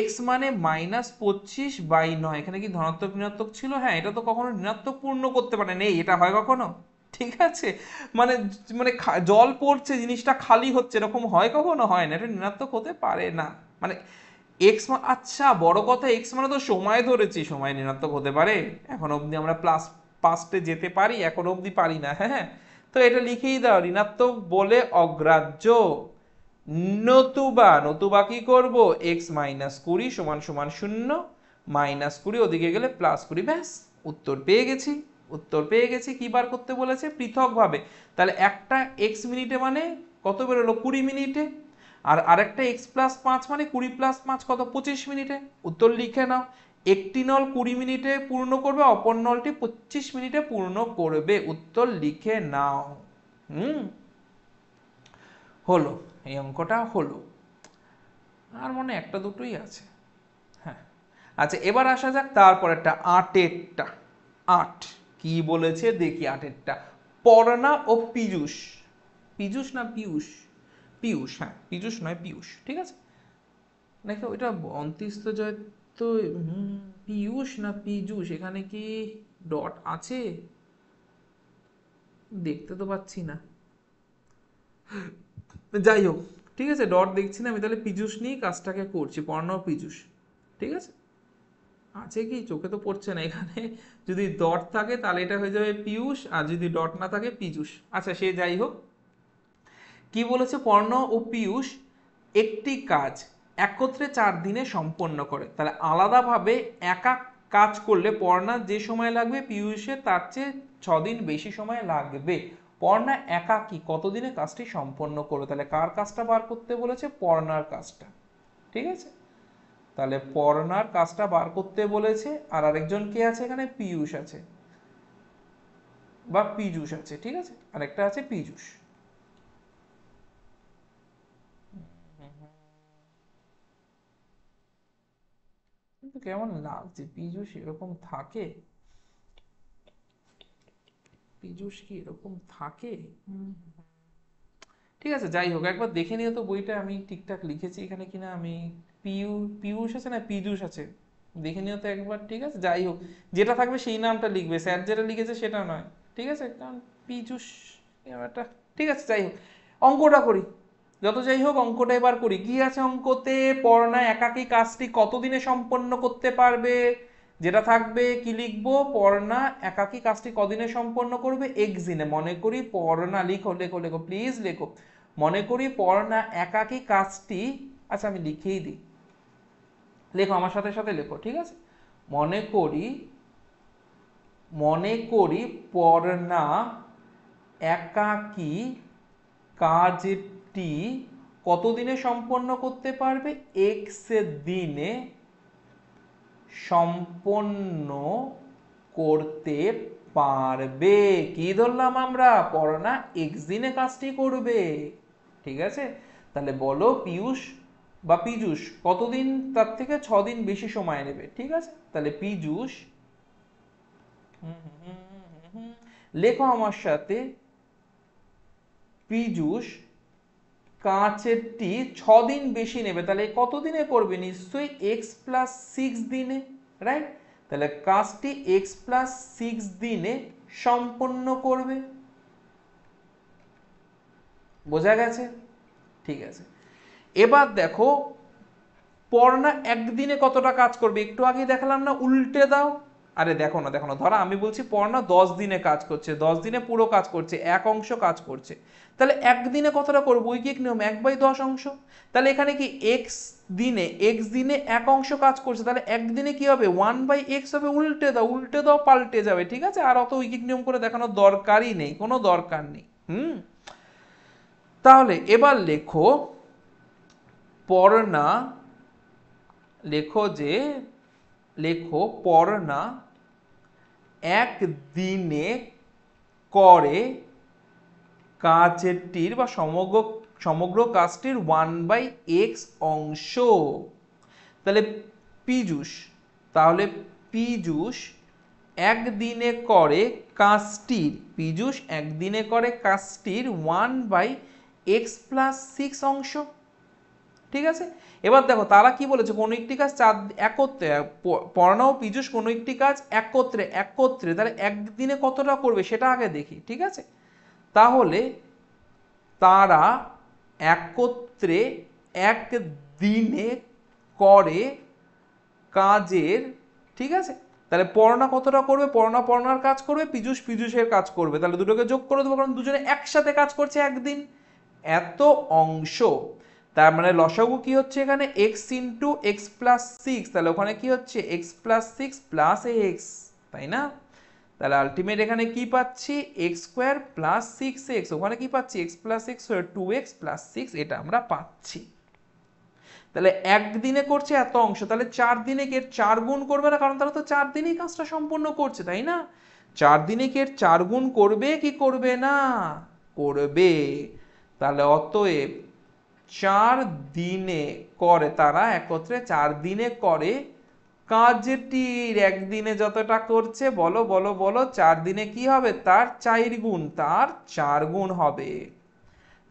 Speaker 1: x মানে মাইনাস 25 বাই 9, এখানে কি ধনাত্মক ঋণাত্মক ছিল, হ্যাঁ, এটা তো কখনো ঋণাত্মক পূর্ণ করতে পারে না, এটা হয় কখনো, ঠিক আছে। মানে মানে জল পড়ছে জিনিসটা খালি হচ্ছে, এরকম হয় কখনো, হয় না, এটা ঋণাত্মক হতে পারে না। মানে এক্স, আচ্ছা বড় কথা, এক্স মানে তো সময় ধরেছি, সময় ঋণাত্মক হতে পারে, এখন অবধি আমরা প্লাস পাস্টে যেতে পারি, এখন অবধি পারি না, হ্যাঁ। তো এটা লিখেই দাও, ঋণাত্মক বলে অগ্রাহ্য, নতুবা নতুবা কি করব, এক্স মাইনাস 20 সমান সমান 0, মাইনাস 20 ওদিকে গেলে প্লাস 20, ব্যাস উত্তর পেয়ে গেছি, উত্তর পেয়ে গেছি। কি বার করতে বলেছে, পৃথকভাবে। তাহলে একটা এক্স মিনিটে মানে কত বেরোলো, 20 মিনিটে, আর আরেকটা এক্স প্লাস 5 মানে 20 প্লাস 5 কত, 25 মিনিটে। উত্তর লিখে নাও, একটি নল 20 মিনিটে পূর্ণ করবে, অপর নলটি 25 মিনিটে পূর্ণ করবে, উত্তর লিখে নাও। হুম, হলো, এই অঙ্কটা হলো, আর মনে একটা দুটোই আছে, হ্যাঁ। আচ্ছা, এবার আসা যাক তারপরেরটা, 8এরটা। 8 কি বলেছে দেখি, 8এরটা, পর্ণা ও পীযূষ, পীযূষ না পিয়ুষ, পিয়ুষ, হ্যাঁ পীযূষ নয় পিয়ুষ, ঠিক আছে। দেখো এটা অন্তিস্ত জয় তো, পিয়ুষ না পীযূষ, এখানে কি ডট আছে, দেখতে তো পাচ্ছি না, যাই হোক, ঠিক আছে, ডট দেখছি না আমি, তাহলে পীযূষ নিয়েই কাজটাকে করছি, পর্ণা ও পীযূষ। ঠিক আছে, আছে কি চোখে তো পড়ছে না এখানে, যদি ডট থাকে তাহলে এটা হয়ে যাবে পীযূষ, আর যদি ডট না থাকে পীযূষ। আচ্ছা সে যাই হোক, কি বলেছে, পর্ণ ও পীযূষ একটি কাজ একত্রে 4 দিনে সম্পন্ন করে। তাহলে আলাদাভাবে একা কাজ করলে পর্ণার যে সময় লাগবে পীযূষের তার চেয়ে 6 দিন বেশি সময় লাগবে। পর্ণা একা কি কতদিনে কাজটি সম্পন্ন করবে, তাহলে কার কাজটা বার করতে বলেছে, পর্ণার কাজটা। ঠিক আছে, তাহলে পর্ণার কাজটা বার করতে বলেছে, আর আরেকজন কে আছে এখানে, পীযূষ আছে বা পীযূষ আছে। ঠিক আছে, আরেকটা আছে পীযূষ। কিন্তু কেমন লাগছে, পীযূষ এরকম থাকে, পীযূষ কি এরকম থাকে? ঠিক আছে যাই হোক, একবার দেখে নিও তো বইটা আমি ঠিকঠাক লিখেছি এখানে কিনা। আমি পীযূষ আছে না পীযূষ আছে, দেখে নিও তো একবার। ঠিক আছে যাই হোক, যেটা থাকবে সেই নামটা লিখবে, স্যার যেটা লিখেছে সেটা নয়। ঠিক আছে, কারণ পীযূষ একটা, ঠিক আছে যাই হোক, অঙ্কটা করি। যত যাই হোক অঙ্কটা এবার করি। কি আছে অঙ্কতে, পড়না একাকী কাজটি কতদিনে সম্পন্ন করতে পারবে, যেটা থাকবে কি লিখবো, পড়না একাকী কাজটি কদিনে সম্পন্ন করবে, এক্স দিনে। মনে করি পড়না, লিখো লেখো লেখো প্লিজ লেখো, মনে করি পড়না একাকী কাজটি, আচ্ছা আমি লিখেই দিই, লেখো আমার সাথে সাথে লেখো। ঠিক আছে, মনে করি, মনে করি পড়না একাকী কাজটি কতদিনে সম্পন্ন করতে পারবে, এক্স দিনে সম্পন্ন করতে পারবে। কি ধরলাম আমরা, পড়না এক্স দিনে কাজটি করবে। ঠিক আছে, তাহলে বলো পীযূষ বা পীযূষ কতদিন তার থেকে 6 দিন বেশি সময় নেবে। ঠিক আছে, তাহলে পীযূষ, লেখো আমার সাথে, পীযূষ কাজটি 6 দিন বেশি নেবে। তাহলে কত দিনে করবে, নিশ্চয়ই এক্স প্লাস 6 দিনে, রাইট। তাহলে কাজটি এক্স প্লাস 6 দিনে সম্পন্ন করবে। বোঝা গেছে? ঠিক আছে, এবার দেখো পড়না একদিনে কতটা কাজ করবে, একটু আগে দেখালাম না, উল্টে দাও। আরে দেখো না দেখো না, ধরো আমি বলছি পড়না 10 দিনে কাজ করছে, 10 দিনে পুরো কাজ করছে, এক অংশ কাজ করছে, তাহলে একদিনে কতটা করবো, ঐকিক নিয়ম 1/10 অংশ। তাহলে এখানে কি এক্স দিনে এক অংশ কাজ করছে, তাহলে একদিনে কি হবে, 1/x হবে, উল্টে দাও, উল্টে দাও পাল্টে যাবে। ঠিক আছে, আর অত ঐকিক নিয়ম করে দেখানোর দরকারই নেই, কোনো দরকার নেই। তাহলে এবার লেখো পড়না, লেখো যে, লেখো পড়না একদিনে করে কাজটির বা সমগ্র কাজটির 1/x অংশ। তাহলে পীযূষ, তাহলে পীযূষ একদিনে করে কাজটির, পীযূষ একদিনে করে কাজটির 1/x প্লাস 6 অংশ। ঠিক আছে, এবার দেখো তারা কি বলেছে, কোন একটি কাজ একত্রে, পড়না ও পীযূষ কোন একটি কাজ একত্রে, একত্রে তাহলে একদিনে কতটা করবে সেটা আগে দেখি। ঠিক আছে, তাহলে তারা একত্রে একদিনে করে কাজের, ঠিক আছে, তাহলে পড়না কতটা করবে, পড়না পড়নার কাজ করবে, পীযূষ পীযূষের কাজ করবে, তাহলে দুটোকে যোগ করে দেবো, কারণ দুজনে একসাথে কাজ করছে একদিন, এত অংশ। তার মানে লসাগু কি হচ্ছে এখানে, এক্স ইন্টু এক্স প্লাস 6, তাহলে ওখানে কি হচ্ছে এক্স প্লাস 6 প্লাস এক্স, তাই না। তাহলে আলটিমেট এখানে কি পাচ্ছি, এক্স স্কোয়ার প্লাস 6x, ওখানে কি পাচ্ছি x plus x, 2x plus 6, এটা আমরা পাচ্ছি। তাহলে একদিনে করছে এত অংশ, তাহলে 4 দিনে কি 4 গুণ করবে না, কারণ তারা তো 4 দিনেই কাজটা সম্পন্ন করছে, তাই না। 4 দিনে কি 4 গুণ করবে কি করবে না, করবে। তাহলে অতএব 4 দিনে করে, তারা একত্রে 4 দিনে করে কাজটির, একদিনে যতটা করছে বলো বলো বলো, 4 দিনে কি হবে, তার 4 গুণ, তার 4 গুণ হবে।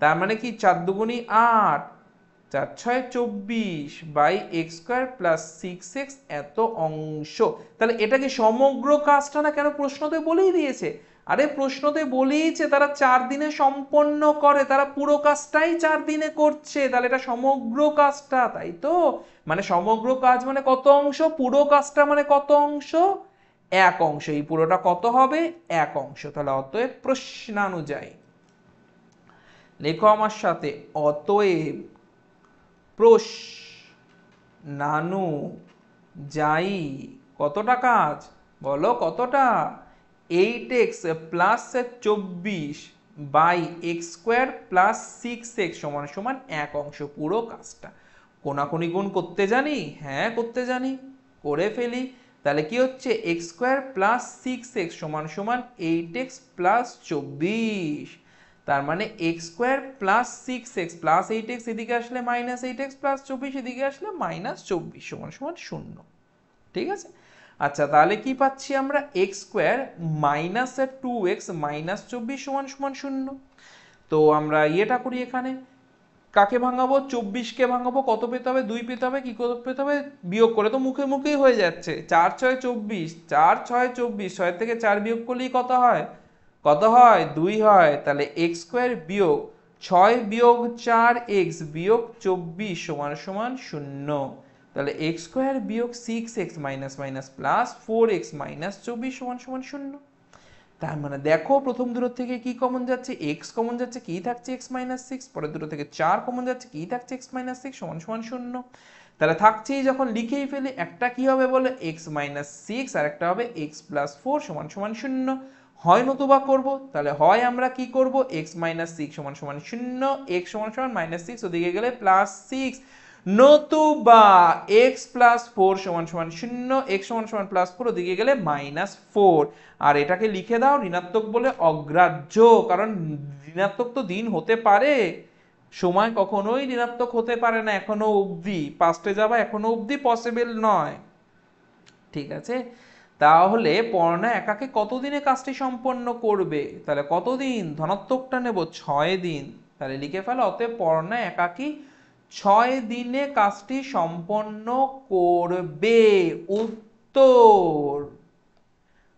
Speaker 1: তার মানে কি 4 দুগুণী 8, 4 6 24 by X square plus 6x এত অংশ। তাহলে এটা কি সমগ্র কাজটা না, কেন প্রশ্নতে বলেই দিয়েছে, আরে প্রশ্নতে বলেইছে তারা 4 দিনে সম্পন্ন করে, তারা পুরো কাজটাই 4 দিনে করছে, তাহলে এটা সমগ্র কাজটা, তাই তো? মানে সমগ্র কাজ মানে কত অংশ, পুরো কাজটা মানে কত অংশ, এক অংশ। এই পুরোটা কত হবে, এক অংশ। তাহলে অতএব প্রশ্নানুযায়ী, লেখো আমার সাথে, অতএব প্রশ্নানুযায়ী কতটা কাজ, বলো কতটা, 8x plus 24 by X square plus 6x সমান সমান এক অংশ, পুরো কাজটা। কোনাকুনি গুণ করতে জানি, হ্যাঁ করতে জানি, করে ফেলি। তাহলে কি হচ্ছে, এক্স স্কোয়ার প্লাস 6x সমান সমান 8x প্লাস 24, তার মানে x square plus 6x plus 8x এদিকে আসলে মাইনাস 8x প্লাস 24 এদিকে আসলে মাইনাস 24 সমান সমান 0। ঠিক আছে, আচ্ছা তাহলে কি পাচ্ছি আমরা, x square minus 2x minus 24 সমান সমান 0। তো আমরা ইয়েটা করি, এখানে কাকে ভাঙাবো, 24 কে ভাঙাবো, কত পেতে হবে, 2 পেতে হবে, কি কত পেতে হবে, বিয়োগ করে তো মুখে মুখেই হয়ে যাচ্ছে, 4 6 24, 4 6 24, 6 থেকে 4 বিয়োগ করলেই কত হয়, কত হয়, 2 হয়। তাহলে এক্স স্কোয়ার বিয়োগ 6 বিয়োগ 4x বিয়োগ 24 সমান সমান 0। তাহলে এক্স স্কোয়ার বিয়োগ 6x minus minus plus 4x minus 24 সমান সমান 0। তার মানে দেখো প্রথম দূর থেকে কি কমন যাচ্ছে, x কমন যাচ্ছে, কি থাকছে x মাইনাস 6, পরের দূর থেকে 4 কমন যাচ্ছে, কি থাকছে x মাইনাস 6 সমান সমান 0। তাহলে থাকছেই যখন লিখেই ফেলি, একটা কি হবে বলে x মাইনাস 6 আর একটা হবে x প্লাস 4 সমান সমান 0। হয় নতুবা করব, তাহলে হয় আমরা কি করব, x মাইনাস 6 সমান সমান 0, x সমান সমান মাইনাস 6 ওদিকে গেলে প্লাস 6, নতুবা x প্লাস 4 সমান সমান 0, x সমান সমান প্লাস 4 ওদিকে গেলে মাইনাস 4। আর এটাকে লিখে দাও ঋণাত্মক বলে অগ্রাহ্য, কারণ ঋণাত্মক তো দিন হতে পারে, সময় কখনোই ঋণাত্মক হতে পারে না এখনো অবধি, পাস্টে যাওয়া এখনো অবধি পসিবল নয়। ঠিক আছে, তাহলে পড়না একাকে কতদিনে কাজটি সম্পন্ন করবে, তাহলে কতদিন, ধনাত্মকটা নেব 6 দিন। তাহলে লিখে ফেলো, অতএব পড়না একাকি 6 দিনে কাজটি সম্পন্ন করবে, উত্তর।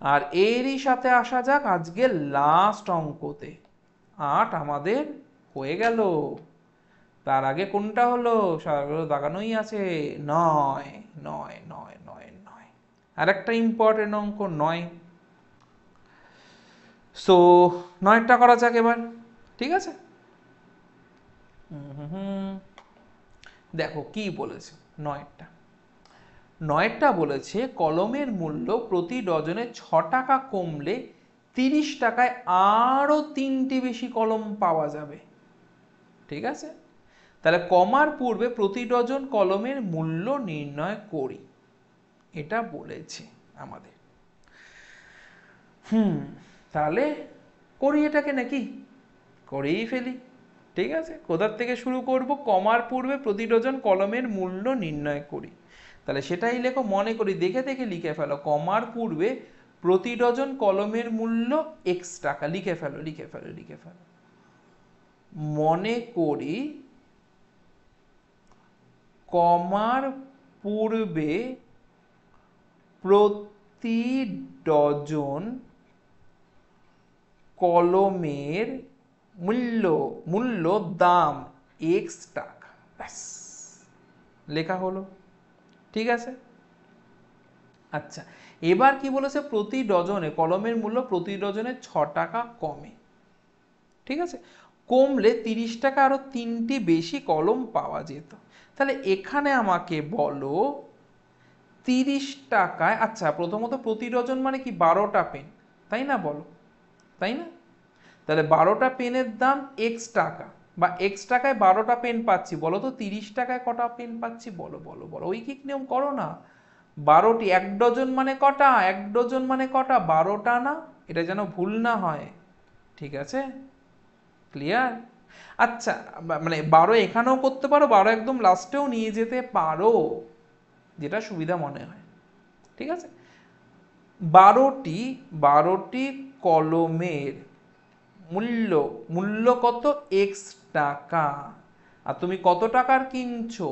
Speaker 1: আর এরই সাথে আসা যাক আজকে লাস্ট অঙ্কতে, 8 আমাদের হয়ে গেল। তার আগে কোনটা হলো, সারাগুলো দাগানোই আছে, 9 9 9 9 9, আর একটা ইম্পর্টেন্ট অঙ্ক 9। সো 9টা করা যাক এবার, ঠিক আছে। দেখো কি বলেছে 9টা বলেছে, কলমের মূল্য প্রতি ডজনে 6 টাকা কমলে 30 টাকায় আরো 3টি বেশি কলম পাওয়া যাবে। ঠিক আছে, তাহলে কমার পূর্বে প্রতি ডজন কলমের মূল্য নির্ণয় করি, এটা বলেছে আমাদের। তাহলে করি এটাকে নাকি, করেই ফেলি। ঠিক আছে, কোথার থেকে শুরু করব, কমার পূর্বে প্রতি ডজন কলমের মূল্য নির্ণয় করি। তাহলে সেটাই লেখো, মনে করি, দেখে দেখে লিখে ফেলো, কমার পূর্বে প্রতি ডজন কলমের মূল্য x টাকা, লিখে ফেলো লিখে ফেলো লিখে ফেলো। মনে করি কমার পূর্বে প্রতি ডজন কলমের মূল্য দাম x টাকা, ব্যাস লেখা হলো। ঠিক আছে, আচ্ছা এবার কি বলেছে, প্রতি ডজনে কলমের মূল্য প্রতি ডজনে 6 টাকা কমে। ঠিক আছে, কমলে 30 টাকা আরো 3টি বেশি কলম পাওয়া যেত। তাহলে এখানে আমাকে বলো 30 টাকায়, আচ্ছা প্রথমত প্রতি ডজন মানে কি, 12টা পেন, তাই না, বলো তাই না। তাহলে 12টা পেনের দাম x টাকা, বা x টাকায় 12টা পেন পাচ্ছি, বলো তো 30 টাকায় কটা পেন পাচ্ছি, বলো বলো বলো, ঐকিক নিয়ম করো না। 12টি, 1 ডজন মানে কটা, 1 ডজন মানে কটা, 12টা না, এটা যেন ভুল না হয়। ঠিক আছে, ক্লিয়ার। আচ্ছা মানে 12 এখানেও করতে পারো, 12 একদম লাস্টেও নিয়ে যেতে পারো, যেটা সুবিধা মনে হয়। ঠিক আছে, 12টি কলমের মূল্য কত, x টাকা, আর তুমি কত টাকার কিনছো,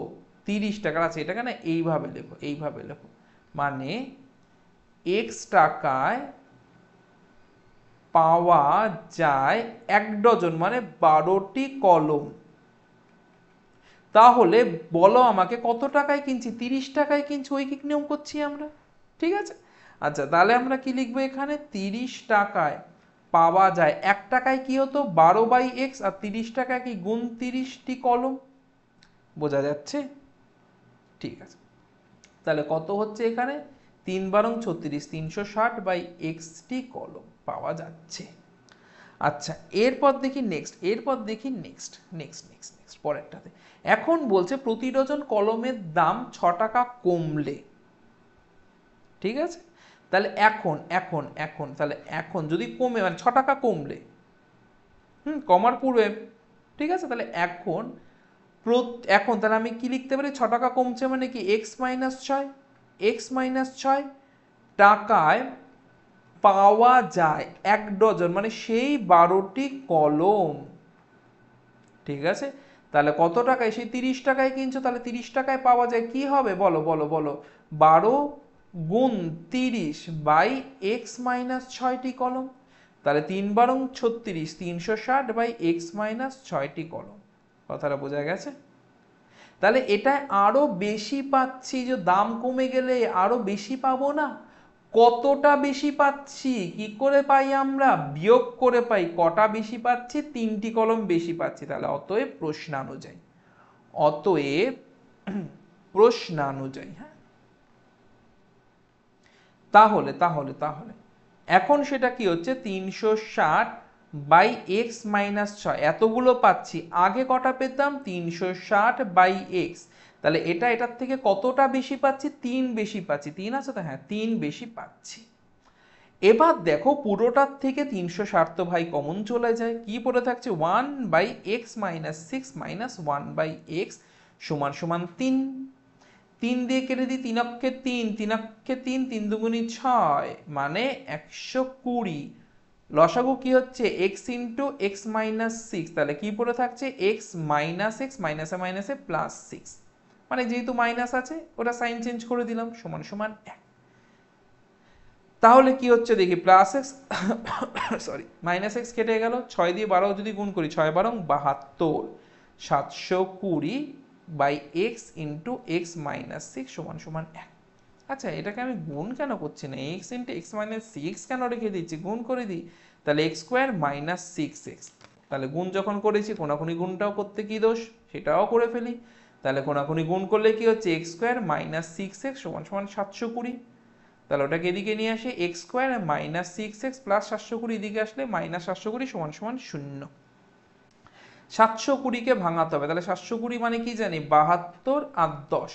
Speaker 1: 30 টাকার। আছে এটাকে না এইভাবে লেখো, এইভাবে লেখো, মানে x টাকায় পাওয়া যায় 1 ডজন মানে 12টি কলম। তাহলে বলো আমাকে কত টাকায় কিনছি? 30 টাকায় কিনছি, ঐকিক নিয়ম করছি আমরা, ঠিক আছে। আচ্ছা তাহলে আমরা কি লিখবো এখানে? 30 টাকায় পাওয়া যায়, 1 টাকায় কি হতো 12/x, আর 30 টাকায় কি গুণ 30টি কলম। বোঝা যাচ্ছে? ঠিক আছে, তাহলে কত হচ্ছে এখানে? 3 বারং 36, 360/x কলম পাওয়া যাচ্ছে। আচ্ছা এরপর দেখি নেক্সট, নেক্সট পরেরটাতে। এখন বলছে প্রতি ডজন কলমের দাম 6 টাকা কমলে, ঠিক আছে। তাহলে এখন যদি কমে, মানে 6 টাকা কমলে, কমার পূর্বে, ঠিক আছে। তাহলে এখন তাহলে আমি কি লিখতে পারি? 6 টাকা কমছে মানে কি x-6 টাকায় পাওয়া যায় 1 ডজন, মানে সেই 12টি কলম, ঠিক আছে। তাহলে কত টাকায়? সেই 30 টাকায় কিনছো, তাহলে 30 টাকায় পাওয়া যায় কি হবে? বলো বলো বলো, 12 গুণ 30/x-6টি কলম। তাহলে 3 বারং 36, 360/x-6টি কলম। কথাটা বোঝা গেছে? তাহলে এটা আরো বেশি পাচ্ছি, যে দাম কমে গেলে আরো বেশি পাবো না? কতটা বেশি পাচ্ছি? কি করে পাই আমরা? বিয়োগ করে পাই। কটা বেশি পাচ্ছি? 3টি কলম বেশি পাচ্ছি। তাহলে অতএব প্রশ্নানুযায়ী, হ্যাঁ। তাহলে তাহলে তাহলে এখন সেটা কি হচ্ছে? 360/x-6 এতগুলো পাচ্ছি, আগে কটা পেতাম? 360/x। তাহলে এটার থেকে কতটা বেশি পাচ্ছি? 3 বেশি পাচ্ছি। 3 আছে তো? হ্যাঁ 3 বেশি পাচ্ছি। এবার দেখো পুরোটার থেকে 360 তো ভাই কমন চলে যায়, কি পড়ে থাকছে? 1/x-6 1/x সমান সমান 3। 3 দিয়ে কেটে দিই, 3 অক্ষে 3, 3 অক্ষে 3, 3 দুগুণী 6, মানে 120। লসাগু কি হচ্ছে? x ইন্টু x-6, তাহলে কি পড়ে থাকছে? x - x মাইনাসে মাইনাসে +6, মানে যেহেতু মাইনাস আছে ওটা সাইন চেঞ্জ করে দিলাম, সমান সমান 1। তাহলে কি হচ্ছে দেখি, +x -x কেটে গেল, 6 দিয়ে 12 যদি গুণ করি, 6 বারং 72, 720/x ইন্টু x-6 সমান সমান 1। আচ্ছা এটাকে আমি গুণ কেন করছি না? x ইন্টু x-6 কেন রেখে দিচ্ছি? গুণ করে দিই, তাহলে x² - 6x। তাহলে গুণ যখন করেছি, কোনাকুনি গুণটাও করতে কি দোষ? সেটাও করে ফেলি। তাহলে কোনাকুনি গুণ করলে কি হচ্ছে? x² - 6x সমান সমান 720। তাহলে ওটাকে এদিকে নিয়ে আসি, x² - 6x প্লাস 720 এদিকে আসলে -720 সমান সমান 0। 720 কে ভাঙাতে হবে, তাহলে 720 মানে কি জানি? 72 আর 10।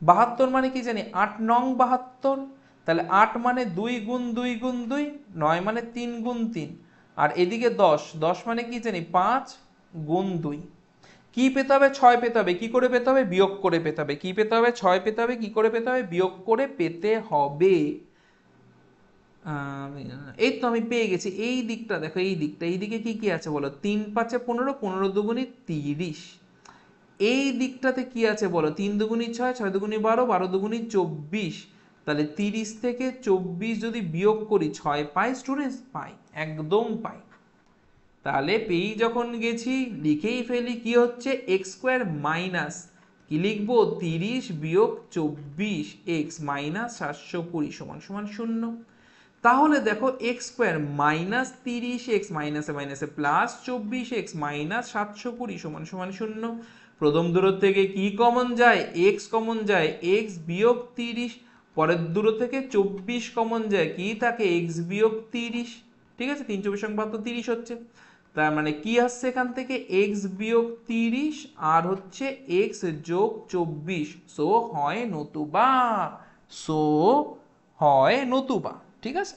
Speaker 1: 72 মানে কি জানি? 8 নং 72। তাহলে 8 মানে 2 গুণ 2 গুণ 2, 9 মানে 3 গুণ 3, আর এদিকে 10, 10 মানে কি জানি? 5 গুণ 2। কি পেতে হবে? 6 পেতে হবে। কি করে পেতে হবে? বিয়োগ করে পেতে হবে। কি পেতে হবে? 6 পেতে হবে। কি করে পেতে হবে? বিয়োগ করে পেতে হবে। এই তো আমি পেয়ে গেছি। এই দিকটা দেখো, এইদিকে কি কি আছে বলো? 3 5 15, 15 দুগুণী 30। এই দিকটাতে কি আছে বলো? 3 দুগুণী 6, 6 দুগুণী 12, 12 দুগুণী 24। তাহলে 30 থেকে 24 যদি বিয়োগ করি 6 পাই স্টুডেন্টস? পাই, একদম পাই। তাহলে পেয়েই যখন গেছি, লিখেই ফেলি। কি হচ্ছে? x² মাইনাস কি লিখবো? 30 বিয়োগ 24x মাইনাস 720 সমান সমান 0। তাহলে দেখো x² -30x মাইনাসে মাইনাসে প্লাস 24x মাইনাস 720 সমান সমান 0। প্রথম দূরত্ব থেকে কি কমন যায়? x কমন যায়, x বিয়োগ 30। পরের দূরত্ব থেকে 24 কমন যায়, কি থাকে? x বিয়োগ 30। ঠিক আছে, 3 24 72 30 হচ্ছে। তার মানে কি আসছে এখান থেকে? x বিয়োগ 30 আর হচ্ছে x যোগ 24, সো হয় নতুবা। ঠিক আছে,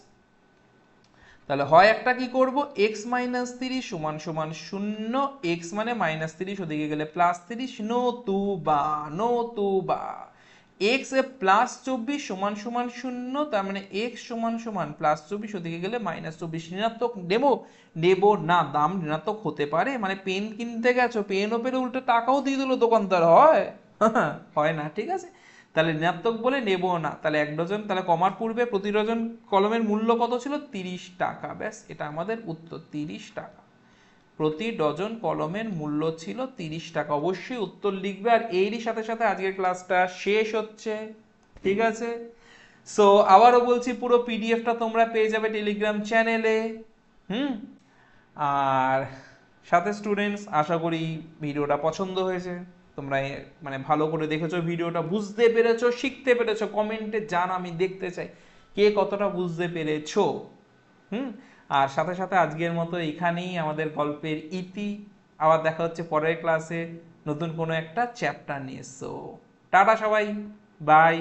Speaker 1: তাহলে হয় একটা কি করব? x - 30 সমান সমান 0, x মানে -30 ওদিকে গেলে +30, নতুবা x এ +24 সমান সমান 0, তার মানে x সমান সমান +24 ওদিকে গেলে -24। ঋণাত্মক নেব না, দাম ঋণাত্মক হতে পারে? মানে পেন কিনতে গেছো, পেনও পেলে উল্টে টাকাও দিয়ে দিল দোকানদার, হয়? হয় না, ঠিক আছে। তাহলে ঋণাত্মক বলে নেব না, তাহলে 1 ডজন, তাহলে কমার পূর্বে প্রতি ডজন কলমের মূল্য কত ছিল? 30 টাকা। ব্যাস, এটা আমাদের উত্তর, 30 টাকা। প্রতি ডজন কলমের মূল্য ছিল 30 টাকা। অবশ্যই উত্তর লিখবে। আর এরই সাথে সাথে আজকের ক্লাসটা শেষ হচ্ছে, ঠিক আছে? সো আবারও বলছি, পুরো পিডিএফটা তোমরা পেয়ে যাবে টেলিগ্রাম চ্যানেলে। আর সাথে স্টুডেন্টস, আশা করি ভিডিওটা পছন্দ হয়েছে, তোমরা মানে ভালো করে দেখেছো ভিডিওটা, বুঝতে পেরেছো, শিখতে পেরেছো। কমেন্টে জান, আমি দেখতে চাই কে কতটা বুঝতে পেরেছো। আর সাথে সাথে আজকের মতো এখানেই আমাদের গল্পের ইতি। আবার দেখা হচ্ছে পরের ক্লাসে নতুন কোনো একটা চ্যাপ্টার নিয়ে। সো টাটা সবাই, বাই।